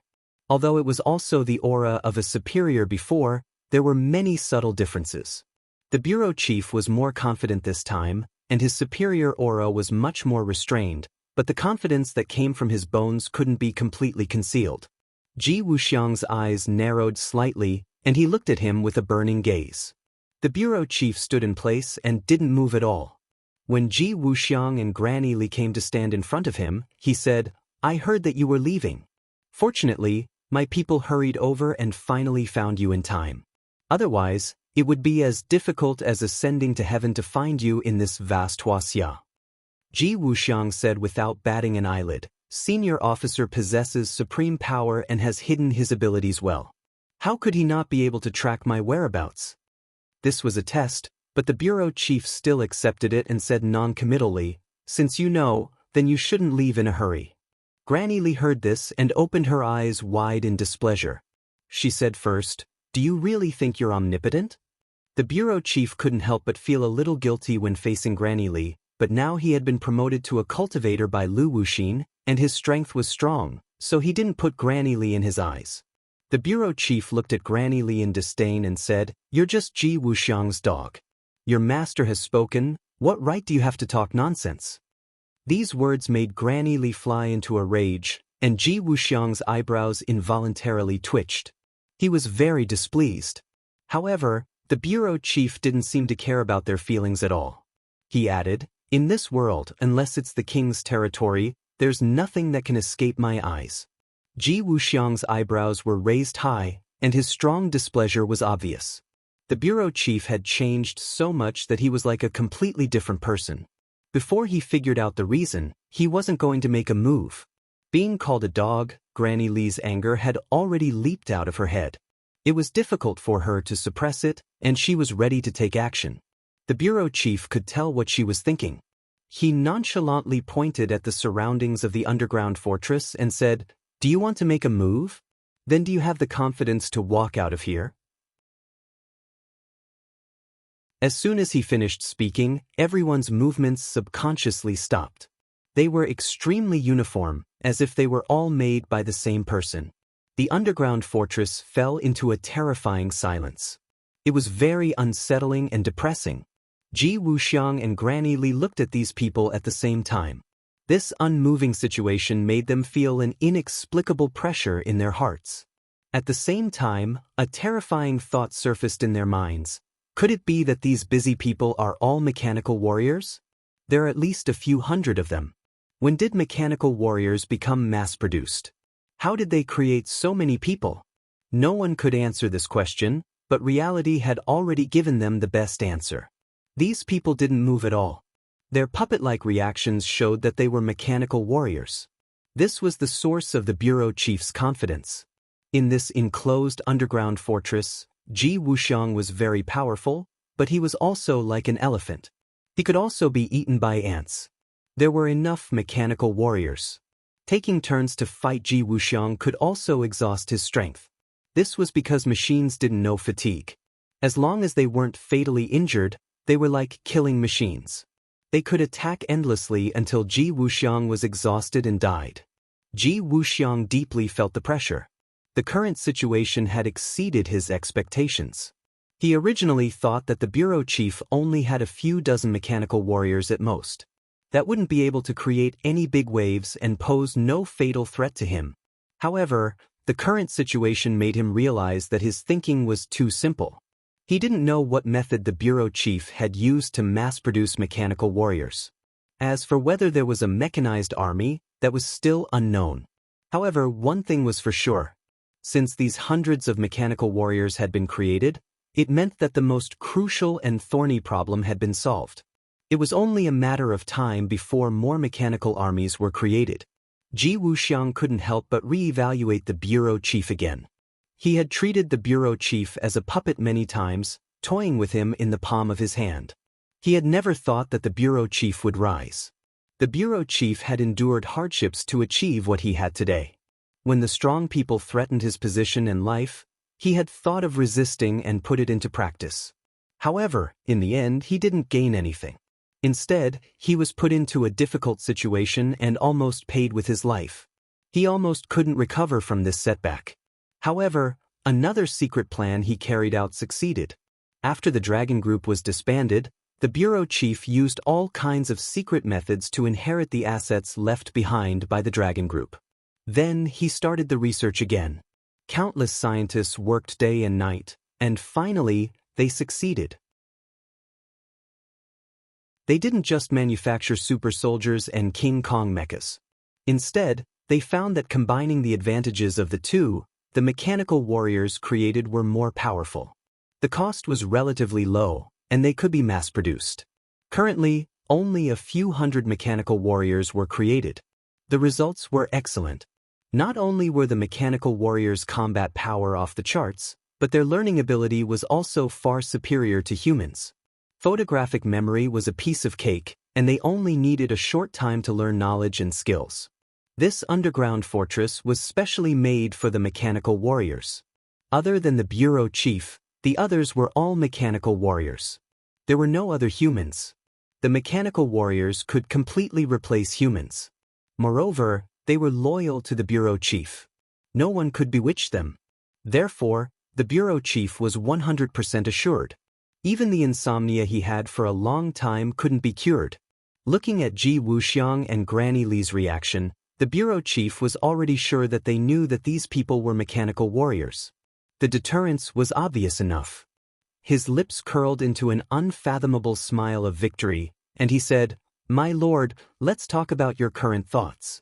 Although it was also the aura of a superior before, there were many subtle differences. The bureau chief was more confident this time, and his superior aura was much more restrained, but the confidence that came from his bones couldn't be completely concealed. Ji Wuxiang's eyes narrowed slightly, and he looked at him with a burning gaze. The bureau chief stood in place and didn't move at all. When Ji Wuxiang and Granny Li came to stand in front of him, he said, "I heard that you were leaving. Fortunately, my people hurried over and finally found you in time. Otherwise, it would be as difficult as ascending to heaven to find you in this vast huaxia." Ji Wuxiang said without batting an eyelid, "Senior officer possesses supreme power and has hidden his abilities well. How could he not be able to track my whereabouts?" This was a test, but the bureau chief still accepted it and said non-committally, "Since you know, then you shouldn't leave in a hurry." Granny Li heard this and opened her eyes wide in displeasure. She said first, "Do you really think you're omnipotent?" The bureau chief couldn't help but feel a little guilty when facing Granny Li, but now he had been promoted to a cultivator by Lu Wuxin, and his strength was strong, so he didn't put Granny Li in his eyes. The bureau chief looked at Granny Li in disdain and said, "You're just Ji Wuxiang's dog. Your master has spoken, what right do you have to talk nonsense?" These words made Granny Li fly into a rage, and Ji Wuxiang's eyebrows involuntarily twitched. He was very displeased. However, the bureau chief didn't seem to care about their feelings at all. He added, "In this world, unless it's the king's territory, there's nothing that can escape my eyes." Ji Wuxiang's eyebrows were raised high, and his strong displeasure was obvious. The bureau chief had changed so much that he was like a completely different person. Before he figured out the reason, he wasn't going to make a move. Being called a dog, Granny Li's anger had already leaped out of her head. It was difficult for her to suppress it, and she was ready to take action. The bureau chief could tell what she was thinking. He nonchalantly pointed at the surroundings of the underground fortress and said, "Do you want to make a move? Then do you have the confidence to walk out of here?" As soon as he finished speaking, everyone's movements subconsciously stopped. They were extremely uniform, as if they were all made by the same person. The underground fortress fell into a terrifying silence. It was very unsettling and depressing. Ji Wuxiang and Granny Li looked at these people at the same time. This unmoving situation made them feel an inexplicable pressure in their hearts. At the same time, a terrifying thought surfaced in their minds. Could it be that these busy people are all mechanical warriors? There are at least a few hundred of them. When did mechanical warriors become mass-produced? How did they create so many people? No one could answer this question, but reality had already given them the best answer. These people didn't move at all. Their puppet-like reactions showed that they were mechanical warriors. This was the source of the bureau chief's confidence. In this enclosed underground fortress, Ji Wuxiang was very powerful, but he was also like an elephant. He could also be eaten by ants. There were enough mechanical warriors. Taking turns to fight Ji Wuxiang could also exhaust his strength. This was because machines didn't know fatigue. As long as they weren't fatally injured, they were like killing machines. They could attack endlessly until Ji Wuxiang was exhausted and died. Ji Wuxiang deeply felt the pressure. The current situation had exceeded his expectations. He originally thought that the bureau chief only had a few dozen mechanical warriors at most. That wouldn't be able to create any big waves and pose no fatal threat to him. However, the current situation made him realize that his thinking was too simple. He didn't know what method the bureau chief had used to mass-produce mechanical warriors. As for whether there was a mechanized army, that was still unknown. However, one thing was for sure. Since these hundreds of mechanical warriors had been created, it meant that the most crucial and thorny problem had been solved. It was only a matter of time before more mechanical armies were created. Ji Wuxiang couldn't help but re-evaluate the bureau chief again. He had treated the bureau chief as a puppet many times, toying with him in the palm of his hand. He had never thought that the bureau chief would rise. The bureau chief had endured hardships to achieve what he had today. When the strong people threatened his position and life, he had thought of resisting and put it into practice. However, in the end, he didn't gain anything. Instead, he was put into a difficult situation and almost paid with his life. He almost couldn't recover from this setback. However, another secret plan he carried out succeeded. After the Dragon Group was disbanded, the bureau chief used all kinds of secret methods to inherit the assets left behind by the Dragon Group. Then he started the research again. Countless scientists worked day and night, and finally, they succeeded. They didn't just manufacture super soldiers and King Kong mechas. Instead, they found that combining the advantages of the two, the mechanical warriors created were more powerful. The cost was relatively low, and they could be mass-produced. Currently, only a few hundred mechanical warriors were created. The results were excellent. Not only were the mechanical warriors' combat power off the charts, but their learning ability was also far superior to humans. Photographic memory was a piece of cake, and they only needed a short time to learn knowledge and skills. This underground fortress was specially made for the mechanical warriors. Other than the bureau chief, the others were all mechanical warriors. There were no other humans. The mechanical warriors could completely replace humans. Moreover, they were loyal to the bureau chief. No one could bewitch them. Therefore, the bureau chief was 100% assured. Even the insomnia he had for a long time couldn't be cured. Looking at Ji Wuxiang and Granny Li's reaction, the bureau chief was already sure that they knew that these people were mechanical warriors. The deterrence was obvious enough. His lips curled into an unfathomable smile of victory, and he said, "My lord, let's talk about your current thoughts."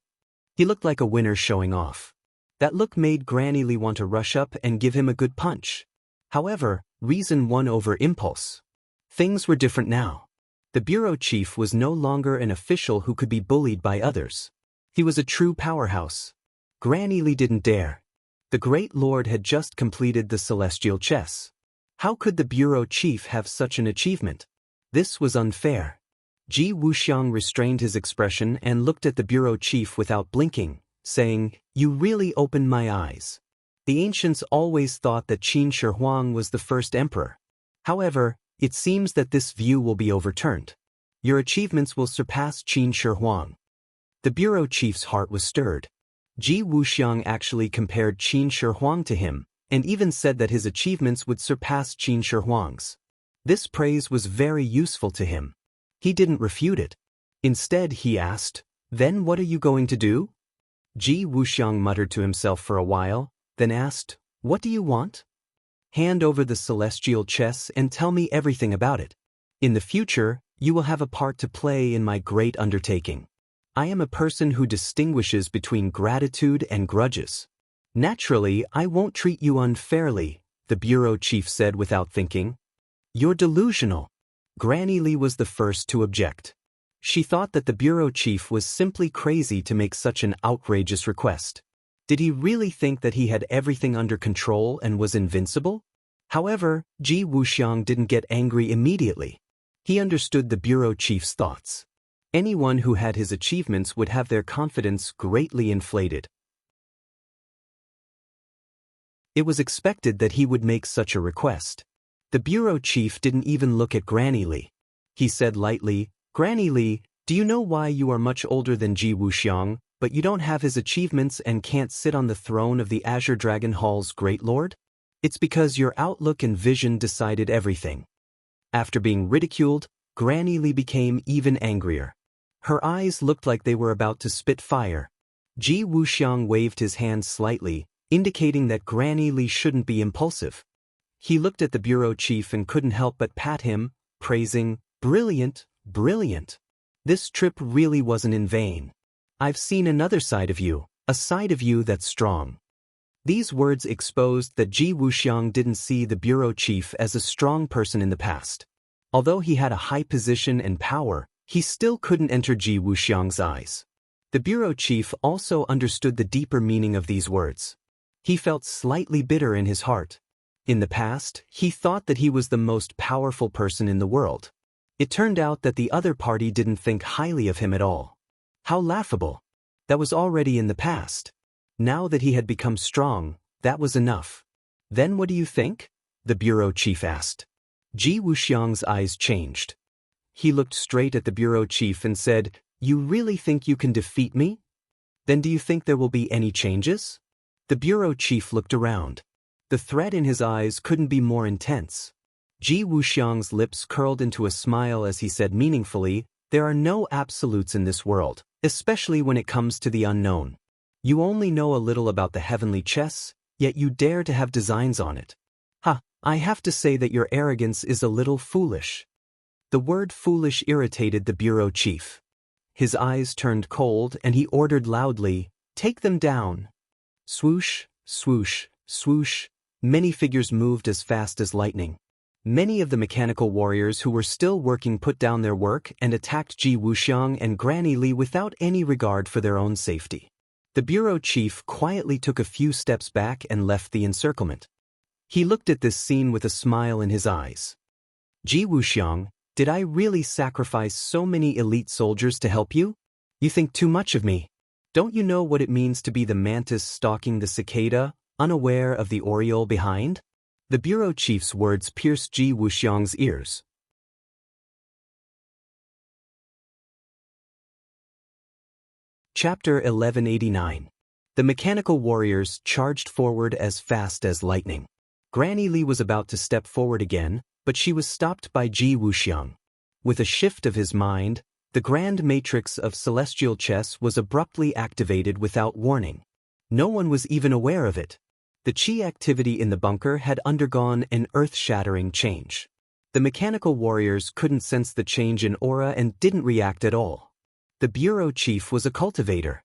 He looked like a winner showing off. That look made Granny Li want to rush up and give him a good punch. However, reason won over impulse. Things were different now. The bureau chief was no longer an official who could be bullied by others. He was a true powerhouse. Granny Li didn't dare. The great lord had just completed the celestial chess. How could the bureau chief have such an achievement? This was unfair. Ji Wuxiang restrained his expression and looked at the bureau chief without blinking, saying, "You really opened my eyes." The ancients always thought that Qin Shi Huang was the first emperor. However, it seems that this view will be overturned. Your achievements will surpass Qin Shi Huang. The bureau chief's heart was stirred. Ji Wuxiang actually compared Qin Shi Huang to him, and even said that his achievements would surpass Qin Shi Huang's. This praise was very useful to him. He didn't refute it. Instead, he asked, "Then what are you going to do?" Ji Wuxiang muttered to himself for a while, then asked, "What do you want?" "Hand over the celestial chess and tell me everything about it. In the future, you will have a part to play in my great undertaking. I am a person who distinguishes between gratitude and grudges. Naturally, I won't treat you unfairly," the bureau chief said without thinking. "You're delusional." Granny Li was the first to object. She thought that the bureau chief was simply crazy to make such an outrageous request. Did he really think that he had everything under control and was invincible? However, Ji Wuxiang didn't get angry immediately. He understood the bureau chief's thoughts. Anyone who had his achievements would have their confidence greatly inflated. It was expected that he would make such a request. The bureau chief didn't even look at Granny Li. He said lightly, "Granny Li, do you know why you are much older than Ji Wuxiang, but you don't have his achievements and can't sit on the throne of the Azure Dragon Hall's Great Lord? It's because your outlook and vision decided everything." After being ridiculed, Granny Li became even angrier. Her eyes looked like they were about to spit fire. Ji Wuxiang waved his hand slightly, indicating that Granny Li shouldn't be impulsive. He looked at the bureau chief and couldn't help but pat him, praising, "Brilliant, brilliant. This trip really wasn't in vain. I've seen another side of you, a side of you that's strong." These words exposed that Ji Wuxiang didn't see the bureau chief as a strong person in the past. Although he had a high position and power, he still couldn't enter Ji Wuxiang's eyes. The bureau chief also understood the deeper meaning of these words. He felt slightly bitter in his heart. In the past, he thought that he was the most powerful person in the world. It turned out that the other party didn't think highly of him at all. How laughable. That was already in the past. Now that he had become strong, that was enough. "Then what do you think?" the bureau chief asked. Ji Wuxiang's eyes changed. He looked straight at the bureau chief and said, "You really think you can defeat me?" Then do you think there will be any changes? The bureau chief looked around. The threat in his eyes couldn't be more intense. Ji Wuxiang's lips curled into a smile as he said meaningfully, "There are no absolutes in this world, especially when it comes to the unknown. You only know a little about the heavenly chess, yet you dare to have designs on it. I have to say that your arrogance is a little foolish." The word foolish irritated the bureau chief. His eyes turned cold and he ordered loudly, "Take them down." Swoosh, swoosh, swoosh, many figures moved as fast as lightning. Many of the mechanical warriors who were still working put down their work and attacked Ji Wuxiang and Granny Li without any regard for their own safety. The bureau chief quietly took a few steps back and left the encirclement. He looked at this scene with a smile in his eyes. "Ji Wuxiang, did I really sacrifice so many elite soldiers to help you? You think too much of me. Don't you know what it means to be the mantis stalking the cicada, unaware of the oriole behind?" The bureau chief's words pierced Ji Wuxiang's ears. Chapter 1189. The mechanical warriors charged forward as fast as lightning. Granny Li was about to step forward again, but she was stopped by Ji Wuxiang. With a shift of his mind, the grand matrix of celestial chess was abruptly activated without warning. No one was even aware of it. The chi activity in the bunker had undergone an earth-shattering change. The mechanical warriors couldn't sense the change in aura and didn't react at all. The bureau chief was a cultivator.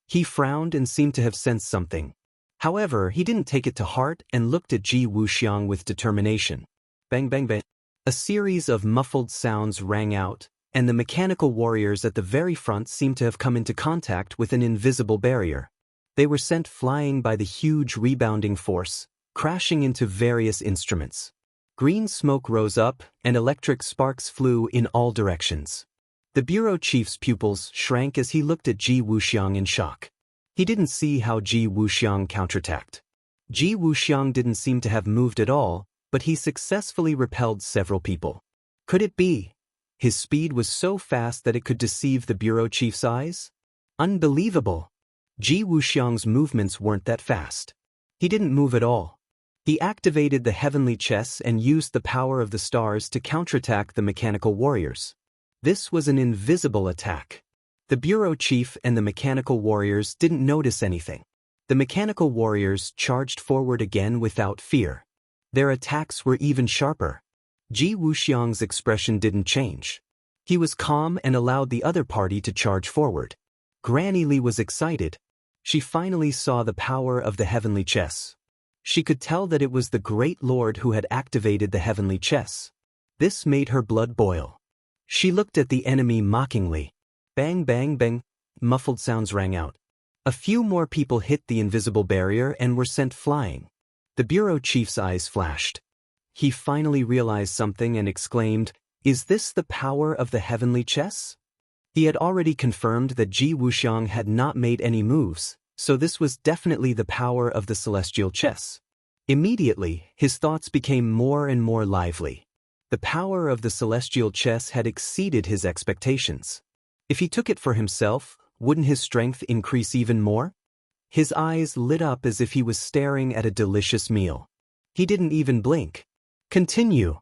He frowned and seemed to have sensed something. However, he didn't take it to heart and looked at Ji Wuxiang with determination. Bang bang bang. A series of muffled sounds rang out, and the mechanical warriors at the very front seemed to have come into contact with an invisible barrier. They were sent flying by the huge rebounding force, crashing into various instruments. Green smoke rose up, and electric sparks flew in all directions. The bureau chief's pupils shrank as he looked at Ji Wuxiang in shock. He didn't see how Ji Wuxiang counterattacked. Ji Wuxiang didn't seem to have moved at all, but he successfully repelled several people. Could it be? His speed was so fast that it could deceive the bureau chief's eyes? Unbelievable! Ji Wuxiang's movements weren't that fast. He didn't move at all. He activated the heavenly chess and used the power of the stars to counterattack the mechanical warriors. This was an invisible attack. The bureau chief and the mechanical warriors didn't notice anything. The mechanical warriors charged forward again without fear. Their attacks were even sharper. Ji Wuxiang's expression didn't change. He was calm and allowed the other party to charge forward. Granny Li was excited. She finally saw the power of the heavenly chess. She could tell that it was the great lord who had activated the heavenly chess. This made her blood boil. She looked at the enemy mockingly. Bang bang bang, muffled sounds rang out. A few more people hit the invisible barrier and were sent flying. The bureau chief's eyes flashed. He finally realized something and exclaimed, "Is this the power of the heavenly chess?" He had already confirmed that Ji Wuxiang had not made any moves, so this was definitely the power of the celestial chess. Immediately, his thoughts became more and more lively. The power of the celestial chess had exceeded his expectations. If he took it for himself, wouldn't his strength increase even more? His eyes lit up as if he was staring at a delicious meal. He didn't even blink. Continue.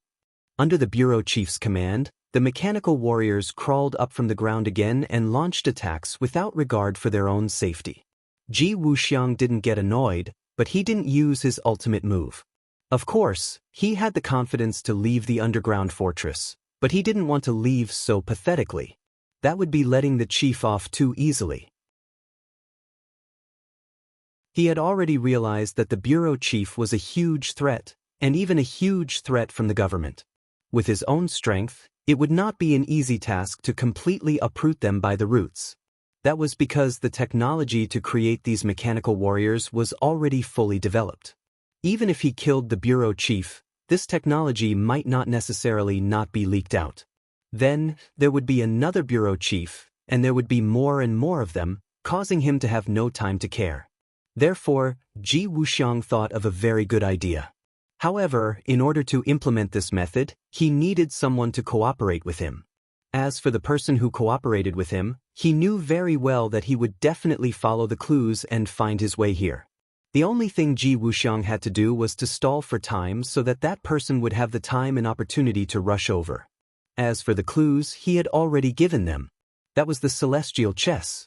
Under the bureau chief's command, the mechanical warriors crawled up from the ground again and launched attacks without regard for their own safety. Ji Wuxiang didn't get annoyed, but he didn't use his ultimate move. Of course, he had the confidence to leave the underground fortress, but he didn't want to leave so pathetically. That would be letting the chief off too easily. He had already realized that the bureau chief was a huge threat, and even a huge threat from the government. With his own strength, it would not be an easy task to completely uproot them by the roots. That was because the technology to create these mechanical warriors was already fully developed. Even if he killed the bureau chief, this technology might not necessarily not be leaked out. Then, there would be another bureau chief, and there would be more and more of them, causing him to have no time to care. Therefore, Ji Wuxiang thought of a very good idea. However, in order to implement this method, he needed someone to cooperate with him. As for the person who cooperated with him, he knew very well that he would definitely follow the clues and find his way here. The only thing Ji Wuxiang had to do was to stall for time so that that person would have the time and opportunity to rush over. As for the clues, he had already given them. That was the celestial chess.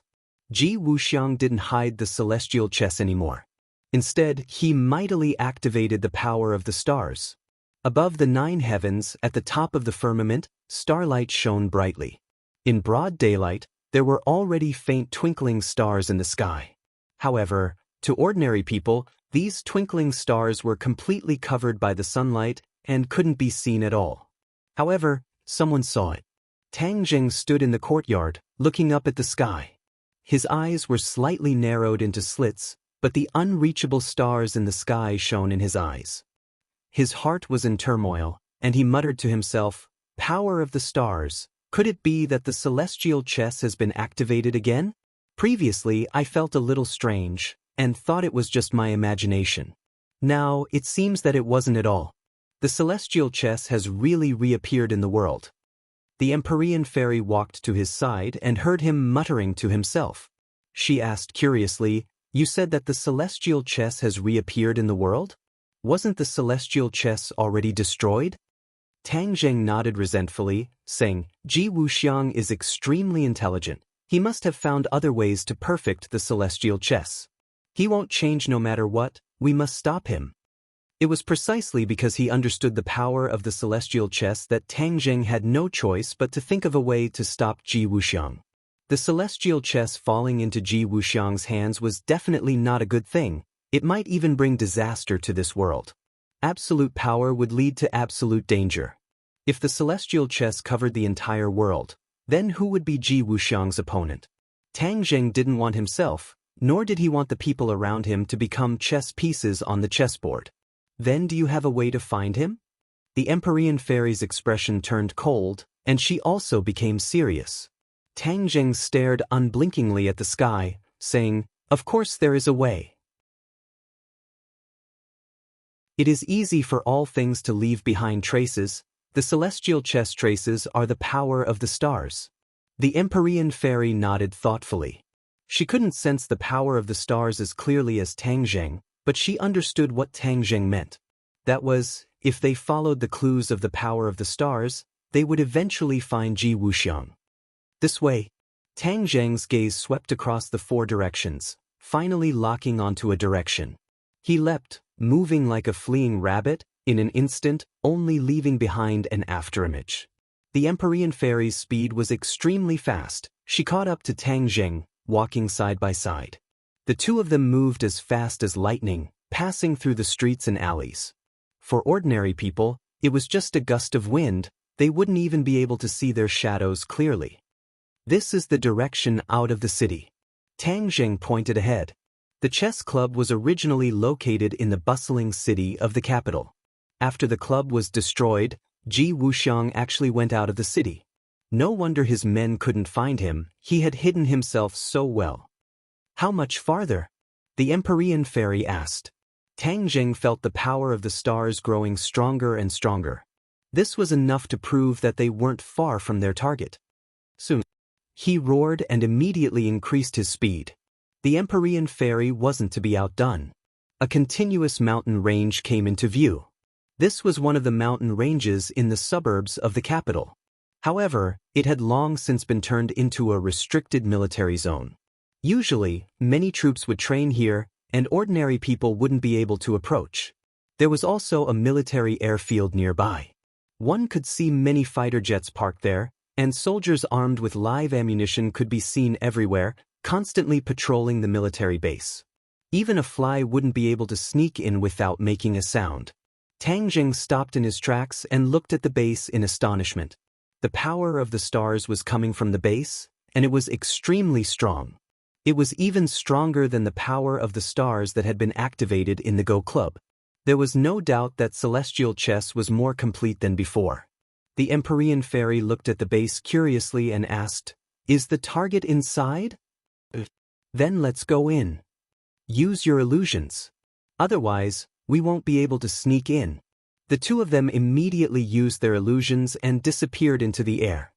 Ji Wuxiang didn't hide the celestial chess anymore. Instead, he mightily activated the power of the stars. Above the 9 heavens, at the top of the firmament, starlight shone brightly. In broad daylight, there were already faint twinkling stars in the sky. However, to ordinary people, these twinkling stars were completely covered by the sunlight and couldn't be seen at all. However, someone saw it. Tang Jing stood in the courtyard, looking up at the sky. His eyes were slightly narrowed into slits, but the unreachable stars in the sky shone in his eyes. His heart was in turmoil, and he muttered to himself, "Power of the stars, could it be that the celestial chess has been activated again? Previously, I felt a little strange, and thought it was just my imagination. Now, it seems that it wasn't at all. The celestial chess has really reappeared in the world." The Empyrean fairy walked to his side and heard him muttering to himself. She asked curiously, "You said that the celestial chess has reappeared in the world? Wasn't the celestial chess already destroyed?" Tang Zheng nodded resentfully, saying, "Ji Wuxiang is extremely intelligent. He must have found other ways to perfect the celestial chess. He won't change no matter what, we must stop him." It was precisely because he understood the power of the celestial chess that Tang Zheng had no choice but to think of a way to stop Ji Wuxiang. The celestial chess falling into Ji Wuxiang's hands was definitely not a good thing. It might even bring disaster to this world. Absolute power would lead to absolute danger. If the celestial chess covered the entire world, then who would be Ji Wuxiang's opponent? Tang Zheng didn't want himself, nor did he want the people around him to become chess pieces on the chessboard. "Then do you have a way to find him?" The Empyrean fairy's expression turned cold, and she also became serious. Tang Zheng stared unblinkingly at the sky, saying, "Of course there is a way. It is easy for all things to leave behind traces. The celestial chess traces are the power of the stars." The Empyrean fairy nodded thoughtfully. She couldn't sense the power of the stars as clearly as Tang Zheng, but she understood what Tang Zheng meant. That was, if they followed the clues of the power of the stars, they would eventually find Ji Wuxiang. This way. Tang Zheng's gaze swept across the 4 directions, finally locking onto a direction. He leapt, moving like a fleeing rabbit, in an instant, only leaving behind an afterimage. The Empyrean fairy's speed was extremely fast. She caught up to Tang Zheng, walking side by side. The two of them moved as fast as lightning, passing through the streets and alleys. For ordinary people, it was just a gust of wind. They wouldn't even be able to see their shadows clearly. "This is the direction out of the city." Tang Zheng pointed ahead. The chess club was originally located in the bustling city of the capital. After the club was destroyed, Ji Wuxiang actually went out of the city. No wonder his men couldn't find him. He had hidden himself so well. "How much farther?" the Empyrean fairy asked. Tang Zheng felt the power of the stars growing stronger and stronger. This was enough to prove that they weren't far from their target. Soon, he roared and immediately increased his speed. The Empyrean fairy wasn't to be outdone. A continuous mountain range came into view. This was one of the mountain ranges in the suburbs of the capital. However, it had long since been turned into a restricted military zone. Usually, many troops would train here, and ordinary people wouldn't be able to approach. There was also a military airfield nearby. One could see many fighter jets parked there, and soldiers armed with live ammunition could be seen everywhere, constantly patrolling the military base. Even a fly wouldn't be able to sneak in without making a sound. Tang Zheng stopped in his tracks and looked at the base in astonishment. The power of the stars was coming from the base, and it was extremely strong. It was even stronger than the power of the stars that had been activated in the Go Club. There was no doubt that celestial chess was more complete than before. The Empyrean fairy looked at the base curiously and asked, "Is the target inside?" "Then let's go in. Use your illusions. Otherwise, we won't be able to sneak in." The two of them immediately used their illusions and disappeared into the air.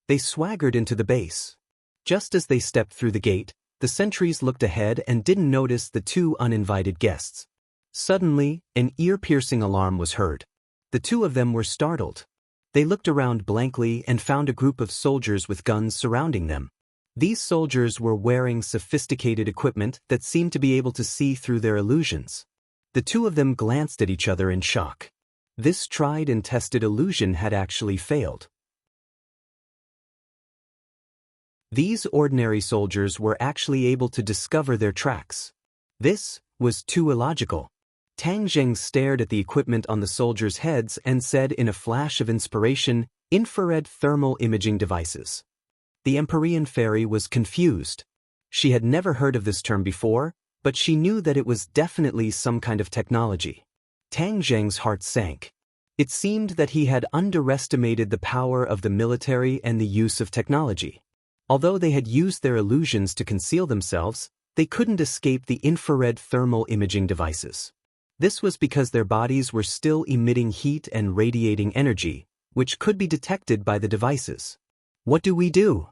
They swaggered into the base. Just as they stepped through the gate, the sentries looked ahead and didn't notice the two uninvited guests. Suddenly, an ear-piercing alarm was heard. The two of them were startled. They looked around blankly and found a group of soldiers with guns surrounding them. These soldiers were wearing sophisticated equipment that seemed to be able to see through their illusions. The two of them glanced at each other in shock. This tried and tested illusion had actually failed. These ordinary soldiers were actually able to discover their tracks. This was too illogical. Tang Zheng stared at the equipment on the soldiers' heads and said in a flash of inspiration, "Infrared thermal imaging devices." The Empyrean fairy was confused. She had never heard of this term before, but she knew that it was definitely some kind of technology. Tang Zheng's heart sank. It seemed that he had underestimated the power of the military and the use of technology. Although they had used their illusions to conceal themselves, they couldn't escape the infrared thermal imaging devices. This was because their bodies were still emitting heat and radiating energy, which could be detected by the devices. "What do we do?"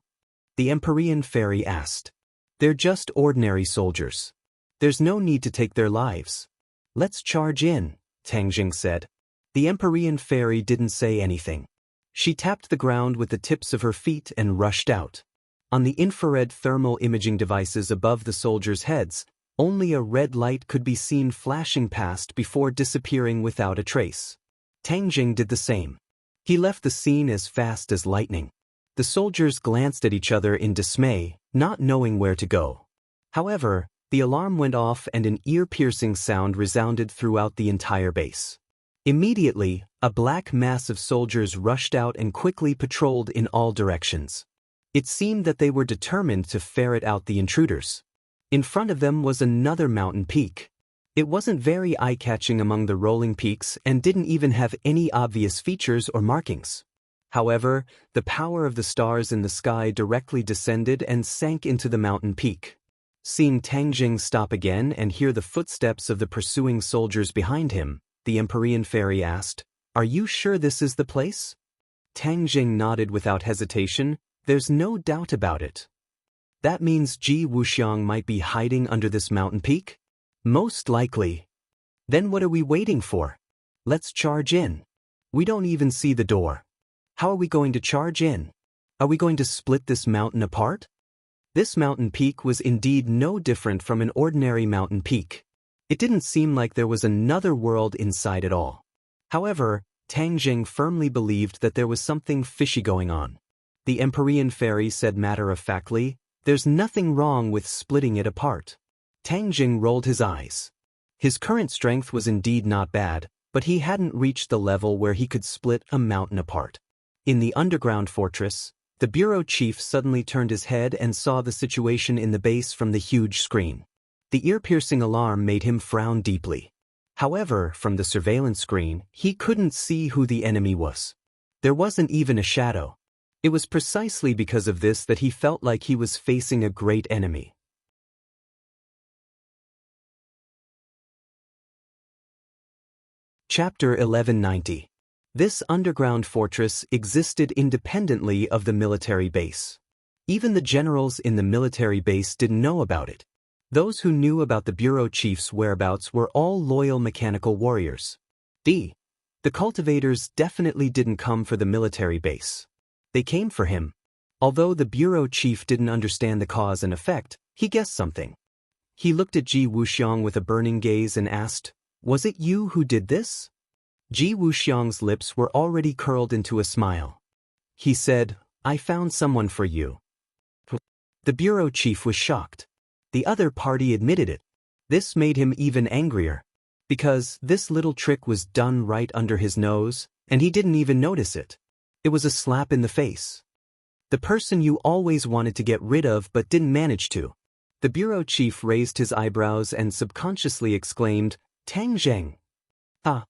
the Empyrean fairy asked. "They're just ordinary soldiers. There's no need to take their lives." "Let's charge in," Tang Jing said. The Empyrean fairy didn't say anything. She tapped the ground with the tips of her feet and rushed out. On the infrared thermal imaging devices above the soldiers' heads, only a red light could be seen flashing past before disappearing without a trace. Tang Jing did the same. He left the scene as fast as lightning. The soldiers glanced at each other in dismay, not knowing where to go. However, the alarm went off and an ear-piercing sound resounded throughout the entire base. Immediately, a black mass of soldiers rushed out and quickly patrolled in all directions. It seemed that they were determined to ferret out the intruders. In front of them was another mountain peak. It wasn't very eye-catching among the rolling peaks and didn't even have any obvious features or markings. However, the power of the stars in the sky directly descended and sank into the mountain peak. Seeing Tang Jing stop again and hear the footsteps of the pursuing soldiers behind him, the Empyrean fairy asked, "Are you sure this is the place?" Tang Jing nodded without hesitation. "There's no doubt about it." "That means Ji Wuxiang might be hiding under this mountain peak?" "Most likely." "Then what are we waiting for? Let's charge in." "We don't even see the door. How are we going to charge in? Are we going to split this mountain apart?" This mountain peak was indeed no different from an ordinary mountain peak. It didn't seem like there was another world inside at all. However, Tang Jing firmly believed that there was something fishy going on. The Empyrean fairy said matter-of-factly, "There's nothing wrong with splitting it apart." Tang Jing rolled his eyes. His current strength was indeed not bad, but he hadn't reached the level where he could split a mountain apart. In the underground fortress, the bureau chief suddenly turned his head and saw the situation in the base from the huge screen. The ear-piercing alarm made him frown deeply. However, from the surveillance screen, he couldn't see who the enemy was. There wasn't even a shadow. It was precisely because of this that he felt like he was facing a great enemy. Chapter 1190. This underground fortress existed independently of the military base. Even the generals in the military base didn't know about it. Those who knew about the bureau chief's whereabouts were all loyal mechanical warriors. The cultivators definitely didn't come for the military base. They came for him. Although the bureau chief didn't understand the cause and effect, he guessed something. He looked at Ji Wuxiang with a burning gaze and asked, "Was it you who did this?" Ji Wuxiang's lips were already curled into a smile. He said, "I found someone for you." The bureau chief was shocked. The other party admitted it. This made him even angrier, because this little trick was done right under his nose, and he didn't even notice it. It was a slap in the face. The person you always wanted to get rid of but didn't manage to. The bureau chief raised his eyebrows and subconsciously exclaimed, "Tang Zheng." "Ah."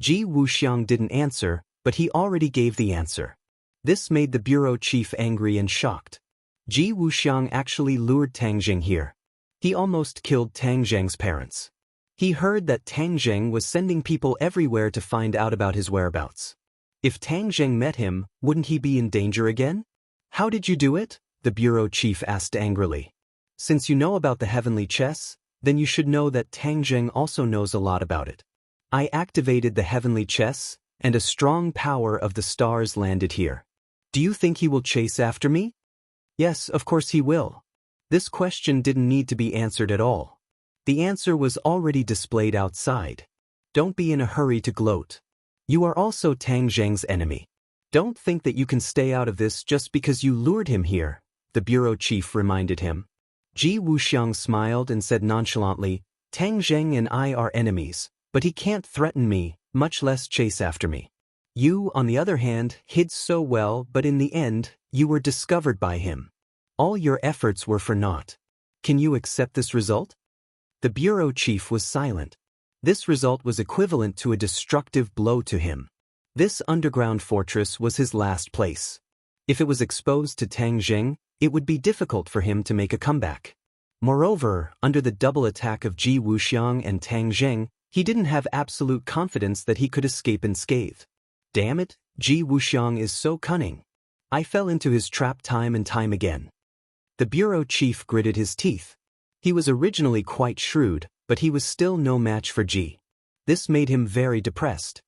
Ji Wuxiang didn't answer, but he already gave the answer. This made the bureau chief angry and shocked. Ji Wuxiang actually lured Tang Zheng here. He almost killed Tang Zheng's parents. He heard that Tang Zheng was sending people everywhere to find out about his whereabouts. If Tang Zheng met him, wouldn't he be in danger again? How did you do it? The bureau chief asked angrily. Since you know about the heavenly chess, then you should know that Tang Zheng also knows a lot about it. I activated the heavenly chess, and a strong power of the stars landed here. Do you think he will chase after me? Yes, of course he will. This question didn't need to be answered at all. The answer was already displayed outside. Don't be in a hurry to gloat. You are also Tang Zheng's enemy. Don't think that you can stay out of this just because you lured him here, the bureau chief reminded him. Ji Wuxiang smiled and said nonchalantly, Tang Zheng and I are enemies, but he can't threaten me, much less chase after me. You, on the other hand, hid so well, but in the end, you were discovered by him. All your efforts were for naught. Can you accept this result? The bureau chief was silent. This result was equivalent to a destructive blow to him. This underground fortress was his last place. If it was exposed to Tang Zheng, it would be difficult for him to make a comeback. Moreover, under the double attack of Ji Wuxiang and Tang Zheng, he didn't have absolute confidence that he could escape unscathed. Damn it, Ji Wuxiang is so cunning. I fell into his trap time and time again. The bureau chief gritted his teeth. He was originally quite shrewd, but he was still no match for Ji. This made him very depressed.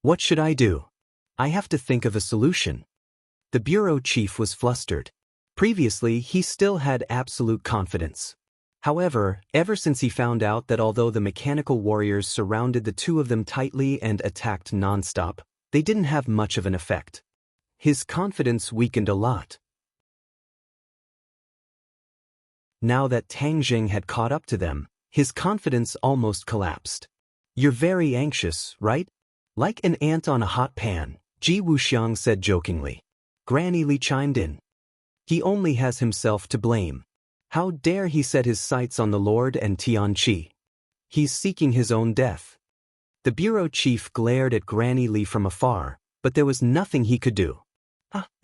What should I do? I have to think of a solution. The bureau chief was flustered. Previously, he still had absolute confidence. However, ever since he found out that although the mechanical warriors surrounded the two of them tightly and attacked non-stop, they didn't have much of an effect. His confidence weakened a lot. Now that Tang Zheng had caught up to them, his confidence almost collapsed. You're very anxious, right? Like an ant on a hot pan, Ji Wuxiang said jokingly. Granny Li chimed in. He only has himself to blame. How dare he set his sights on the Lord and Tianqi? He's seeking his own death. The bureau chief glared at Granny Li from afar, but there was nothing he could do.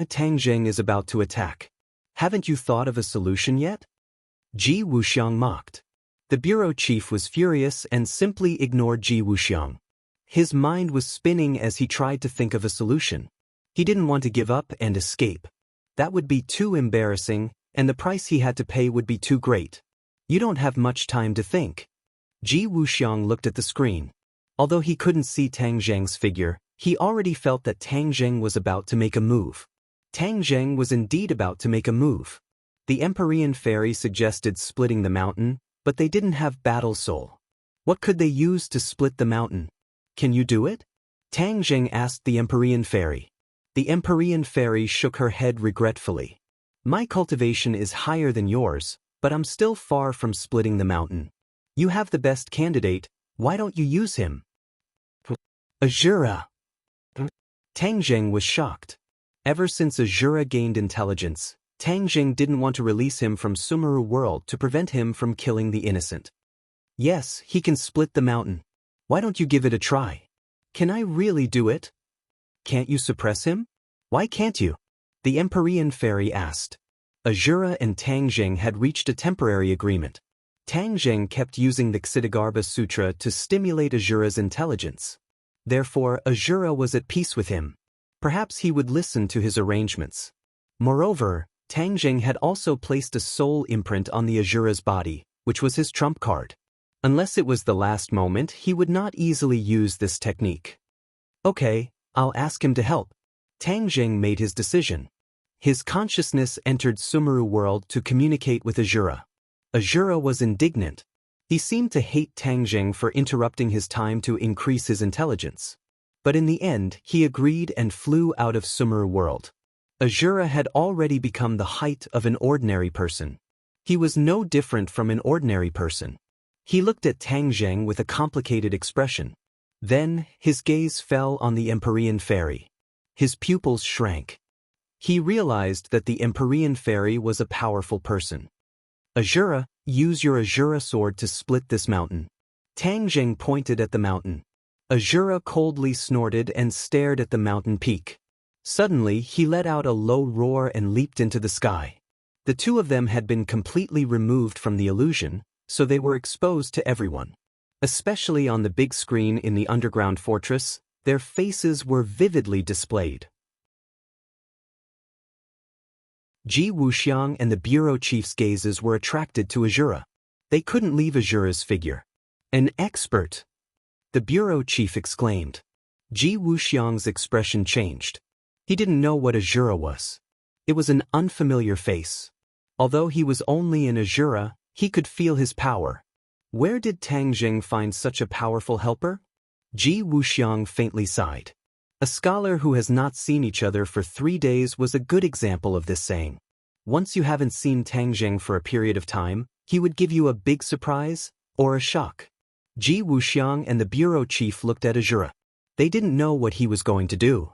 Tang Zheng is about to attack. Haven't you thought of a solution yet? Ji Wuxiang mocked. The bureau chief was furious and simply ignored Ji Wuxiang. His mind was spinning as he tried to think of a solution. He didn't want to give up and escape. That would be too embarrassing, and the price he had to pay would be too great. You don't have much time to think. Ji Wuxiang looked at the screen. Although he couldn't see Tang Zheng's figure, he already felt that Tang Zheng was about to make a move. Tang Zheng was indeed about to make a move. The Empyrean fairy suggested splitting the mountain, but they didn't have battle soul. What could they use to split the mountain? Can you do it? Tang Zheng asked the Empyrean fairy. The Empyrean fairy shook her head regretfully. My cultivation is higher than yours, but I'm still far from splitting the mountain. You have the best candidate, why don't you use him? Azura. Tang Zheng was shocked. Ever since Azura gained intelligence, Tang Zheng didn't want to release him from Sumeru world to prevent him from killing the innocent. Yes, he can split the mountain. Why don't you give it a try? Can I really do it? Can't you suppress him? Why can't you? The Empyrean fairy asked. Azura and Tang Zheng had reached a temporary agreement. Tang Zheng kept using the Ksitigarbha Sutra to stimulate Azura's intelligence. Therefore, Azura was at peace with him. Perhaps he would listen to his arrangements. Moreover, Tang Zheng had also placed a soul imprint on the Azura's body, which was his trump card. Unless it was the last moment, he would not easily use this technique. Okay, I'll ask him to help. Tang Zheng made his decision. His consciousness entered Sumeru world to communicate with Azura. Azura was indignant. He seemed to hate Tang Zheng for interrupting his time to increase his intelligence. But in the end, he agreed and flew out of Sumeru world. Azura had already become the height of an ordinary person. He was no different from an ordinary person. He looked at Tang Zheng with a complicated expression. Then, his gaze fell on the Empyrean fairy. His pupils shrank. He realized that the Empyrean fairy was a powerful person. Azura, use your Azura sword to split this mountain. Tang Zheng pointed at the mountain. Azura coldly snorted and stared at the mountain peak. Suddenly, he let out a low roar and leaped into the sky. The two of them had been completely removed from the illusion, so they were exposed to everyone. Especially on the big screen in the underground fortress, their faces were vividly displayed. Ji Wuxiang and the bureau chief's gazes were attracted to Azura. They couldn't leave Azura's figure. An expert! The bureau chief exclaimed. Ji Wuxiang's expression changed. He didn't know what Azura was. It was an unfamiliar face. Although he was only in Azura, he could feel his power. Where did Tang Jing find such a powerful helper? Ji Wuxiang faintly sighed. A scholar who has not seen each other for 3 days was a good example of this saying. Once you haven't seen Tang Jing for a period of time, he would give you a big surprise or a shock. Ji Wuxiang and the bureau chief looked at Azura. They didn't know what he was going to do.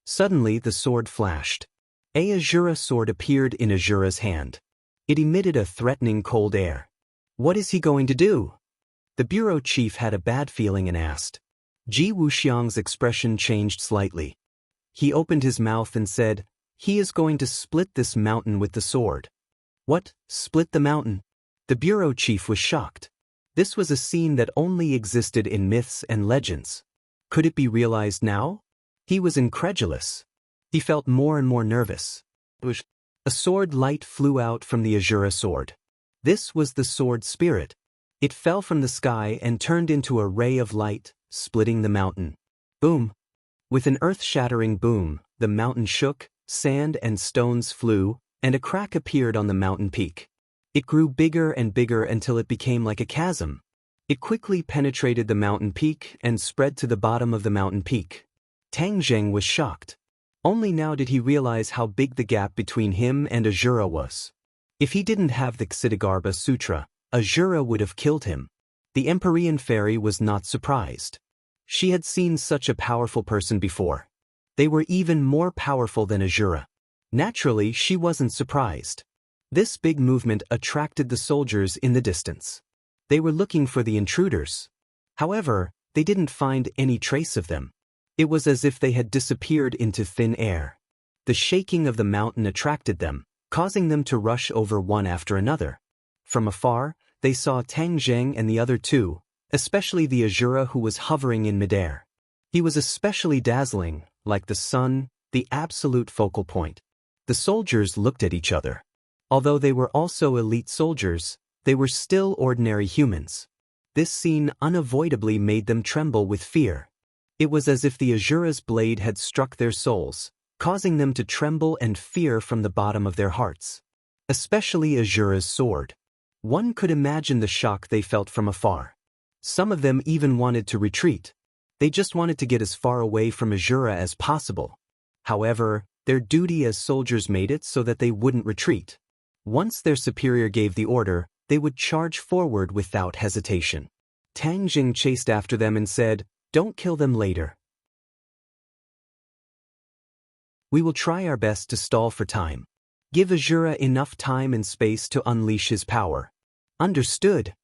Suddenly the sword flashed. A Azura sword appeared in Azura's hand. It emitted a threatening cold air. What is he going to do? The bureau chief had a bad feeling and asked. Ji Wuxiang's expression changed slightly. He opened his mouth and said, "He is going to split this mountain with the sword." What? Split the mountain? The bureau chief was shocked. This was a scene that only existed in myths and legends. Could it be realized now? He was incredulous. He felt more and more nervous. A sword light flew out from the Azura sword. This was the sword spirit. It fell from the sky and turned into a ray of light, splitting the mountain. Boom! With an earth-shattering boom, the mountain shook, sand and stones flew, and a crack appeared on the mountain peak. It grew bigger and bigger until it became like a chasm. It quickly penetrated the mountain peak and spread to the bottom of the mountain peak. Tang Jing was shocked. Only now did he realize how big the gap between him and Azura was. If he didn't have the Ksitigarbha Sutra, Azura would have killed him. The Empyrean fairy was not surprised. She had seen such a powerful person before. They were even more powerful than Azura. Naturally, she wasn't surprised. This big movement attracted the soldiers in the distance. They were looking for the intruders. However, they didn't find any trace of them. It was as if they had disappeared into thin air. The shaking of the mountain attracted them, causing them to rush over one after another. From afar, they saw Tang Jing and the other two, especially the Azura who was hovering in midair. He was especially dazzling, like the sun, the absolute focal point. The soldiers looked at each other. Although they were also elite soldiers, they were still ordinary humans. This scene unavoidably made them tremble with fear. It was as if the Azura's blade had struck their souls, causing them to tremble and fear from the bottom of their hearts. Especially Azura's sword. One could imagine the shock they felt from afar. Some of them even wanted to retreat. They just wanted to get as far away from Azura as possible. However, their duty as soldiers made it so that they wouldn't retreat. Once their superior gave the order, they would charge forward without hesitation. Tang Jing chased after them and said, "Don't kill them later. We will try our best to stall for time. Give Azura enough time and space to unleash his power." Understood.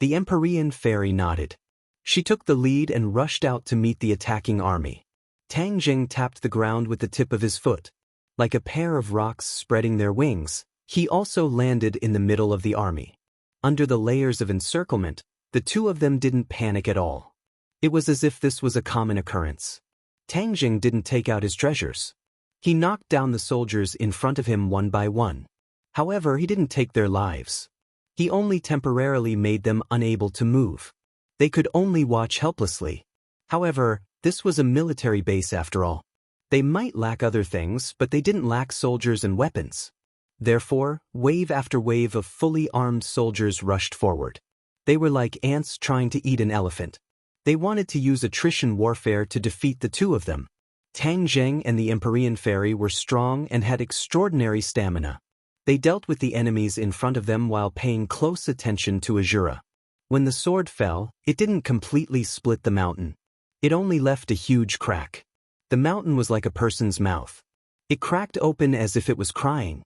The Empyrean fairy nodded. She took the lead and rushed out to meet the attacking army. Tang Jing tapped the ground with the tip of his foot. Like a pair of rocks spreading their wings, he also landed in the middle of the army. Under the layers of encirclement, the two of them didn't panic at all. It was as if this was a common occurrence. Tang Jing didn't take out his treasures. He knocked down the soldiers in front of him one by one. However, he didn't take their lives. He only temporarily made them unable to move. They could only watch helplessly. However, this was a military base after all. They might lack other things, but they didn't lack soldiers and weapons. Therefore, wave after wave of fully armed soldiers rushed forward. They were like ants trying to eat an elephant. They wanted to use attrition warfare to defeat the two of them. Tang Jing and the Empyrean fairy were strong and had extraordinary stamina. They dealt with the enemies in front of them while paying close attention to Azura. When the sword fell, it didn't completely split the mountain. It only left a huge crack. The mountain was like a person's mouth. It cracked open as if it was crying.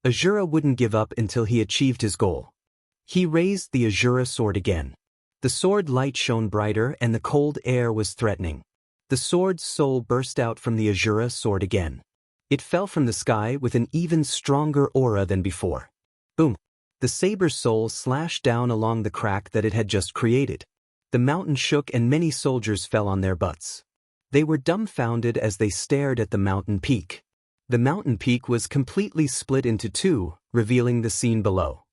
Azura wouldn't give up until he achieved his goal. He raised the Azura sword again. The sword light shone brighter and the cold air was threatening. The sword's soul burst out from the Azura sword again. It fell from the sky with an even stronger aura than before. Boom! The saber's soul slashed down along the crack that it had just created. The mountain shook and many soldiers fell on their butts. They were dumbfounded as they stared at the mountain peak. The mountain peak was completely split into two, revealing the scene below.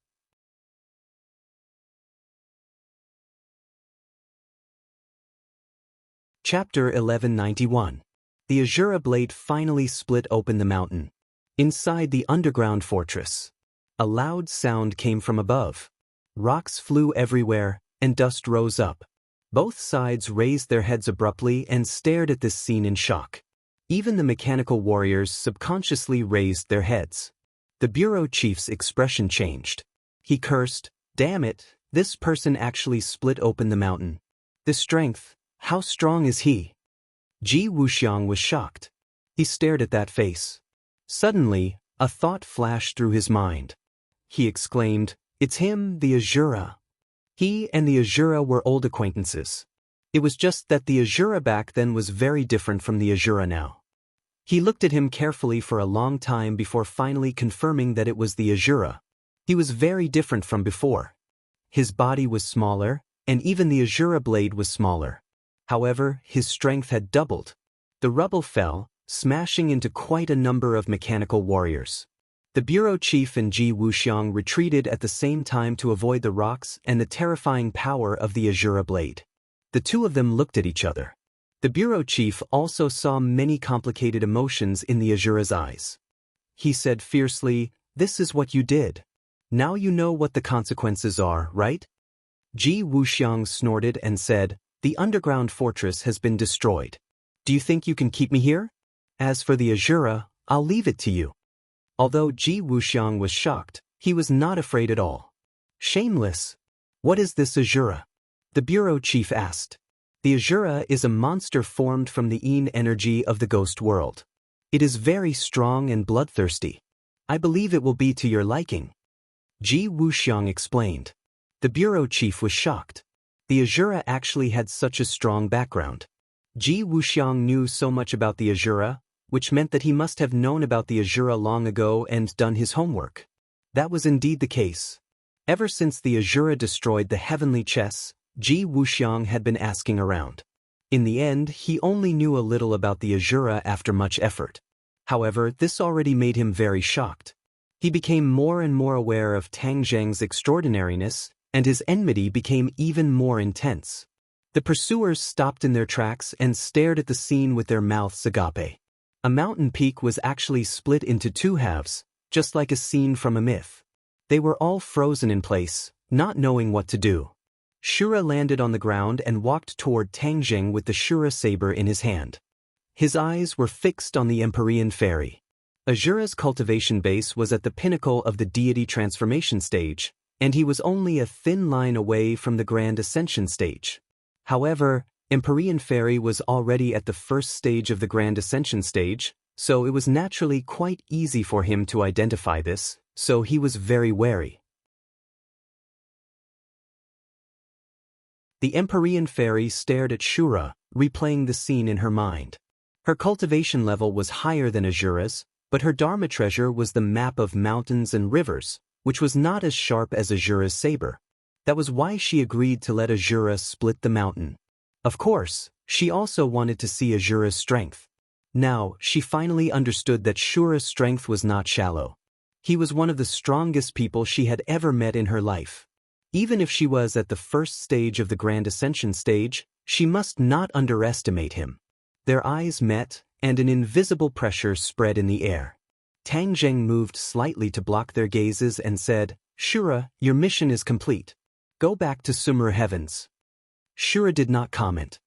Chapter 1191. The Azura blade finally split open the mountain. Inside the underground fortress, a loud sound came from above. Rocks flew everywhere, and dust rose up. Both sides raised their heads abruptly and stared at this scene in shock. Even the mechanical warriors subconsciously raised their heads. The bureau chief's expression changed. He cursed, "Damn it, this person actually split open the mountain. The strength, how strong is he?" Ji Wuxiang was shocked. He stared at that face. Suddenly, a thought flashed through his mind. He exclaimed, "It's him, the Azura." He and the Azura were old acquaintances. It was just that the Azura back then was very different from the Azura now. He looked at him carefully for a long time before finally confirming that it was the Azura. He was very different from before. His body was smaller, and even the Azura blade was smaller. However, his strength had doubled. The rubble fell, smashing into quite a number of mechanical warriors. The bureau chief and Ji Wuxiang retreated at the same time to avoid the rocks and the terrifying power of the Azura blade. The two of them looked at each other. The bureau chief also saw many complicated emotions in the Azura's eyes. He said fiercely, "This is what you did. Now you know what the consequences are, right?" Ji Wuxiang snorted and said, "The underground fortress has been destroyed. Do you think you can keep me here? As for the Azura, I'll leave it to you." Although Ji Wuxiang was shocked, he was not afraid at all. "Shameless! What is this Azura?" the bureau chief asked. "The Azura is a monster formed from the Yin energy of the ghost world. It is very strong and bloodthirsty. I believe it will be to your liking." Ji Wuxiang explained. The bureau chief was shocked. The Azura actually had such a strong background. Ji Wuxiang knew so much about the Azura, which meant that he must have known about the Azura long ago and done his homework. That was indeed the case. Ever since the Azura destroyed the heavenly chess, Ji Wuxiang had been asking around. In the end, he only knew a little about the Azura after much effort. However, this already made him very shocked. He became more and more aware of Tang Zheng's extraordinariness, and his enmity became even more intense. The pursuers stopped in their tracks and stared at the scene with their mouths agape. A mountain peak was actually split into two halves, just like a scene from a myth. They were all frozen in place, not knowing what to do. Shura landed on the ground and walked toward Tang Zheng with the Shura saber in his hand. His eyes were fixed on the Empyrean fairy. Azura's cultivation base was at the pinnacle of the deity transformation stage, and he was only a thin line away from the grand ascension stage. However, Empyrean fairy was already at the first stage of the grand ascension stage, so it was naturally quite easy for him to identify this, so he was very wary. The Empyrean fairy stared at Shura, replaying the scene in her mind. Her cultivation level was higher than Azura's, but her Dharma treasure was the map of mountains and rivers, which was not as sharp as Azura's saber. That was why she agreed to let Azura split the mountain. Of course, she also wanted to see Azura's strength. Now, she finally understood that Shura's strength was not shallow. He was one of the strongest people she had ever met in her life. Even if she was at the first stage of the Grand Ascension stage, she must not underestimate him. Their eyes met, and an invisible pressure spread in the air. Tang Zheng moved slightly to block their gazes and said, "Shura, your mission is complete. Go back to Sumer Heavens." Shura did not comment.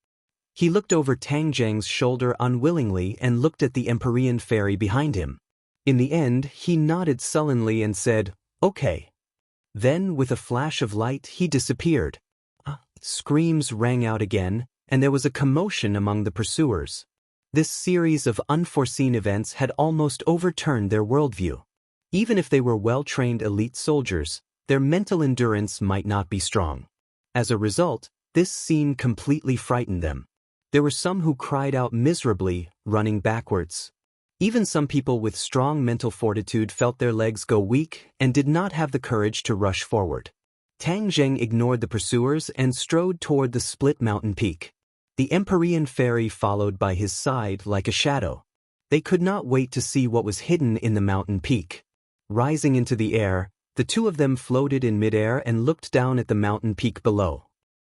He looked over Tang Zheng's shoulder unwillingly and looked at the Empyrean fairy behind him. In the end, he nodded sullenly and said, "Okay." Then, with a flash of light, he disappeared. Screams rang out again, and there was a commotion among the pursuers. This series of unforeseen events had almost overturned their worldview. Even if they were well-trained elite soldiers, their mental endurance might not be strong. As a result, this scene completely frightened them. There were some who cried out miserably, running backwards. Even some people with strong mental fortitude felt their legs go weak and did not have the courage to rush forward. Tang Zheng ignored the pursuers and strode toward the split mountain peak. The Empyrean fairy followed by his side like a shadow. They could not wait to see what was hidden in the mountain peak. Rising into the air, the two of them floated in midair and looked down at the mountain peak below.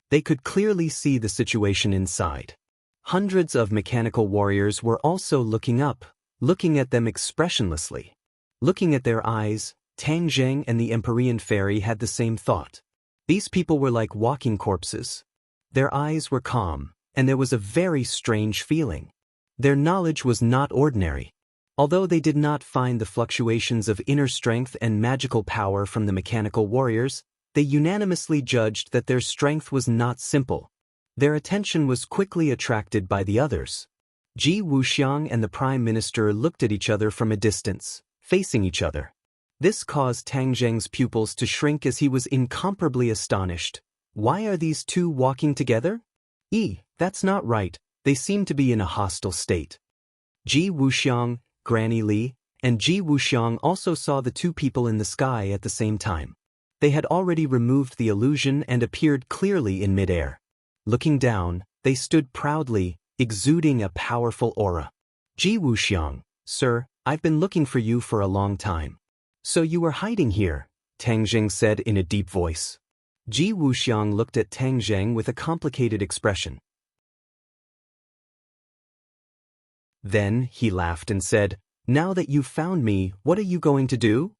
They could clearly see the situation inside. Hundreds of mechanical warriors were also looking up, looking at them expressionlessly. Looking at their eyes, Tang Zheng and the Empyrean fairy had the same thought. These people were like walking corpses. Their eyes were calm, and there was a very strange feeling. Their knowledge was not ordinary. Although they did not find the fluctuations of inner strength and magical power from the mechanical warriors, they unanimously judged that their strength was not simple. Their attention was quickly attracted by the others. Ji Wuxiang and the Prime Minister looked at each other from a distance, facing each other. This caused Tang Zheng's pupils to shrink as he was incomparably astonished. Why are these two walking together? That's not right, they seem to be in a hostile state. Ji Wuxiang, Granny Li, and Ji Wuxiang also saw the two people in the sky at the same time. They had already removed the illusion and appeared clearly in midair. Looking down, they stood proudly, exuding a powerful aura. Ji Wuxiang, sir, I've been looking for you for a long time. So you were hiding here, Tang Zheng said in a deep voice. Ji Wuxiang looked at Tang Zheng with a complicated expression. Then he laughed and said, "Now that you've found me, what are you going to do?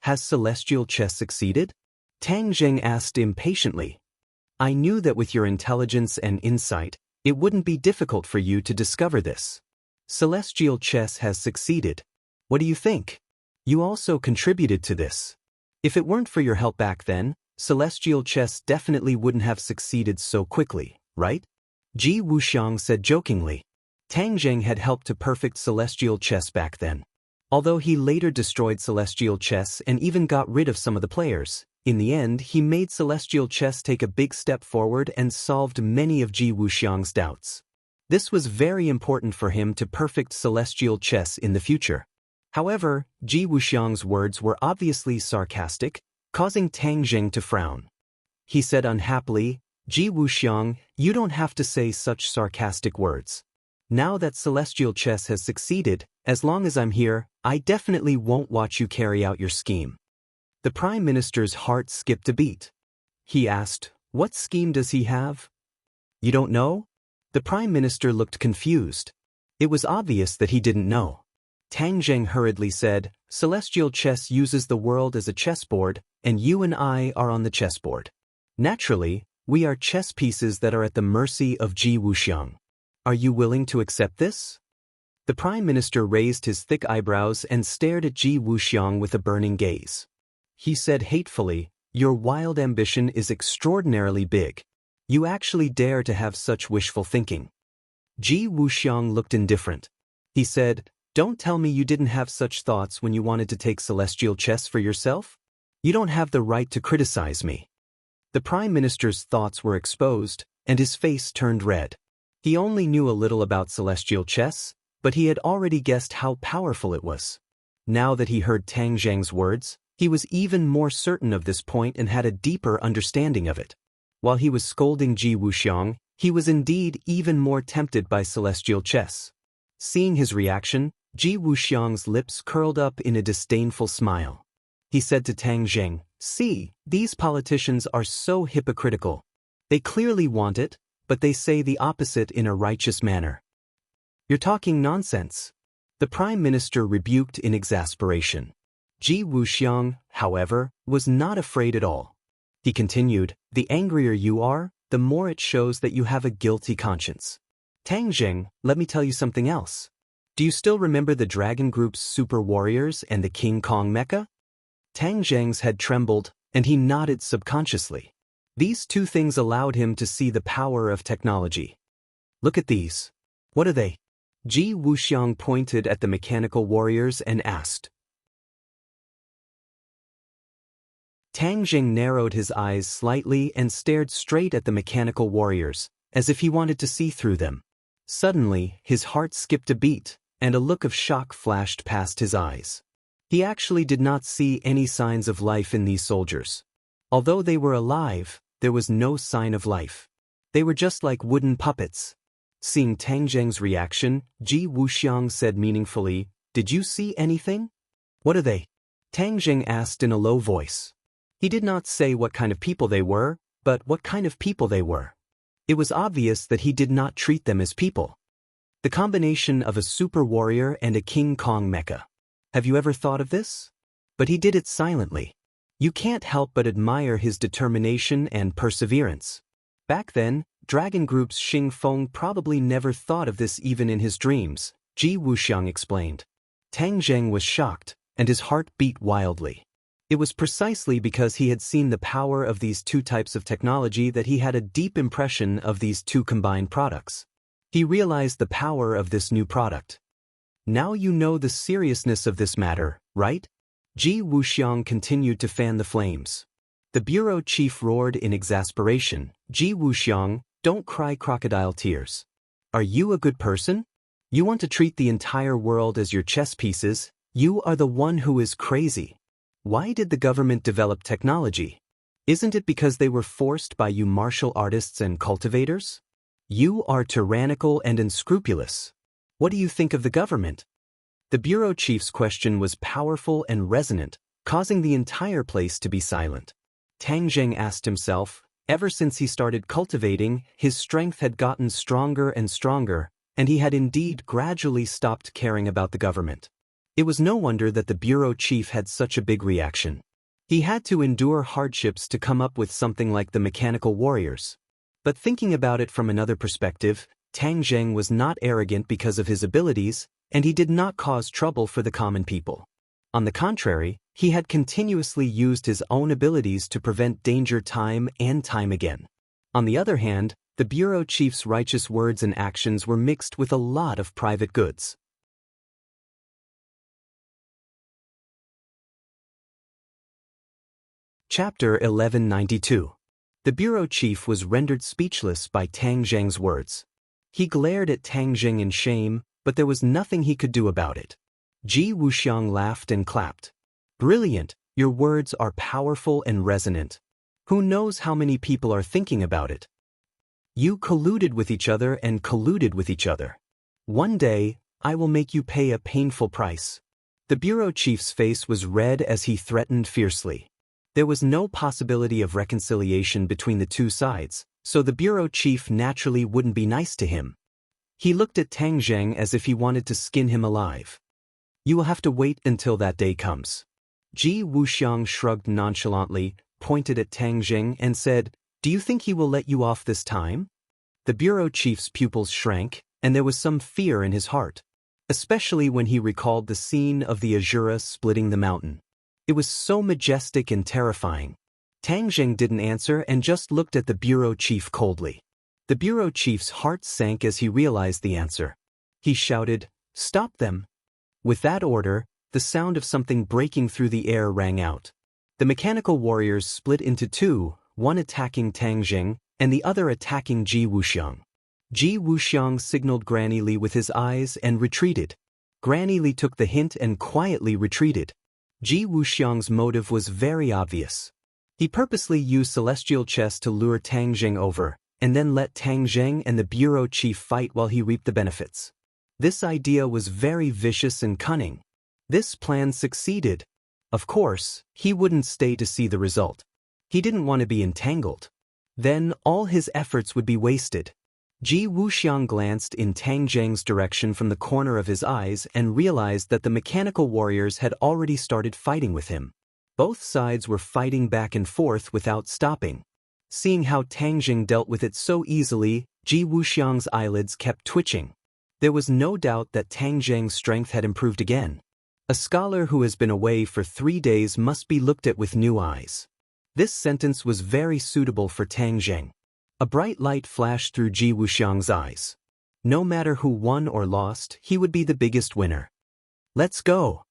Has celestial chess succeeded?" Tang Zheng asked impatiently. "I knew that with your intelligence and insight, it wouldn't be difficult for you to discover this. Celestial chess has succeeded. What do you think? You also contributed to this. If it weren't for your help back then, celestial chess definitely wouldn't have succeeded so quickly, right?" Ji Wuxiang said jokingly. Tang Zheng had helped to perfect celestial chess back then. Although he later destroyed celestial chess and even got rid of some of the players, in the end he made celestial chess take a big step forward and solved many of Ji Wuxiang's doubts. This was very important for him to perfect celestial chess in the future. However, Ji Wuxiang's words were obviously sarcastic, causing Tang Zheng to frown. He said unhappily, "Ji Wuxiang, you don't have to say such sarcastic words. Now that celestial chess has succeeded, as long as I'm here, I definitely won't watch you carry out your scheme." The Prime Minister's heart skipped a beat. He asked, "What scheme does he have?" "You don't know?" The Prime Minister looked confused. It was obvious that he didn't know. Tang Zheng hurriedly said, "Celestial chess uses the world as a chessboard, and you and I are on the chessboard. Naturally, we are chess pieces that are at the mercy of Ji Wuxiang. Are you willing to accept this?" The Prime Minister raised his thick eyebrows and stared at Ji Wuxiang with a burning gaze. He said hatefully, "Your wild ambition is extraordinarily big. You actually dare to have such wishful thinking." Ji Wuxiang looked indifferent. He said, "Don't tell me you didn't have such thoughts when you wanted to take celestial chess for yourself? You don't have the right to criticize me." The Prime Minister's thoughts were exposed, and his face turned red. He only knew a little about celestial chess, but he had already guessed how powerful it was. Now that he heard Tang Zheng's words, he was even more certain of this point and had a deeper understanding of it. While he was scolding Ji Wuxiang, he was indeed even more tempted by celestial chess. Seeing his reaction, Ji Wuxiang's lips curled up in a disdainful smile. He said to Tang Zheng, "See, these politicians are so hypocritical. They clearly want it, but they say the opposite in a righteous manner. You're talking nonsense." The Prime Minister rebuked in exasperation. Ji Wuxiang, however, was not afraid at all. He continued, "The angrier you are, the more it shows that you have a guilty conscience. Tang Zheng, let me tell you something else. Do you still remember the Dragon Group's super warriors and the King Kong mecha?" Tang Zheng's head trembled, and he nodded subconsciously. These two things allowed him to see the power of technology. "Look at these. What are they?" Ji Wuxiang pointed at the mechanical warriors and asked. Tang Zheng narrowed his eyes slightly and stared straight at the mechanical warriors, as if he wanted to see through them. Suddenly, his heart skipped a beat, and a look of shock flashed past his eyes. He actually did not see any signs of life in these soldiers. Although they were alive, there was no sign of life. They were just like wooden puppets. Seeing Tang Zheng's reaction, Ji Wuxiang said meaningfully, "Did you see anything?" "What are they?" Tang Zheng asked in a low voice. He did not say what kind of people they were, but what kind of people they were. It was obvious that he did not treat them as people. The combination of a super warrior and a King Kong mecha. Have you ever thought of this? But he did it silently. You can't help but admire his determination and perseverance. Back then, Dragon Group's Xing Feng probably never thought of this even in his dreams, Ji Wuxiang explained. Tang Zheng was shocked, and his heart beat wildly. It was precisely because he had seen the power of these two types of technology that he had a deep impression of these two combined products. He realized the power of this new product. Now you know the seriousness of this matter, right? Ji Wuxiang continued to fan the flames. The bureau chief roared in exasperation, "Ji Wuxiang, don't cry crocodile tears. Are you a good person? You want to treat the entire world as your chess pieces? You are the one who is crazy. Why did the government develop technology? Isn't it because they were forced by you martial artists and cultivators? You are tyrannical and unscrupulous. What do you think of the government?" The bureau chief's question was powerful and resonant, causing the entire place to be silent. Tang Zheng asked himself, ever since he started cultivating, his strength had gotten stronger and stronger, and he had indeed gradually stopped caring about the government. It was no wonder that the bureau chief had such a big reaction. He had to endure hardships to come up with something like the mechanical warriors. But thinking about it from another perspective, Tang Zheng was not arrogant because of his abilities, and he did not cause trouble for the common people. On the contrary, he had continuously used his own abilities to prevent danger time and time again. On the other hand, the bureau chief's righteous words and actions were mixed with a lot of private goods. Chapter 1192. The bureau chief was rendered speechless by Tang Zheng's words. He glared at Tang Zheng in shame, but there was nothing he could do about it. Ji Wuxiang laughed and clapped. "Brilliant, your words are powerful and resonant. Who knows how many people are thinking about it? You colluded with each other and colluded with each other. One day, I will make you pay a painful price." The bureau chief's face was red as he threatened fiercely. There was no possibility of reconciliation between the two sides, so the bureau chief naturally wouldn't be nice to him. He looked at Tang Zheng as if he wanted to skin him alive. "You will have to wait until that day comes." Ji Wuxiang shrugged nonchalantly, pointed at Tang Zheng and said, "Do you think he will let you off this time?" The bureau chief's pupils shrank, and there was some fear in his heart, especially when he recalled the scene of the Azura splitting the mountain. It was so majestic and terrifying. Tang Zheng didn't answer and just looked at the bureau chief coldly. The bureau chief's heart sank as he realized the answer. He shouted, "Stop them!" With that order, the sound of something breaking through the air rang out. The mechanical warriors split into two, one attacking Tang Zheng and the other attacking Ji Wuxiang. Ji Wuxiang signaled Granny Li with his eyes and retreated. Granny Li took the hint and quietly retreated. Ji Wuxiang's motive was very obvious. He purposely used celestial chess to lure Tang Zheng over, and then let Tang Zheng and the bureau chief fight while he reaped the benefits. This idea was very vicious and cunning. This plan succeeded. Of course, he wouldn't stay to see the result. He didn't want to be entangled. Then all his efforts would be wasted. Ji Wuxiang glanced in Tang Zheng's direction from the corner of his eyes and realized that the mechanical warriors had already started fighting with him. Both sides were fighting back and forth without stopping. Seeing how Tang Zheng dealt with it so easily, Ji Wuxiang's eyelids kept twitching. There was no doubt that Tang Zheng's strength had improved again. A scholar who has been away for 3 days must be looked at with new eyes. This sentence was very suitable for Tang Zheng. A bright light flashed through Ji Wuxiang's eyes. No matter who won or lost, he would be the biggest winner. "Let's go,"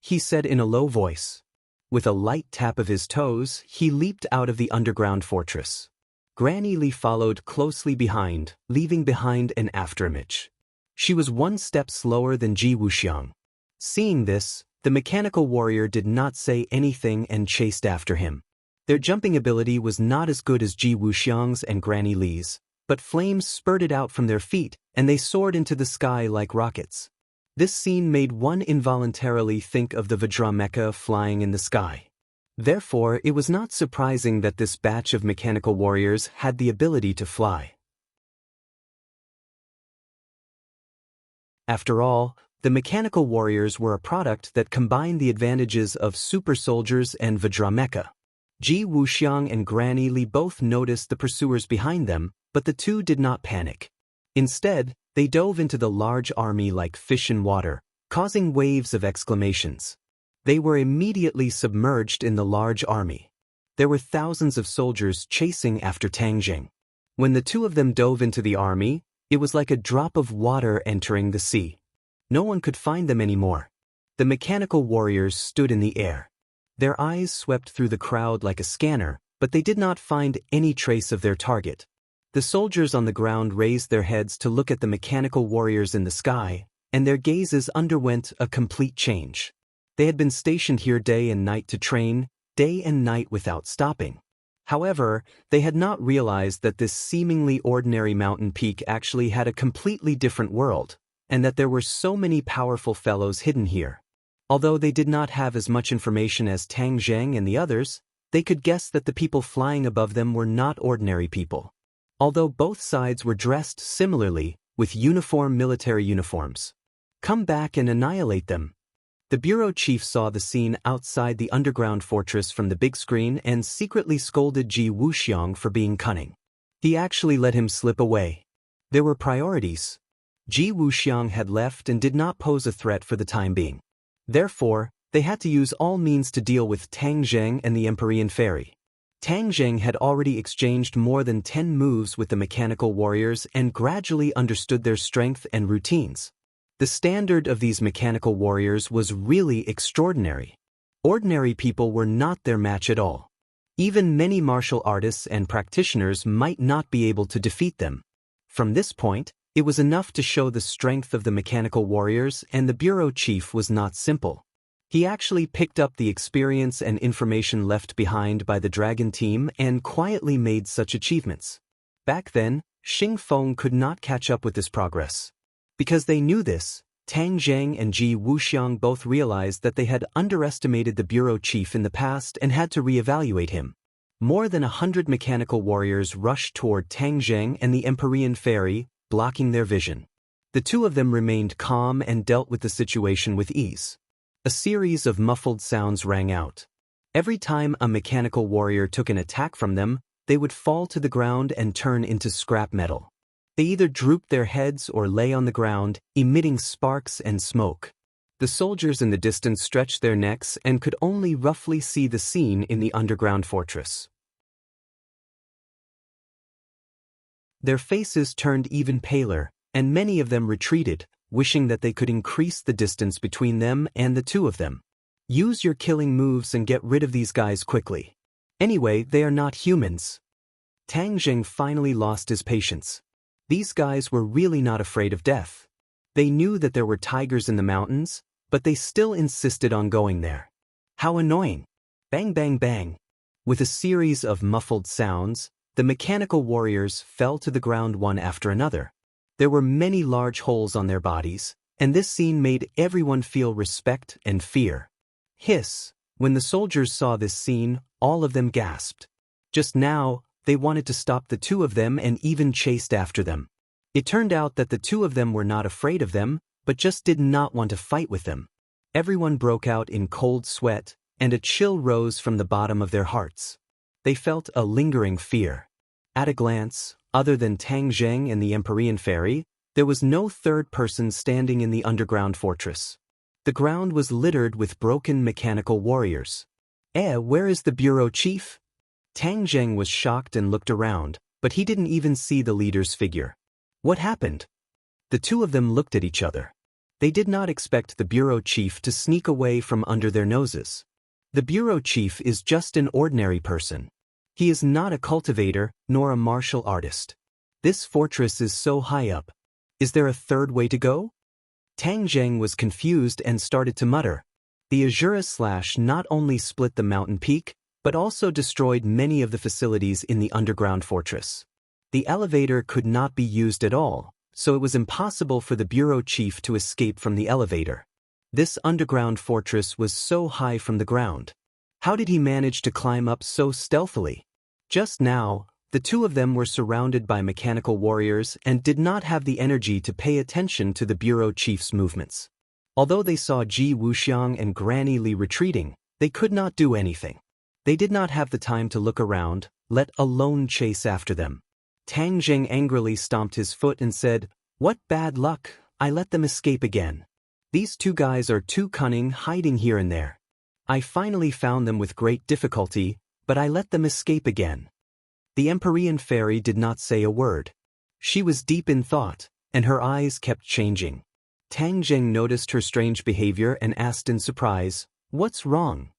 he said in a low voice. With a light tap of his toes, he leaped out of the underground fortress. Granny Li followed closely behind, leaving behind an afterimage. She was 1 step slower than Ji Wuxiang. Seeing this, the mechanical warrior did not say anything and chased after him. Their jumping ability was not as good as Ji Wuxiang's and Granny Li's, but flames spurted out from their feet, and they soared into the sky like rockets. This scene made one involuntarily think of the Vajramecha flying in the sky. Therefore, it was not surprising that this batch of mechanical warriors had the ability to fly. After all, the mechanical warriors were a product that combined the advantages of super soldiers and Vajramecha. Ji Wuxiang and Granny Li both noticed the pursuers behind them, but the two did not panic. Instead, they dove into the large army like fish in water, causing waves of exclamations. They were immediately submerged in the large army. There were thousands of soldiers chasing after Tang Jing. When the two of them dove into the army, it was like a drop of water entering the sea. No one could find them anymore. The mechanical warriors stood in the air. Their eyes swept through the crowd like a scanner, but they did not find any trace of their target. The soldiers on the ground raised their heads to look at the mechanical warriors in the sky, and their gazes underwent a complete change. They had been stationed here day and night to train, day and night without stopping. However, they had not realized that this seemingly ordinary mountain peak actually had a completely different world, and that there were so many powerful fellows hidden here. Although they did not have as much information as Tang Zheng and the others, they could guess that the people flying above them were not ordinary people. Although both sides were dressed similarly, with uniform military uniforms. Come back and annihilate them. The bureau chief saw the scene outside the underground fortress from the big screen and secretly scolded Ji Wuxiang for being cunning. He actually let him slip away. There were priorities. Ji Wuxiang had left and did not pose a threat for the time being. Therefore, they had to use all means to deal with Tang Zheng and the Empyrean Fairy. Tang Zheng had already exchanged more than 10 moves with the mechanical warriors and gradually understood their strength and routines. The standard of these mechanical warriors was really extraordinary. Ordinary people were not their match at all. Even many martial artists and practitioners might not be able to defeat them. From this point, it was enough to show the strength of the mechanical warriors, and the bureau chief was not simple. He actually picked up the experience and information left behind by the dragon team and quietly made such achievements. Back then, Xing Feng could not catch up with this progress. Because they knew this, Tang Zheng and Ji Wuxiang both realized that they had underestimated the bureau chief in the past and had to reevaluate him. More than 100 mechanical warriors rushed toward Tang Zheng and the Empyrean Fairy, blocking their vision. The two of them remained calm and dealt with the situation with ease. A series of muffled sounds rang out. Every time a mechanical warrior took an attack from them, they would fall to the ground and turn into scrap metal. They either drooped their heads or lay on the ground, emitting sparks and smoke. The soldiers in the distance stretched their necks and could only roughly see the scene in the underground fortress. Their faces turned even paler, and many of them retreated, wishing that they could increase the distance between them and the two of them. Use your killing moves and get rid of these guys quickly. Anyway, they are not humans. Tang Zheng finally lost his patience. These guys were really not afraid of death. They knew that there were tigers in the mountains, but they still insisted on going there. How annoying! Bang bang bang! With a series of muffled sounds, the mechanical warriors fell to the ground one after another. There were many large holes on their bodies, and this scene made everyone feel respect and fear. Hiss! When the soldiers saw this scene, all of them gasped. Just now, they wanted to stop the two of them and even chased after them. It turned out that the two of them were not afraid of them, but just did not want to fight with them. Everyone broke out in cold sweat, and a chill rose from the bottom of their hearts. They felt a lingering fear. At a glance, other than Tang Zheng and the Empyrean Fairy, there was no third person standing in the underground fortress. The ground was littered with broken mechanical warriors. Where is the bureau chief? Tang Zheng was shocked and looked around, but he didn't even see the leader's figure. What happened? The two of them looked at each other. They did not expect the bureau chief to sneak away from under their noses. The bureau chief is just an ordinary person. He is not a cultivator, nor a martial artist. This fortress is so high up. Is there a third way to go? Tang Zheng was confused and started to mutter. The Azura Slash not only split the mountain peak, but also destroyed many of the facilities in the underground fortress. The elevator could not be used at all, so it was impossible for the bureau chief to escape from the elevator. This underground fortress was so high from the ground. How did he manage to climb up so stealthily? Just now, the two of them were surrounded by mechanical warriors and did not have the energy to pay attention to the bureau chief's movements. Although they saw Ji Wuxiang and Granny Li retreating, they could not do anything. They did not have the time to look around, let alone chase after them. Tang Jing angrily stomped his foot and said, "What bad luck, I let them escape again. These two guys are too cunning, hiding here and there. I finally found them with great difficulty, but I let them escape again." The Empyrean fairy did not say a word. She was deep in thought, and her eyes kept changing. Tang Jing noticed her strange behavior and asked in surprise, "What's wrong?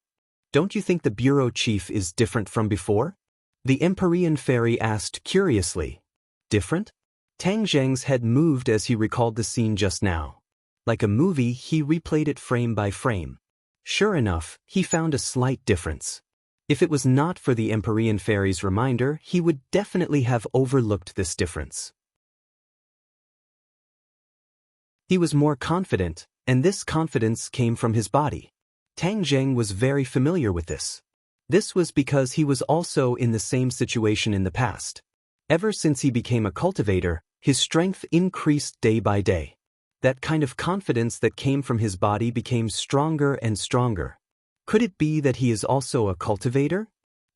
Don't you think the bureau chief is different from before?" The Empyrean fairy asked curiously. Different? Tang Zheng's head moved as he recalled the scene just now. Like a movie, he replayed it frame by frame. Sure enough, he found a slight difference. If it was not for the Empyrean fairy's reminder, he would definitely have overlooked this difference. He was more confident, and this confidence came from his body. Tang Zheng was very familiar with this. This was because he was also in the same situation in the past. Ever since he became a cultivator, his strength increased day by day. That kind of confidence that came from his body became stronger and stronger. Could it be that he is also a cultivator?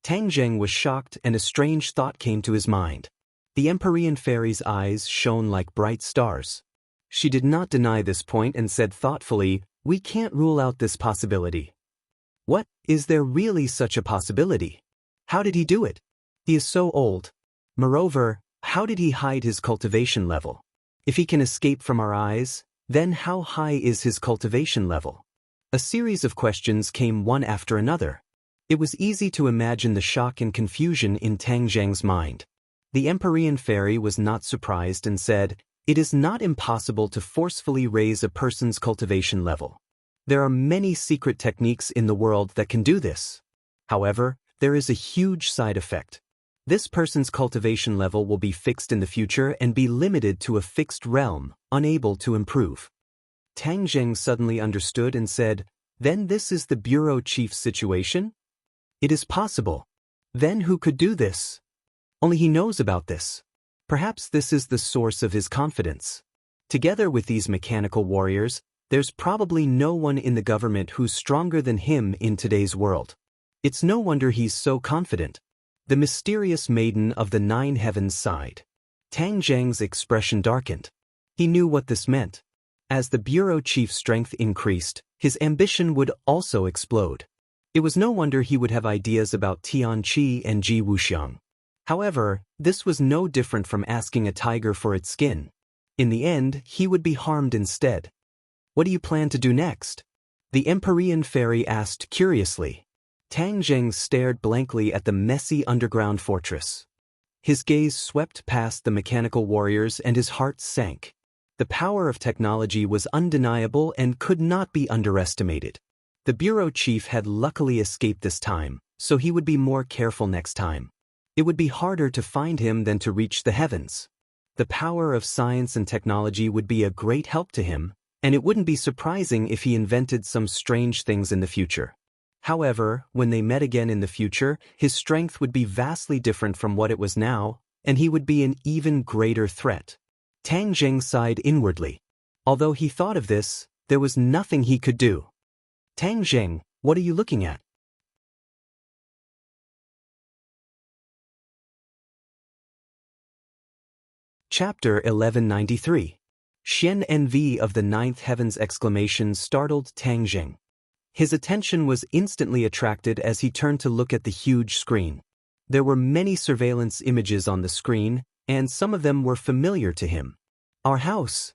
Tang Zheng was shocked and a strange thought came to his mind. The Empyrean fairy's eyes shone like bright stars. She did not deny this point and said thoughtfully, "We can't rule out this possibility." What, is there really such a possibility? How did he do it? He is so old. Moreover, how did he hide his cultivation level? If he can escape from our eyes, then how high is his cultivation level? A series of questions came one after another. It was easy to imagine the shock and confusion in Tang Zheng's mind. The Empyrean fairy was not surprised and said, "It is not impossible to forcefully raise a person's cultivation level. There are many secret techniques in the world that can do this. However, there is a huge side effect. This person's cultivation level will be fixed in the future and be limited to a fixed realm, unable to improve." Tang Zheng suddenly understood and said, "Then this is the bureau chief's situation? It is possible. Then who could do this? Only he knows about this. Perhaps this is the source of his confidence. Together with these mechanical warriors, there's probably no one in the government who's stronger than him in today's world. It's no wonder he's so confident." The mysterious maiden of the 9 heavens sighed. Tang Zheng's expression darkened. He knew what this meant. As the bureau chief's strength increased, his ambition would also explode. It was no wonder he would have ideas about Tianqi and Ji Wuxiang. However, this was no different from asking a tiger for its skin. In the end, he would be harmed instead. "What do you plan to do next?" the Empyrean fairy asked curiously. Tang Zheng stared blankly at the messy underground fortress. His gaze swept past the mechanical warriors and his heart sank. The power of technology was undeniable and could not be underestimated. The bureau chief had luckily escaped this time, so he would be more careful next time. It would be harder to find him than to reach the heavens. The power of science and technology would be a great help to him, and it wouldn't be surprising if he invented some strange things in the future. However, when they met again in the future, his strength would be vastly different from what it was now, and he would be an even greater threat. Tang Zheng sighed inwardly. Although he thought of this, there was nothing he could do. "Tang Zheng, what are you looking at?" Chapter 1193. Xian Envy of the 9th Heaven's exclamation startled Tang Zheng. His attention was instantly attracted as he turned to look at the huge screen. There were many surveillance images on the screen, and some of them were familiar to him. "Our house."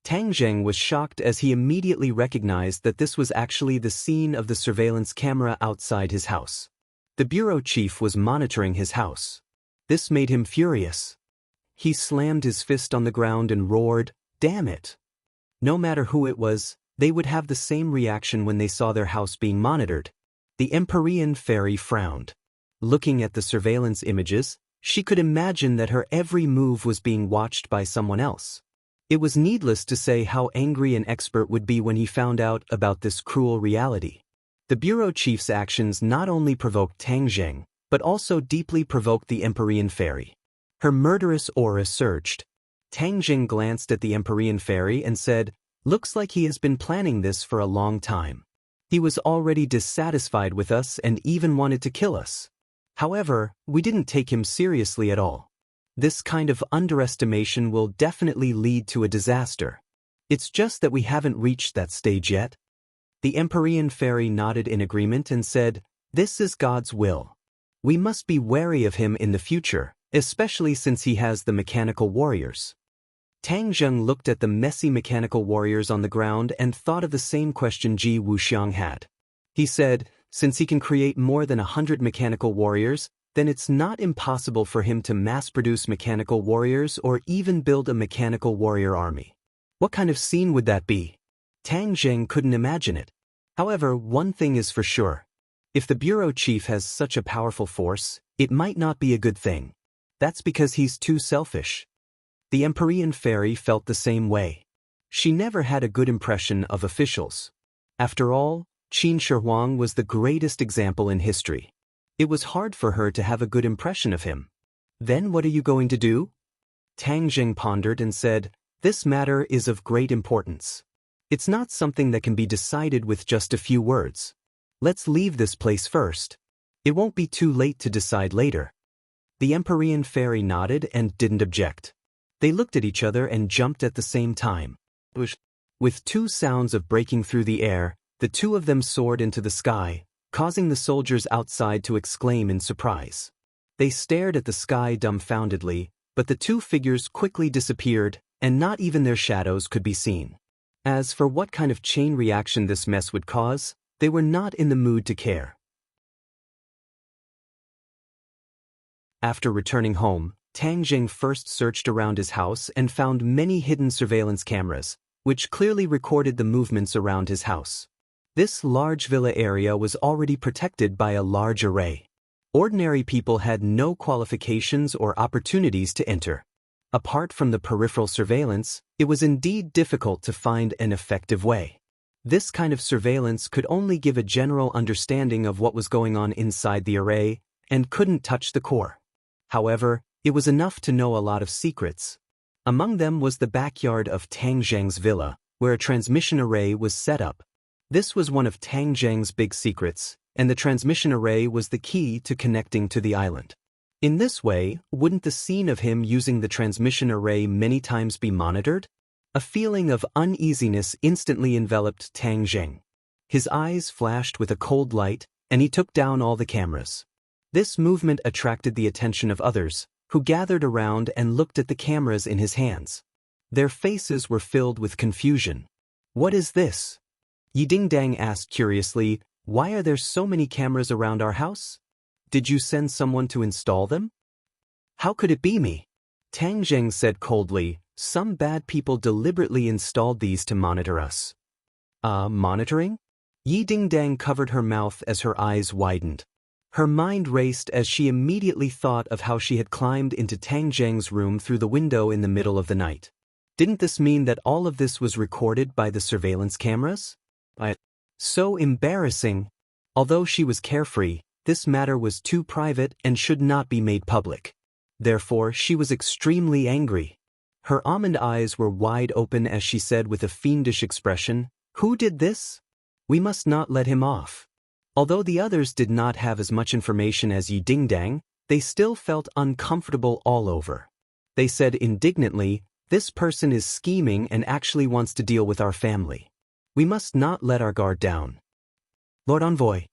Tang Zheng was shocked as he immediately recognized that this was actually the scene of the surveillance camera outside his house. The bureau chief was monitoring his house. This made him furious. He slammed his fist on the ground and roared, "Damn it!" No matter who it was, they would have the same reaction when they saw their house being monitored. The Empyrean fairy frowned. Looking at the surveillance images, she could imagine that her every move was being watched by someone else. It was needless to say how angry an expert would be when he found out about this cruel reality. The bureau chief's actions not only provoked Tang Zheng, but also deeply provoked the Empyrean fairy. Her murderous aura surged. Tang Zheng glanced at the Empyrean fairy and said, "Looks like he has been planning this for a long time. He was already dissatisfied with us and even wanted to kill us. However, we didn't take him seriously at all. This kind of underestimation will definitely lead to a disaster. It's just that we haven't reached that stage yet." The Empyrean fairy nodded in agreement and said, "This is God's will. We must be wary of him in the future, especially since he has the mechanical warriors." Tang Zheng looked at the messy mechanical warriors on the ground and thought of the same question Ji Wuxiang had. He said, since he can create more than 100 mechanical warriors, then it's not impossible for him to mass-produce mechanical warriors or even build a mechanical warrior army. What kind of scene would that be? Tang Zheng couldn't imagine it. However, one thing is for sure. If the bureau chief has such a powerful force, it might not be a good thing. That's because he's too selfish. The Empyrean fairy felt the same way. She never had a good impression of officials. After all, Qin Shi Huang was the greatest example in history. It was hard for her to have a good impression of him. "Then what are you going to do?" Tang Zheng pondered and said, "This matter is of great importance. It's not something that can be decided with just a few words. Let's leave this place first. It won't be too late to decide later." The Empyrean fairy nodded and didn't object. They looked at each other and jumped at the same time. With two sounds of breaking through the air, the two of them soared into the sky, causing the soldiers outside to exclaim in surprise. They stared at the sky dumbfoundedly, but the two figures quickly disappeared, and not even their shadows could be seen. As for what kind of chain reaction this mess would cause, they were not in the mood to care. After returning home, Tang Zheng first searched around his house and found many hidden surveillance cameras, which clearly recorded the movements around his house. This large villa area was already protected by a large array. Ordinary people had no qualifications or opportunities to enter. Apart from the peripheral surveillance, it was indeed difficult to find an effective way. This kind of surveillance could only give a general understanding of what was going on inside the array and couldn't touch the core. However, it was enough to know a lot of secrets. Among them was the backyard of Tang Zheng's villa, where a transmission array was set up. This was one of Tang Zheng's big secrets, and the transmission array was the key to connecting to the island. In this way, wouldn't the scene of him using the transmission array many times be monitored? A feeling of uneasiness instantly enveloped Tang Zheng. His eyes flashed with a cold light, and he took down all the cameras. This movement attracted the attention of others, who gathered around and looked at the cameras in his hands. Their faces were filled with confusion. "What is this?" Yi Dingdang asked curiously, "Why are there so many cameras around our house? Did you send someone to install them?" "How could it be me?" Tang Zheng said coldly, "Some bad people deliberately installed these to monitor us." Monitoring? Yi Dingdang covered her mouth as her eyes widened. Her mind raced as she immediately thought of how she had climbed into Tang Zheng's room through the window in the middle of the night. Didn't this mean that all of this was recorded by the surveillance cameras? So embarrassing. Although she was carefree, this matter was too private and should not be made public. Therefore, she was extremely angry. Her almond eyes were wide open as she said with a fiendish expression, "Who did this? We must not let him off." Although the others did not have as much information as Yi Dingdang, they still felt uncomfortable all over. They said indignantly, "This person is scheming and actually wants to deal with our family. We must not let our guard down." "Lord Envoy."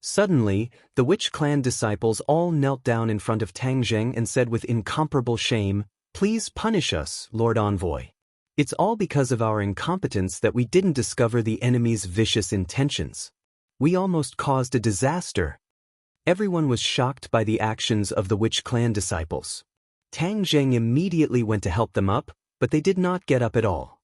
Suddenly, the Witch Clan disciples all knelt down in front of Tang Zheng and said with incomparable shame, "Please punish us, Lord Envoy. It's all because of our incompetence that we didn't discover the enemy's vicious intentions. We almost caused a disaster." Everyone was shocked by the actions of the Witch Clan disciples. Tang Zheng immediately went to help them up, but they did not get up at all.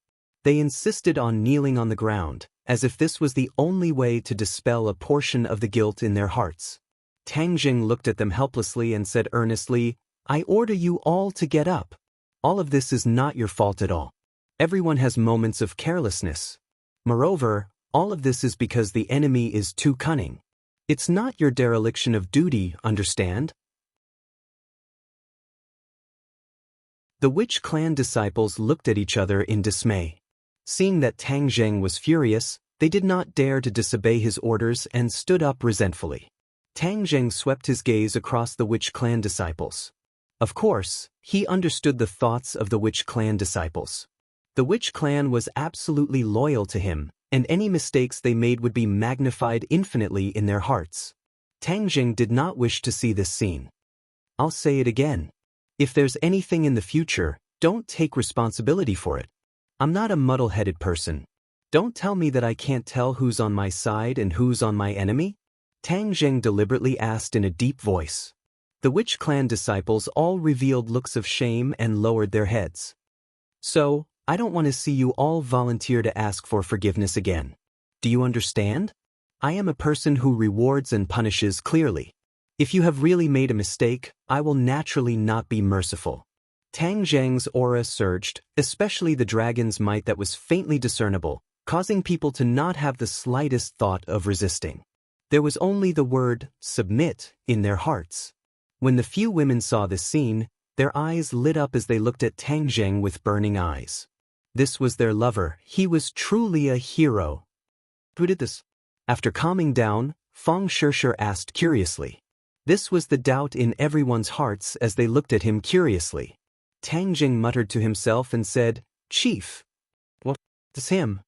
They insisted on kneeling on the ground, as if this was the only way to dispel a portion of the guilt in their hearts. Tang Zheng looked at them helplessly and said earnestly, "I order you all to get up. All of this is not your fault at all. Everyone has moments of carelessness. Moreover, all of this is because the enemy is too cunning. It's not your dereliction of duty, understand? The Witch Clan disciples looked at each other in dismay. Seeing that Tang Zheng was furious, they did not dare to disobey his orders and stood up resentfully. Tang Zheng swept his gaze across the Witch Clan disciples. Of course, he understood the thoughts of the Witch Clan disciples. The Witch Clan was absolutely loyal to him, and any mistakes they made would be magnified infinitely in their hearts. Tang Zheng did not wish to see this scene. I'll say it again. If there's anything in the future, don't take responsibility for it. I'm not a muddle-headed person. Don't tell me that I can't tell who's on my side and who's on my enemy? Tang Zheng deliberately asked in a deep voice. The Witch Clan disciples all revealed looks of shame and lowered their heads. So, I don't want to see you all volunteer to ask for forgiveness again. Do you understand? I am a person who rewards and punishes clearly. If you have really made a mistake, I will naturally not be merciful. Tang Zheng's aura surged, especially the dragon's might that was faintly discernible, causing people to not have the slightest thought of resisting. There was only the word, submit, in their hearts. When the few women saw this scene, their eyes lit up as they looked at Tang Zheng with burning eyes. This was their lover. He was truly a hero. Who did this? After calming down, Feng Shishir asked curiously. This was the doubt in everyone's hearts as they looked at him curiously. Tang Zheng muttered to himself and said, Chief. What? It's him.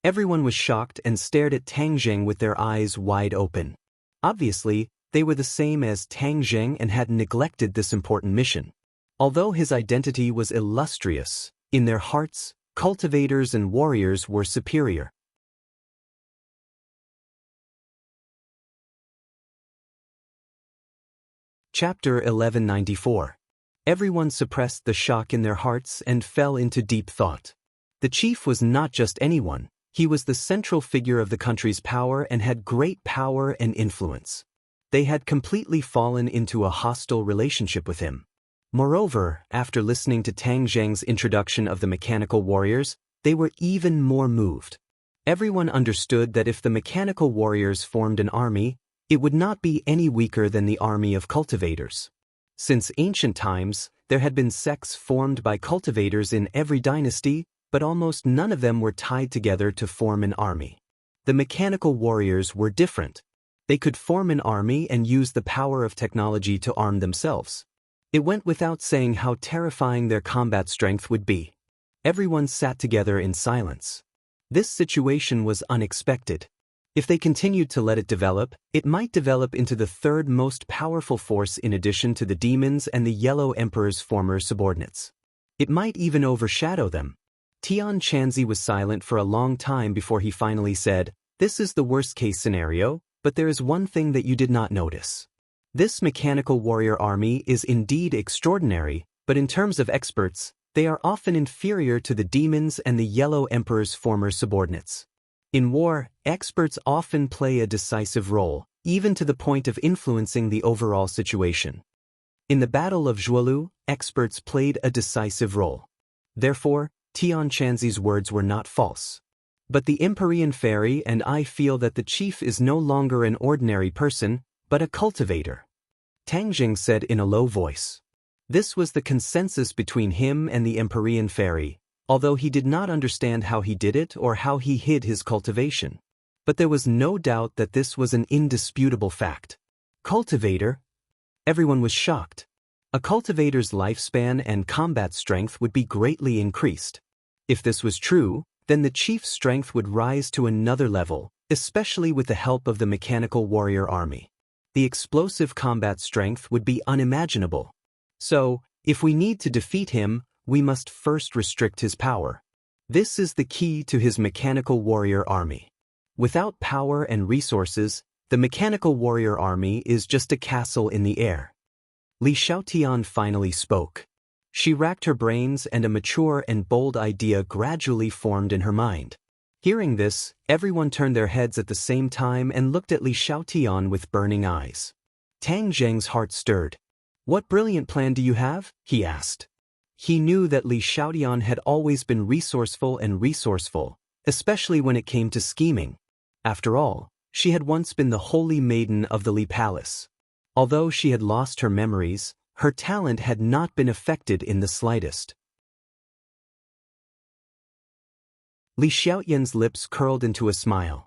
Everyone was shocked and stared at Tang Zheng with their eyes wide open. Obviously, they were the same as Tang Zheng and had neglected this important mission. Although his identity was illustrious, in their hearts, cultivators and warriors were superior. Chapter 1194. Everyone suppressed the shock in their hearts and fell into deep thought. The chief was not just anyone, he was the central figure of the country's power and had great power and influence. They had completely fallen into a hostile relationship with him. Moreover, after listening to Tang Zheng's introduction of the mechanical warriors, they were even more moved. Everyone understood that if the mechanical warriors formed an army, it would not be any weaker than the army of cultivators. Since ancient times, there had been sects formed by cultivators in every dynasty, but almost none of them were tied together to form an army. The mechanical warriors were different. They could form an army and use the power of technology to arm themselves. It went without saying how terrifying their combat strength would be. Everyone sat together in silence. This situation was unexpected. If they continued to let it develop, it might develop into the third most powerful force in addition to the demons and the Yellow Emperor's former subordinates. It might even overshadow them. Tian Chanzi was silent for a long time before he finally said, "This is the worst-case scenario, but there is one thing that you did not notice. This mechanical warrior army is indeed extraordinary, but in terms of experts, they are often inferior to the demons and the Yellow Emperor's former subordinates. In war, experts often play a decisive role, even to the point of influencing the overall situation. In the Battle of Zhuolu, experts played a decisive role. Therefore, Tian Chanzi's words were not false. But the Empyrean Fairy and I feel that the chief is no longer an ordinary person, but a cultivator," Tang Zheng said in a low voice. This was the consensus between him and the Empyrean Fairy, although he did not understand how he did it or how he hid his cultivation. But there was no doubt that this was an indisputable fact. Cultivator? Everyone was shocked. A cultivator's lifespan and combat strength would be greatly increased. If this was true, then the chief's strength would rise to another level, especially with the help of the mechanical warrior army. The explosive combat strength would be unimaginable. So, if we need to defeat him, we must first restrict his power. This is the key to his mechanical warrior army. Without power and resources, the mechanical warrior army is just a castle in the air. Li Xiaotian finally spoke. She racked her brains and a mature and bold idea gradually formed in her mind. Hearing this, everyone turned their heads at the same time and looked at Li Xiaotian with burning eyes. Tang Zheng's heart stirred. "What brilliant plan do you have?" he asked. He knew that Li Xiaotian had always been resourceful, especially when it came to scheming. After all, she had once been the holy maiden of the Li Palace. Although she had lost her memories, her talent had not been affected in the slightest. Li Xiaotian's lips curled into a smile.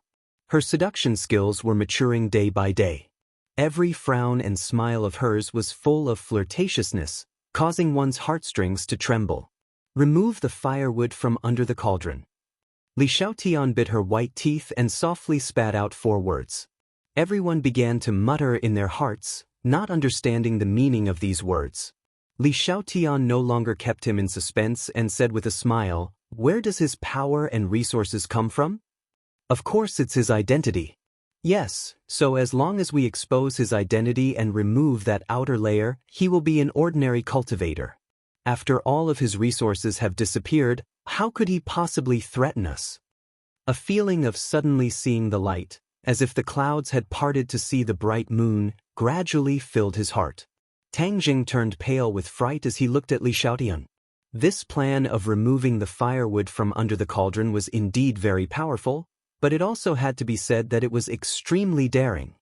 Her seduction skills were maturing day by day. Every frown and smile of hers was full of flirtatiousness, causing one's heartstrings to tremble. Remove the firewood from under the cauldron. Li Xiaotian bit her white teeth and softly spat out 4 words. Everyone began to mutter in their hearts, not understanding the meaning of these words. Li Xiaotian no longer kept him in suspense and said with a smile, "Where does his power and resources come from?" "Of course it's his identity." "Yes, so as long as we expose his identity and remove that outer layer, he will be an ordinary cultivator. After all of his resources have disappeared, how could he possibly threaten us?" A feeling of suddenly seeing the light, as if the clouds had parted to see the bright moon, gradually filled his heart. Tang Jing turned pale with fright as he looked at Li Xiaotian. This plan of removing the firewood from under the cauldron was indeed very powerful, but it also had to be said that it was extremely daring.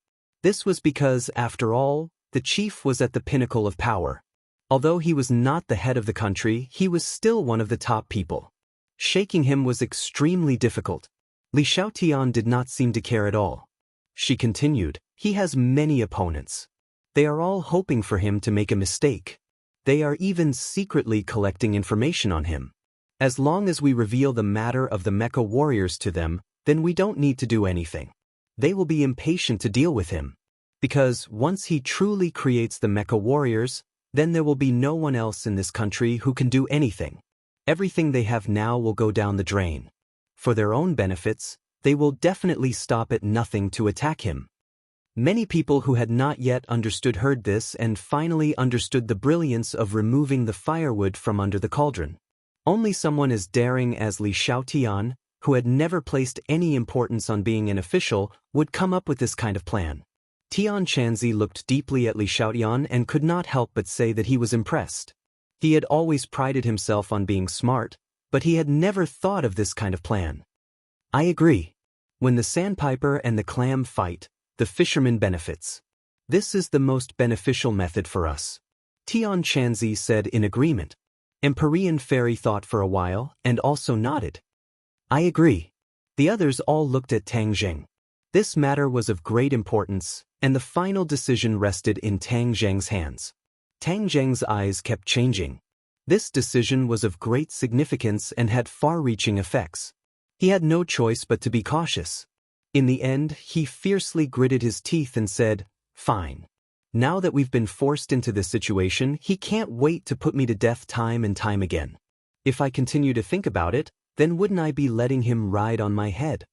This was because, after all, the chief was at the pinnacle of power. Although he was not the head of the country, he was still one of the top people. Shaking him was extremely difficult. Li Xiaotian did not seem to care at all. She continued, "He has many opponents. They are all hoping for him to make a mistake. They are even secretly collecting information on him. As long as we reveal the matter of the mecha warriors to them, then we don't need to do anything. They will be impatient to deal with him. Because once he truly creates the mecha warriors, then there will be no one else in this country who can do anything. Everything they have now will go down the drain. For their own benefits, they will definitely stop at nothing to attack him." Many people who had not yet understood heard this and finally understood the brilliance of removing the firewood from under the cauldron. Only someone as daring as Li Xiaotian, who had never placed any importance on being an official, would come up with this kind of plan. Tian Chanzi looked deeply at Li Xiaotian and could not help but say that he was impressed. He had always prided himself on being smart, but he had never thought of this kind of plan. "I agree. When the sandpiper and the clam fight, the fisherman benefits. This is the most beneficial method for us." Tian Chanzi said in agreement. Empyrean Fairy thought for a while and also nodded. "I agree." The others all looked at Tang Jing. This matter was of great importance, and the final decision rested in Tang Zheng's hands. Tang Zheng's eyes kept changing. This decision was of great significance and had far-reaching effects. He had no choice but to be cautious. In the end, he fiercely gritted his teeth and said, "Fine. Now that we've been forced into this situation, he can't wait to put me to death time and time again. If I continue to think about it, then wouldn't I be letting him ride on my head?"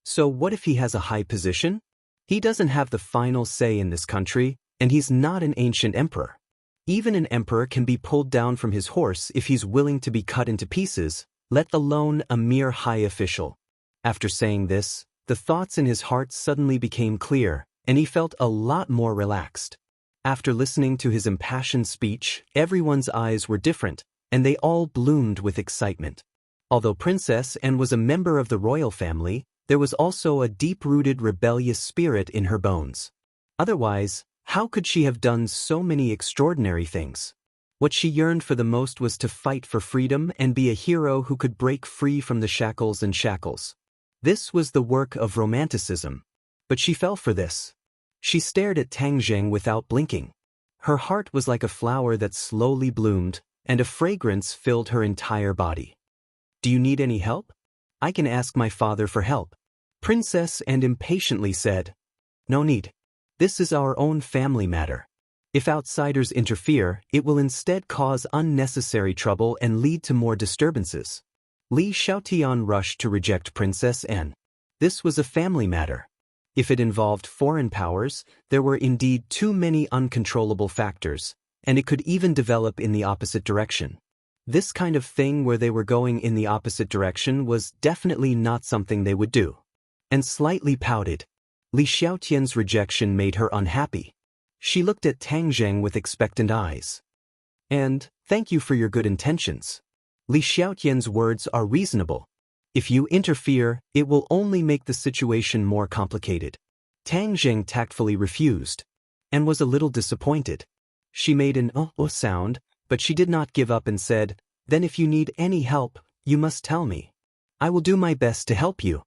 So what if he has a high position? He doesn't have the final say in this country, and he's not an ancient emperor. Even an emperor can be pulled down from his horse if he's willing to be cut into pieces, let alone a mere high official. After saying this, the thoughts in his heart suddenly became clear, and he felt a lot more relaxed. After listening to his impassioned speech, everyone's eyes were different, and they all bloomed with excitement. Although Princess Anne was a member of the royal family, there was also a deep-rooted rebellious spirit in her bones. Otherwise, how could she have done so many extraordinary things? What she yearned for the most was to fight for freedom and be a hero who could break free from the shackles and shackles. This was the work of romanticism. But she fell for this. She stared at Tang Zheng without blinking. Her heart was like a flower that slowly bloomed, and a fragrance filled her entire body. "Do you need any help? I can ask my father for help." Princess Anne impatiently said, "No need. This is our own family matter. If outsiders interfere, it will instead cause unnecessary trouble and lead to more disturbances." Li Xiaotian rushed to reject Princess Anne. This was a family matter. If it involved foreign powers, there were indeed too many uncontrollable factors, and it could even develop in the opposite direction. This kind of thing where they were going in the opposite direction was definitely not something they would do. And slightly pouted. Li Xiaotian's rejection made her unhappy. She looked at Tang Zheng with expectant eyes. And, thank you for your good intentions. Li Xiaotian's words are reasonable. If you interfere, it will only make the situation more complicated. Tang Zheng tactfully refused, and was a little disappointed. She made an oh sound, but she did not give up and said, then if you need any help, you must tell me. I will do my best to help you.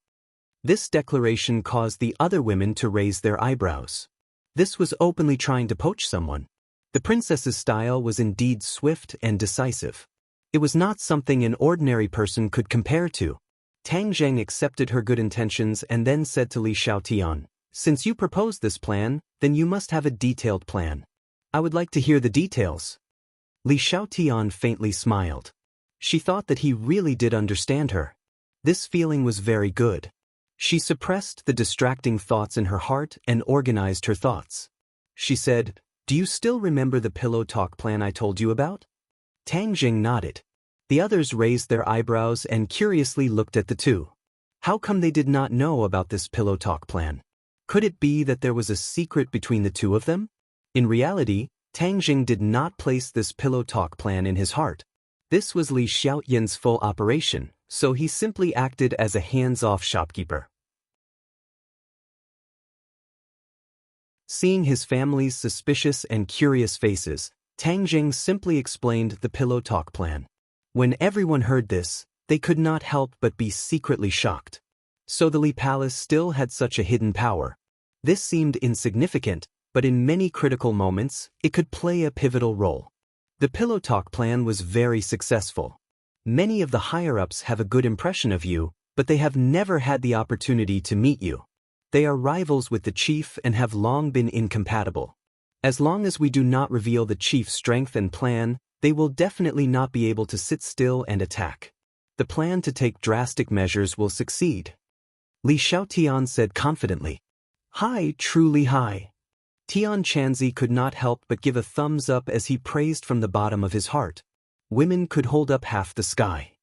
This declaration caused the other women to raise their eyebrows. This was openly trying to poach someone. The princess's style was indeed swift and decisive. It was not something an ordinary person could compare to. Tang Zheng accepted her good intentions and then said to Li Xiaotian, since you proposed this plan, then you must have a detailed plan. I would like to hear the details. Li Xiaotian faintly smiled. She thought that he really did understand her. This feeling was very good. She suppressed the distracting thoughts in her heart and organized her thoughts. She said, do you still remember the pillow talk plan I told you about? Tang Zheng nodded. The others raised their eyebrows and curiously looked at the two. How come they did not know about this pillow talk plan? Could it be that there was a secret between the two of them? In reality, Tang Zheng did not place this pillow talk plan in his heart. This was Li Xiaoyan's full operation, so he simply acted as a hands-off shopkeeper. Seeing his family's suspicious and curious faces, Tang Zheng simply explained the pillow talk plan. When everyone heard this, they could not help but be secretly shocked. So the Li Palace still had such a hidden power. This seemed insignificant, but in many critical moments, it could play a pivotal role. The pillow talk plan was very successful. Many of the higher-ups have a good impression of you, but they have never had the opportunity to meet you. They are rivals with the chief and have long been incompatible. As long as we do not reveal the chief's strength and plan, they will definitely not be able to sit still and attack. The plan to take drastic measures will succeed. Li Xiaotian said confidently. Hi, truly hi. Tian Chanzi could not help but give a thumbs up as he praised from the bottom of his heart. Women could hold up half the sky.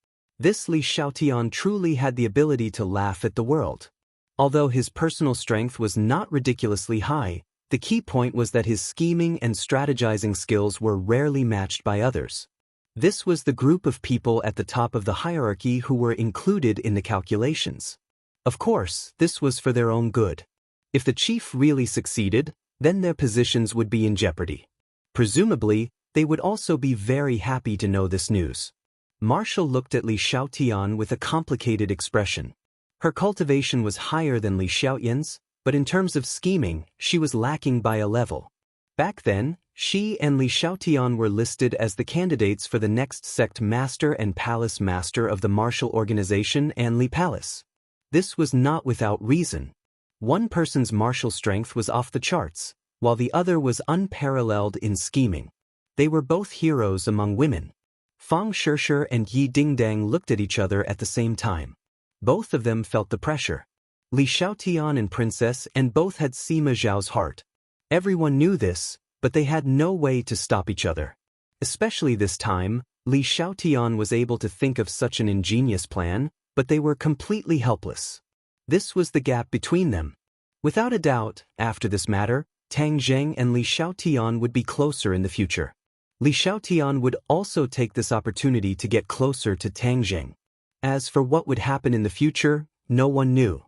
This Li Xiaotian truly had the ability to laugh at the world. Although his personal strength was not ridiculously high, the key point was that his scheming and strategizing skills were rarely matched by others. This was the group of people at the top of the hierarchy who were included in the calculations. Of course, this was for their own good. If the chief really succeeded, then their positions would be in jeopardy. Presumably, they would also be very happy to know this news. Marshall looked at Li Xiaotian with a complicated expression. Her cultivation was higher than Li Xiaoyan's, but in terms of scheming, she was lacking by a level. Back then, she and Li Xiaotian were listed as the candidates for the next sect master and palace master of the Marshall Organization and Li Palace. This was not without reason. One person's martial strength was off the charts, while the other was unparalleled in scheming. They were both heroes among women. Fang Shishir and Yi Dingdang looked at each other at the same time. Both of them felt the pressure. Li Xiaotian and Princess and both had Sima Zhao's heart. Everyone knew this, but they had no way to stop each other. Especially this time, Li Xiaotian was able to think of such an ingenious plan, but they were completely helpless. This was the gap between them. Without a doubt, after this matter, Tang Zheng and Li Xiaotian would be closer in the future. Li Xiaotian would also take this opportunity to get closer to Tang Zheng. As for what would happen in the future, no one knew.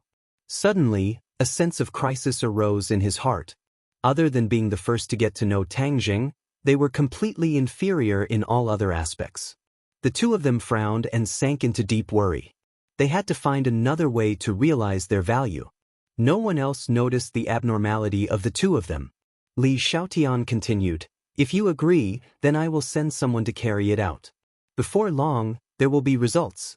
Suddenly, a sense of crisis arose in his heart. Other than being the first to get to know Tang Zheng, they were completely inferior in all other aspects. The two of them frowned and sank into deep worry. They had to find another way to realize their value. No one else noticed the abnormality of the two of them. Li Xiaotian continued, if you agree, then I will send someone to carry it out. Before long, there will be results.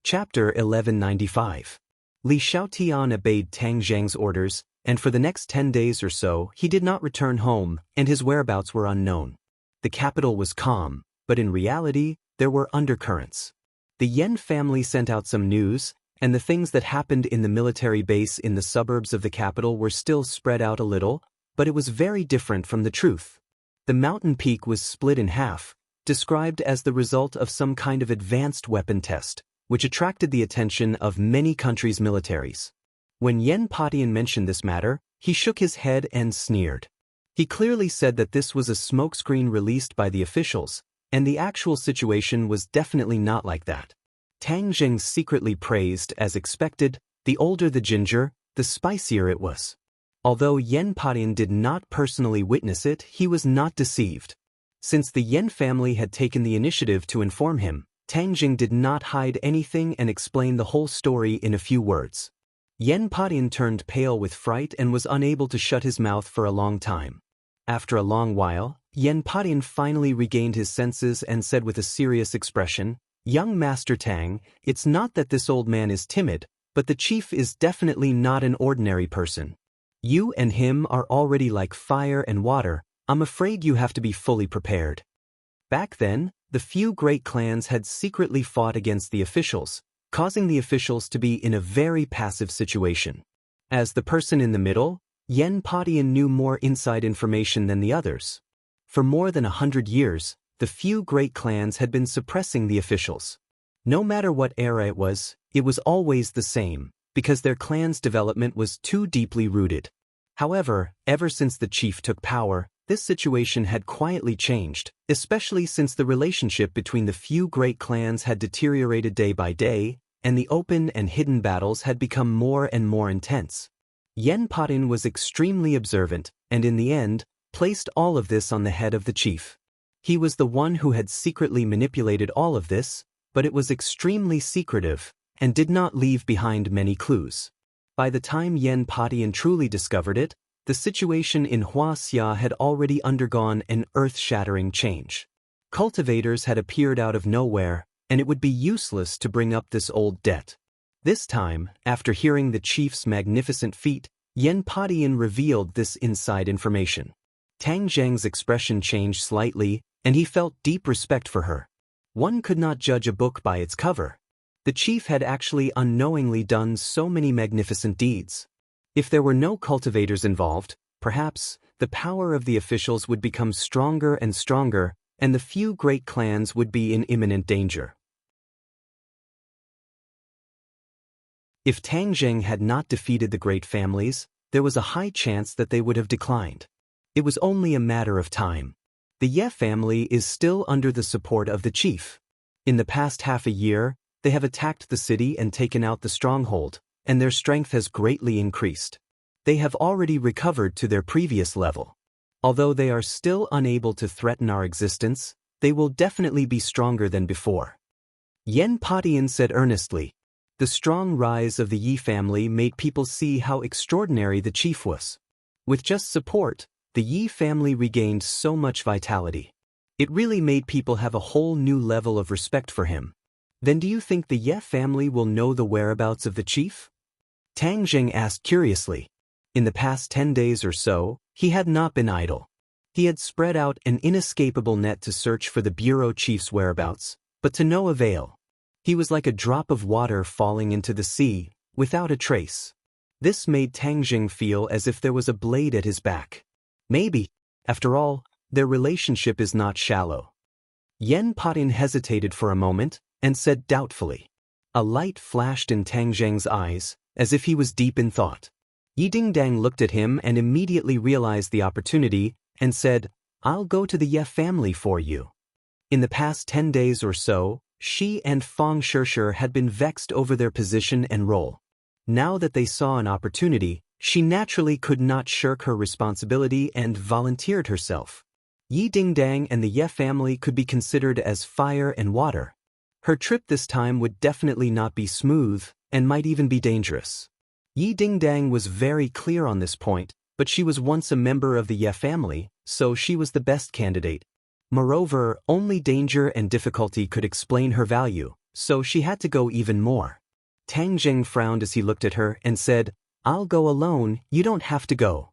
Chapter 1195. Li Xiaotian obeyed Tang Zheng's orders, and for the next 10 days or so he did not return home, and his whereabouts were unknown. The capital was calm, but in reality, there were undercurrents. The Yen family sent out some news, and the things that happened in the military base in the suburbs of the capital were still spread out a little, but it was very different from the truth. The mountain peak was split in half, described as the result of some kind of advanced weapon test, which attracted the attention of many countries' militaries. When Yen Patian mentioned this matter, he shook his head and sneered. He clearly said that this was a smokescreen released by the officials, and the actual situation was definitely not like that. Tang Jing secretly praised, as expected, the older the ginger, the spicier it was. Although Yen Patian did not personally witness it, he was not deceived. Since the Yen family had taken the initiative to inform him, Tang Jing did not hide anything and explained the whole story in a few words. Yen Patian turned pale with fright and was unable to shut his mouth for a long time. After a long while, Yen Patian finally regained his senses and said with a serious expression, "Young Master Tang, it's not that this old man is timid, but the chief is definitely not an ordinary person. You and him are already like fire and water. I'm afraid you have to be fully prepared." Back then, the few great clans had secretly fought against the officials, causing the officials to be in a very passive situation. As the person in the middle, Yen Patian knew more inside information than the others. For more than 100 years, the few great clans had been suppressing the officials. No matter what era it was always the same, because their clan's development was too deeply rooted. However, ever since the chief took power, this situation had quietly changed, especially since the relationship between the few great clans had deteriorated day by day, and the open and hidden battles had become more and more intense. Yen Patian was extremely observant, and in the end, placed all of this on the head of the chief. He was the one who had secretly manipulated all of this, but it was extremely secretive, and did not leave behind many clues. By the time Yen Patian truly discovered it, the situation in Huaxia had already undergone an earth-shattering change. Cultivators had appeared out of nowhere, and it would be useless to bring up this old debt. This time, after hearing the chief's magnificent feat, Yen Patian revealed this inside information. Tang Zheng's expression changed slightly, and he felt deep respect for her. One could not judge a book by its cover. The chief had actually unknowingly done so many magnificent deeds. If there were no cultivators involved, perhaps, the power of the officials would become stronger and stronger, and the few great clans would be in imminent danger. If Tang Zheng had not defeated the great families, there was a high chance that they would have declined. It was only a matter of time. The Ye family is still under the support of the chief. In the past half a year, they have attacked the city and taken out the stronghold, and their strength has greatly increased. They have already recovered to their previous level. Although they are still unable to threaten our existence, they will definitely be stronger than before. Yen Patian said earnestly. The strong rise of the Yi family made people see how extraordinary the chief was. With just support, the Yi family regained so much vitality. It really made people have a whole new level of respect for him. Then do you think the Ye family will know the whereabouts of the chief? Tang Zheng asked curiously. In the past 10 days or so, he had not been idle. He had spread out an inescapable net to search for the bureau chief's whereabouts, but to no avail. He was like a drop of water falling into the sea, without a trace. This made Tang Zheng feel as if there was a blade at his back. Maybe, after all, their relationship is not shallow. Yen Patian hesitated for a moment, and said doubtfully. A light flashed in Tang Zheng's eyes, as if he was deep in thought. Yi Dingdang looked at him and immediately realized the opportunity, and said, "I'll go to the Ye family for you." In the past 10 days or so, she and Fang Shishir had been vexed over their position and role. Now that they saw an opportunity, she naturally could not shirk her responsibility and volunteered herself. Yi Dingdang and the Ye family could be considered as fire and water. Her trip this time would definitely not be smooth, and might even be dangerous. Yi Dingdang was very clear on this point, but she was once a member of the Ye family, so she was the best candidate. Moreover, only danger and difficulty could explain her value, so she had to go even more. Tang Zheng frowned as he looked at her and said, "I'll go alone, you don't have to go."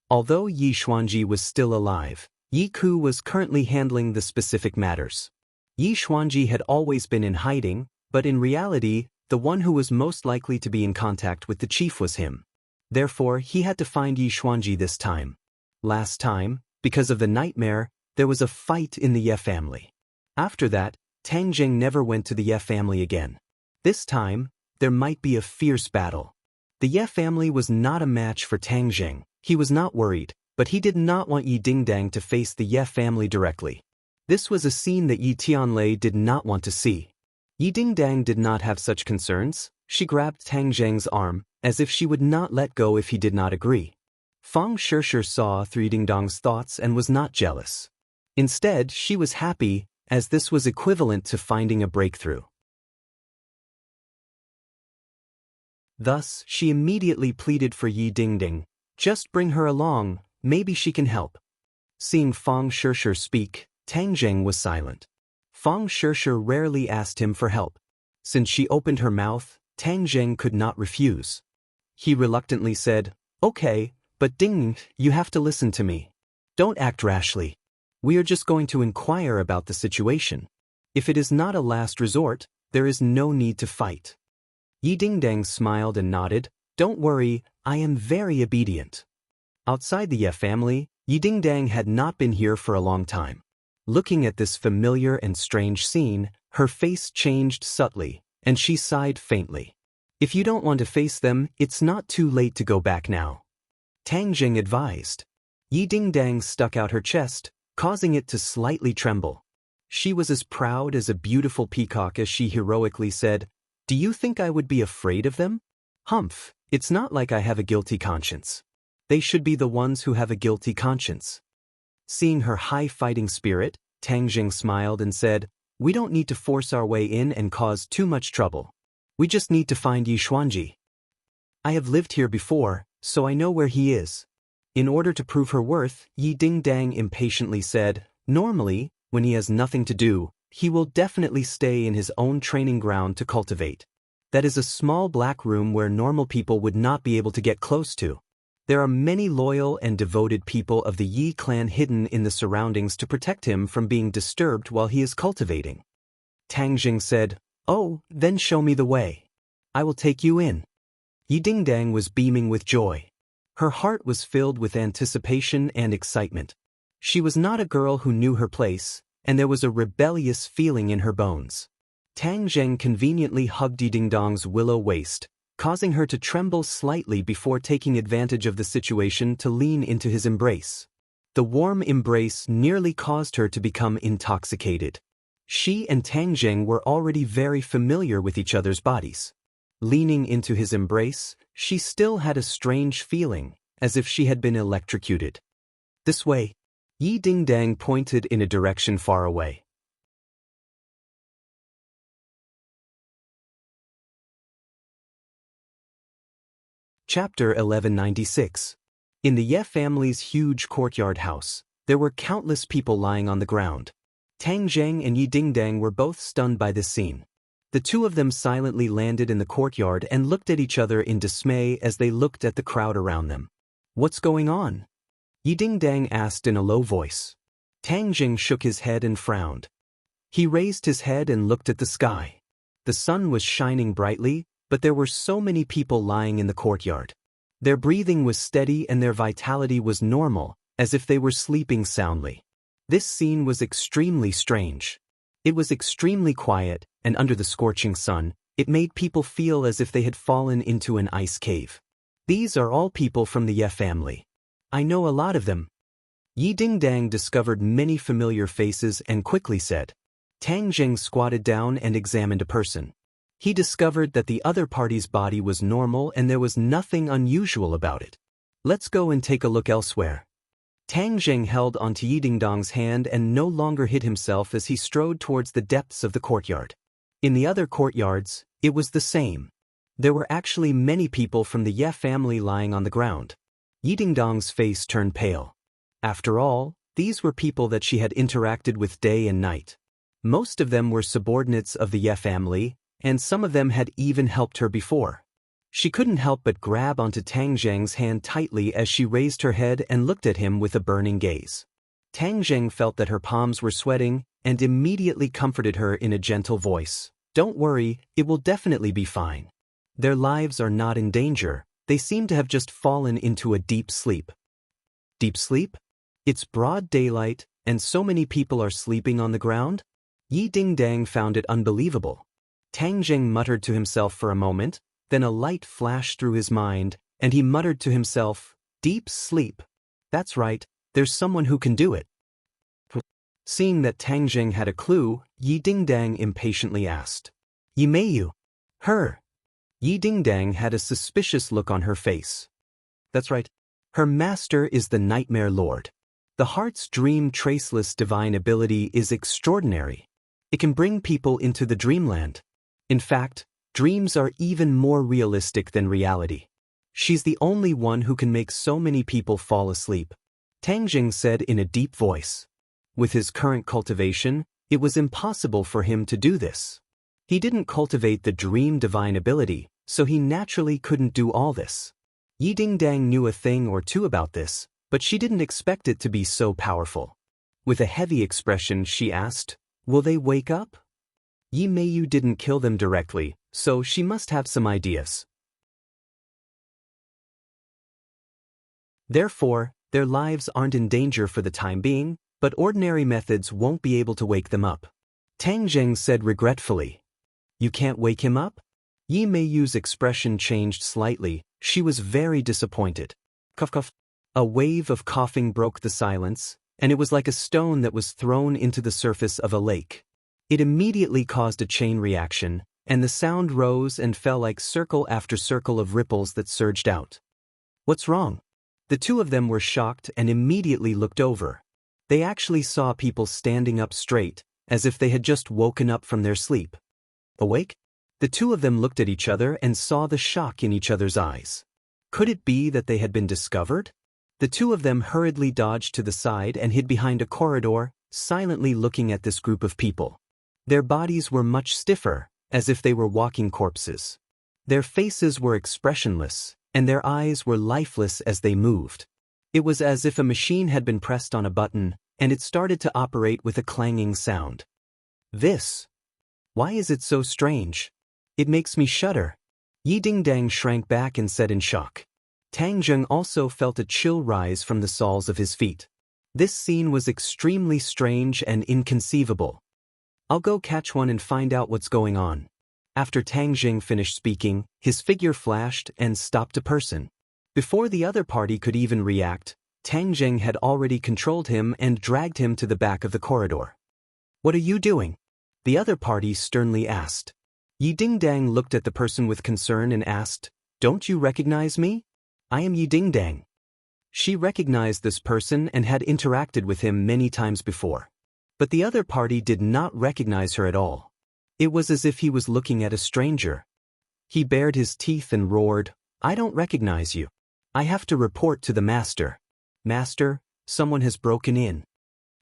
Although Yi Xuanji was still alive, Yi Ku was currently handling the specific matters. Yi Xuanji had always been in hiding, but in reality, the one who was most likely to be in contact with the chief was him. Therefore, he had to find Yi Xuanji this time. Last time, because of the nightmare, there was a fight in the Ye family. After that, Tang Zheng never went to the Ye family again. This time, there might be a fierce battle. The Ye family was not a match for Tang Jing. He was not worried, but he did not want Yi Dingdang to face the Ye family directly. This was a scene that Yi Tianlei did not want to see. Yi Dingdang did not have such concerns. She grabbed Tang Zheng's arm, as if she would not let go if he did not agree. Fang Shishir saw through Yi Dingdang's thoughts and was not jealous. Instead, she was happy, as this was equivalent to finding a breakthrough. Thus, she immediately pleaded for Yi Dingdang. Just bring her along, maybe she can help. Seeing Fang Shishir speak, Tang Zheng was silent. Fang Shishir rarely asked him for help. Since she opened her mouth, Tang Zheng could not refuse. He reluctantly said, "Okay, but Ding, you have to listen to me. Don't act rashly. We are just going to inquire about the situation. If it is not a last resort, there is no need to fight." Yi Dingdang smiled and nodded. "Don't worry, I am very obedient." Outside the Ye family, Yi Dingdang had not been here for a long time. Looking at this familiar and strange scene, her face changed subtly, and she sighed faintly. "If you don't want to face them, it's not too late to go back now," Tang Jing advised. Yi Dingdang stuck out her chest, causing it to slightly tremble. She was as proud as a beautiful peacock as she heroically said, "Do you think I would be afraid of them? Humph, it's not like I have a guilty conscience. They should be the ones who have a guilty conscience." Seeing her high fighting spirit, Tang Jing smiled and said, "We don't need to force our way in and cause too much trouble. We just need to find Yi Xuanji. I have lived here before, so I know where he is." In order to prove her worth, Yi Dingdang impatiently said, "Normally, when he has nothing to do, he will definitely stay in his own training ground to cultivate. That is a small black room where normal people would not be able to get close to. There are many loyal and devoted people of the Yi clan hidden in the surroundings to protect him from being disturbed while he is cultivating." Tang Jing said, "Oh, then show me the way. I will take you in." Yi Dingdang was beaming with joy. Her heart was filled with anticipation and excitement. She was not a girl who knew her place, and there was a rebellious feeling in her bones. Tang Zheng conveniently hugged Yi Dingdang's willow waist, causing her to tremble slightly before taking advantage of the situation to lean into his embrace. The warm embrace nearly caused her to become intoxicated. She and Tang Zheng were already very familiar with each other's bodies. Leaning into his embrace, she still had a strange feeling, as if she had been electrocuted. "This way." Yi Dingdang pointed in a direction far away. Chapter 1196. In the Ye family's huge courtyard house, there were countless people lying on the ground. Tang Zheng and Yi Dingdang were both stunned by this scene. The two of them silently landed in the courtyard and looked at each other in dismay as they looked at the crowd around them. "What's going on?" Yi Dingdang asked in a low voice. Tang Jing shook his head and frowned. He raised his head and looked at the sky. The sun was shining brightly, but there were so many people lying in the courtyard. Their breathing was steady and their vitality was normal, as if they were sleeping soundly. This scene was extremely strange. It was extremely quiet, and under the scorching sun, it made people feel as if they had fallen into an ice cave. "These are all people from the Ye family. I know a lot of them." Yi Dingdang discovered many familiar faces and quickly said. Tang Jing squatted down and examined a person. He discovered that the other party's body was normal and there was nothing unusual about it. "Let's go and take a look elsewhere." Tang Jing held onto Yi Dingdang's hand and no longer hid himself as he strode towards the depths of the courtyard. In the other courtyards, it was the same. There were actually many people from the Ye family lying on the ground. Yi Dingdang's face turned pale. After all, these were people that she had interacted with day and night. Most of them were subordinates of the Ye family, and some of them had even helped her before. She couldn't help but grab onto Tang Zheng's hand tightly as she raised her head and looked at him with a burning gaze. Tang Zheng felt that her palms were sweating and immediately comforted her in a gentle voice. "Don't worry, it will definitely be fine. Their lives are not in danger, they seem to have just fallen into a deep sleep." Deep sleep? It's broad daylight, and so many people are sleeping on the ground? Yi Dingdang found it unbelievable. Tang Jing muttered to himself for a moment, then a light flashed through his mind, and he muttered to himself, "Deep sleep. That's right, there's someone who can do it." Seeing that Tang Jing had a clue, Yi Dingdang impatiently asked, "Yi Meiyu? Her?" Yi Dingdang had a suspicious look on her face. "That's right. Her master is the Nightmare Lord. The heart's dream traceless divine ability is extraordinary. It can bring people into the dreamland. In fact, dreams are even more realistic than reality. She's the only one who can make so many people fall asleep," Tang Jing said in a deep voice. With his current cultivation, it was impossible for him to do this. He didn't cultivate the dream divine ability, so he naturally couldn't do all this. Yi Dingdang knew a thing or two about this, but she didn't expect it to be so powerful. With a heavy expression, she asked, "Will they wake up?" Yi Meiyu didn't kill them directly, so she must have some ideas. Therefore, their lives aren't in danger for the time being, but ordinary methods won't be able to wake them up. Tang Jing said regretfully. "You can't wake him up?" Yi Meiyu's expression changed slightly. She was very disappointed. Cough cough. A wave of coughing broke the silence, and it was like a stone that was thrown into the surface of a lake. It immediately caused a chain reaction, and the sound rose and fell like circle after circle of ripples that surged out. "What's wrong?" The two of them were shocked and immediately looked over. They actually saw people standing up straight, as if they had just woken up from their sleep. Awake? The two of them looked at each other and saw the shock in each other's eyes. Could it be that they had been discovered? The two of them hurriedly dodged to the side and hid behind a corridor, silently looking at this group of people. Their bodies were much stiffer, as if they were walking corpses. Their faces were expressionless, and their eyes were lifeless as they moved. It was as if a machine had been pressed on a button, and it started to operate with a clanging sound. Why is it so strange? It makes me shudder." Yi Dingdang shrank back and said in shock. Tang Jing also felt a chill rise from the soles of his feet. This scene was extremely strange and inconceivable. "I'll go catch one and find out what's going on." After Tang Jing finished speaking, his figure flashed and stopped a person. Before the other party could even react, Tang Jing had already controlled him and dragged him to the back of the corridor. "What are you doing?" the other party sternly asked. Yi Dingdang looked at the person with concern and asked, "Don't you recognize me? I am Yi Dingdang." She recognized this person and had interacted with him many times before. But the other party did not recognize her at all. It was as if he was looking at a stranger. He bared his teeth and roared, "I don't recognize you. I have to report to the master. Master, someone has broken in."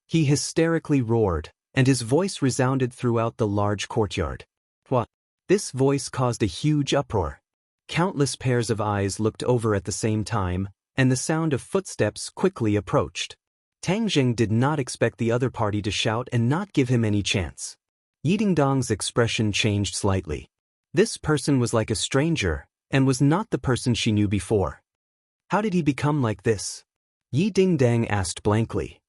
He hysterically roared, and his voice resounded throughout the large courtyard. What? This voice caused a huge uproar. Countless pairs of eyes looked over at the same time, and the sound of footsteps quickly approached. Tang Jing did not expect the other party to shout and not give him any chance. Yi Dingdang's expression changed slightly. This person was like a stranger, and was not the person she knew before. How did he become like this? Yi Dingdang asked blankly.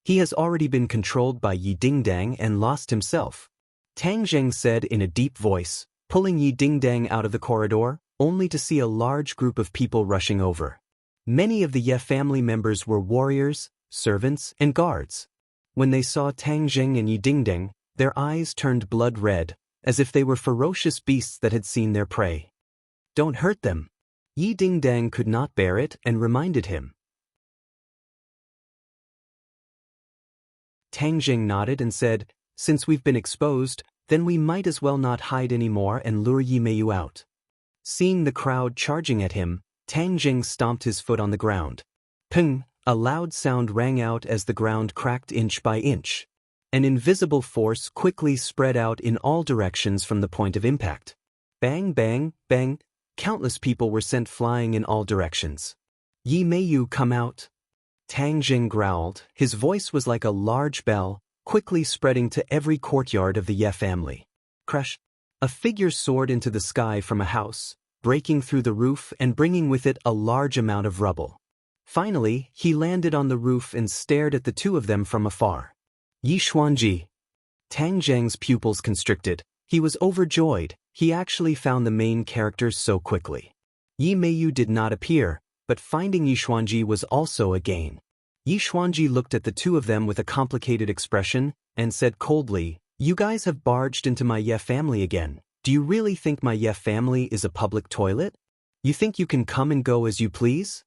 He has already been controlled by Yi Dingdang and lost himself. Tang Jing said in a deep voice, pulling Yi Dingdang out of the corridor, only to see a large group of people rushing over. Many of the Ye family members were warriors, servants, and guards. When they saw Tang Jing and Yi Dingdang, their eyes turned blood red, as if they were ferocious beasts that had seen their prey. "Don't hurt them." Yi Dingdang could not bear it and reminded him. Tang Jing nodded and said, "Since we've been exposed, then we might as well not hide anymore and lure Yi Meiyu out." Seeing the crowd charging at him, Tang Jing stomped his foot on the ground. Ping! A loud sound rang out as the ground cracked inch by inch. An invisible force quickly spread out in all directions from the point of impact. Bang, bang, bang! Countless people were sent flying in all directions. "Yi Meiyu, come out!" Tang Jing growled. His voice was like a large bell, quickly spreading to every courtyard of the Ye family. Crash! A figure soared into the sky from a house, breaking through the roof and bringing with it a large amount of rubble. Finally, he landed on the roof and stared at the two of them from afar. "Yi Xuanji!" Tang Jing's pupils constricted. He was overjoyed. He actually found the main character so quickly. Yi Meiyu did not appear, but finding Yi Xuanji was also a gain. Yi Xuanji looked at the two of them with a complicated expression and said coldly, "You guys have barged into my Ye family again. Do you really think my Ye family is a public toilet? You think you can come and go as you please?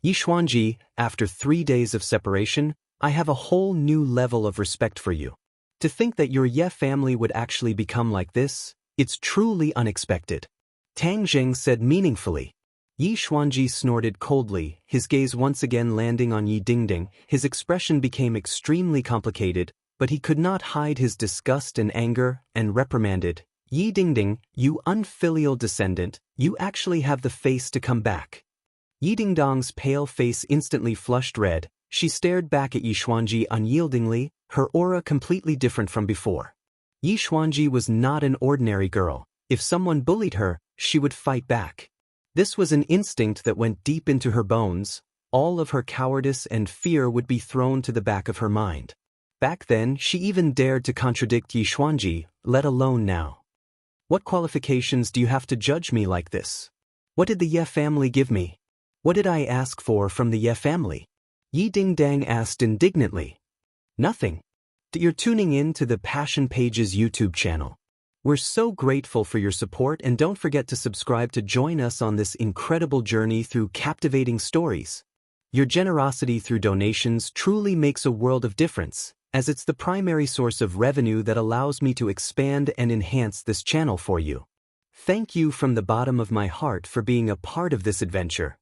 Yi Xuanji, after 3 days of separation, I have a whole new level of respect for you. To think that your Ye family would actually become like this, it's truly unexpected." Tang Jing said meaningfully. Yi Xuanji snorted coldly, his gaze once again landing on Yi Dingding. His expression became extremely complicated, but he could not hide his disgust and anger, and reprimanded, "Yi Dingding, you unfilial descendant, you actually have the face to come back." Yi Dingdong's pale face instantly flushed red. She stared back at Yi Xuanji unyieldingly, her aura completely different from before. Yi Xuanji was not an ordinary girl. If someone bullied her, she would fight back. This was an instinct that went deep into her bones. All of her cowardice and fear would be thrown to the back of her mind. Back then, she even dared to contradict Yi Xuanji, let alone now. "What qualifications do you have to judge me like this? What did the Ye family give me? What did I ask for from the Ye family?" Yi Dingdang asked indignantly. "Nothing. You're tuning in to the Passion Pages YouTube channel. We're so grateful for your support, and don't forget to subscribe to join us on this incredible journey through captivating stories. Your generosity through donations truly makes a world of difference, as it's the primary source of revenue that allows me to expand and enhance this channel for you. Thank you from the bottom of my heart for being a part of this adventure.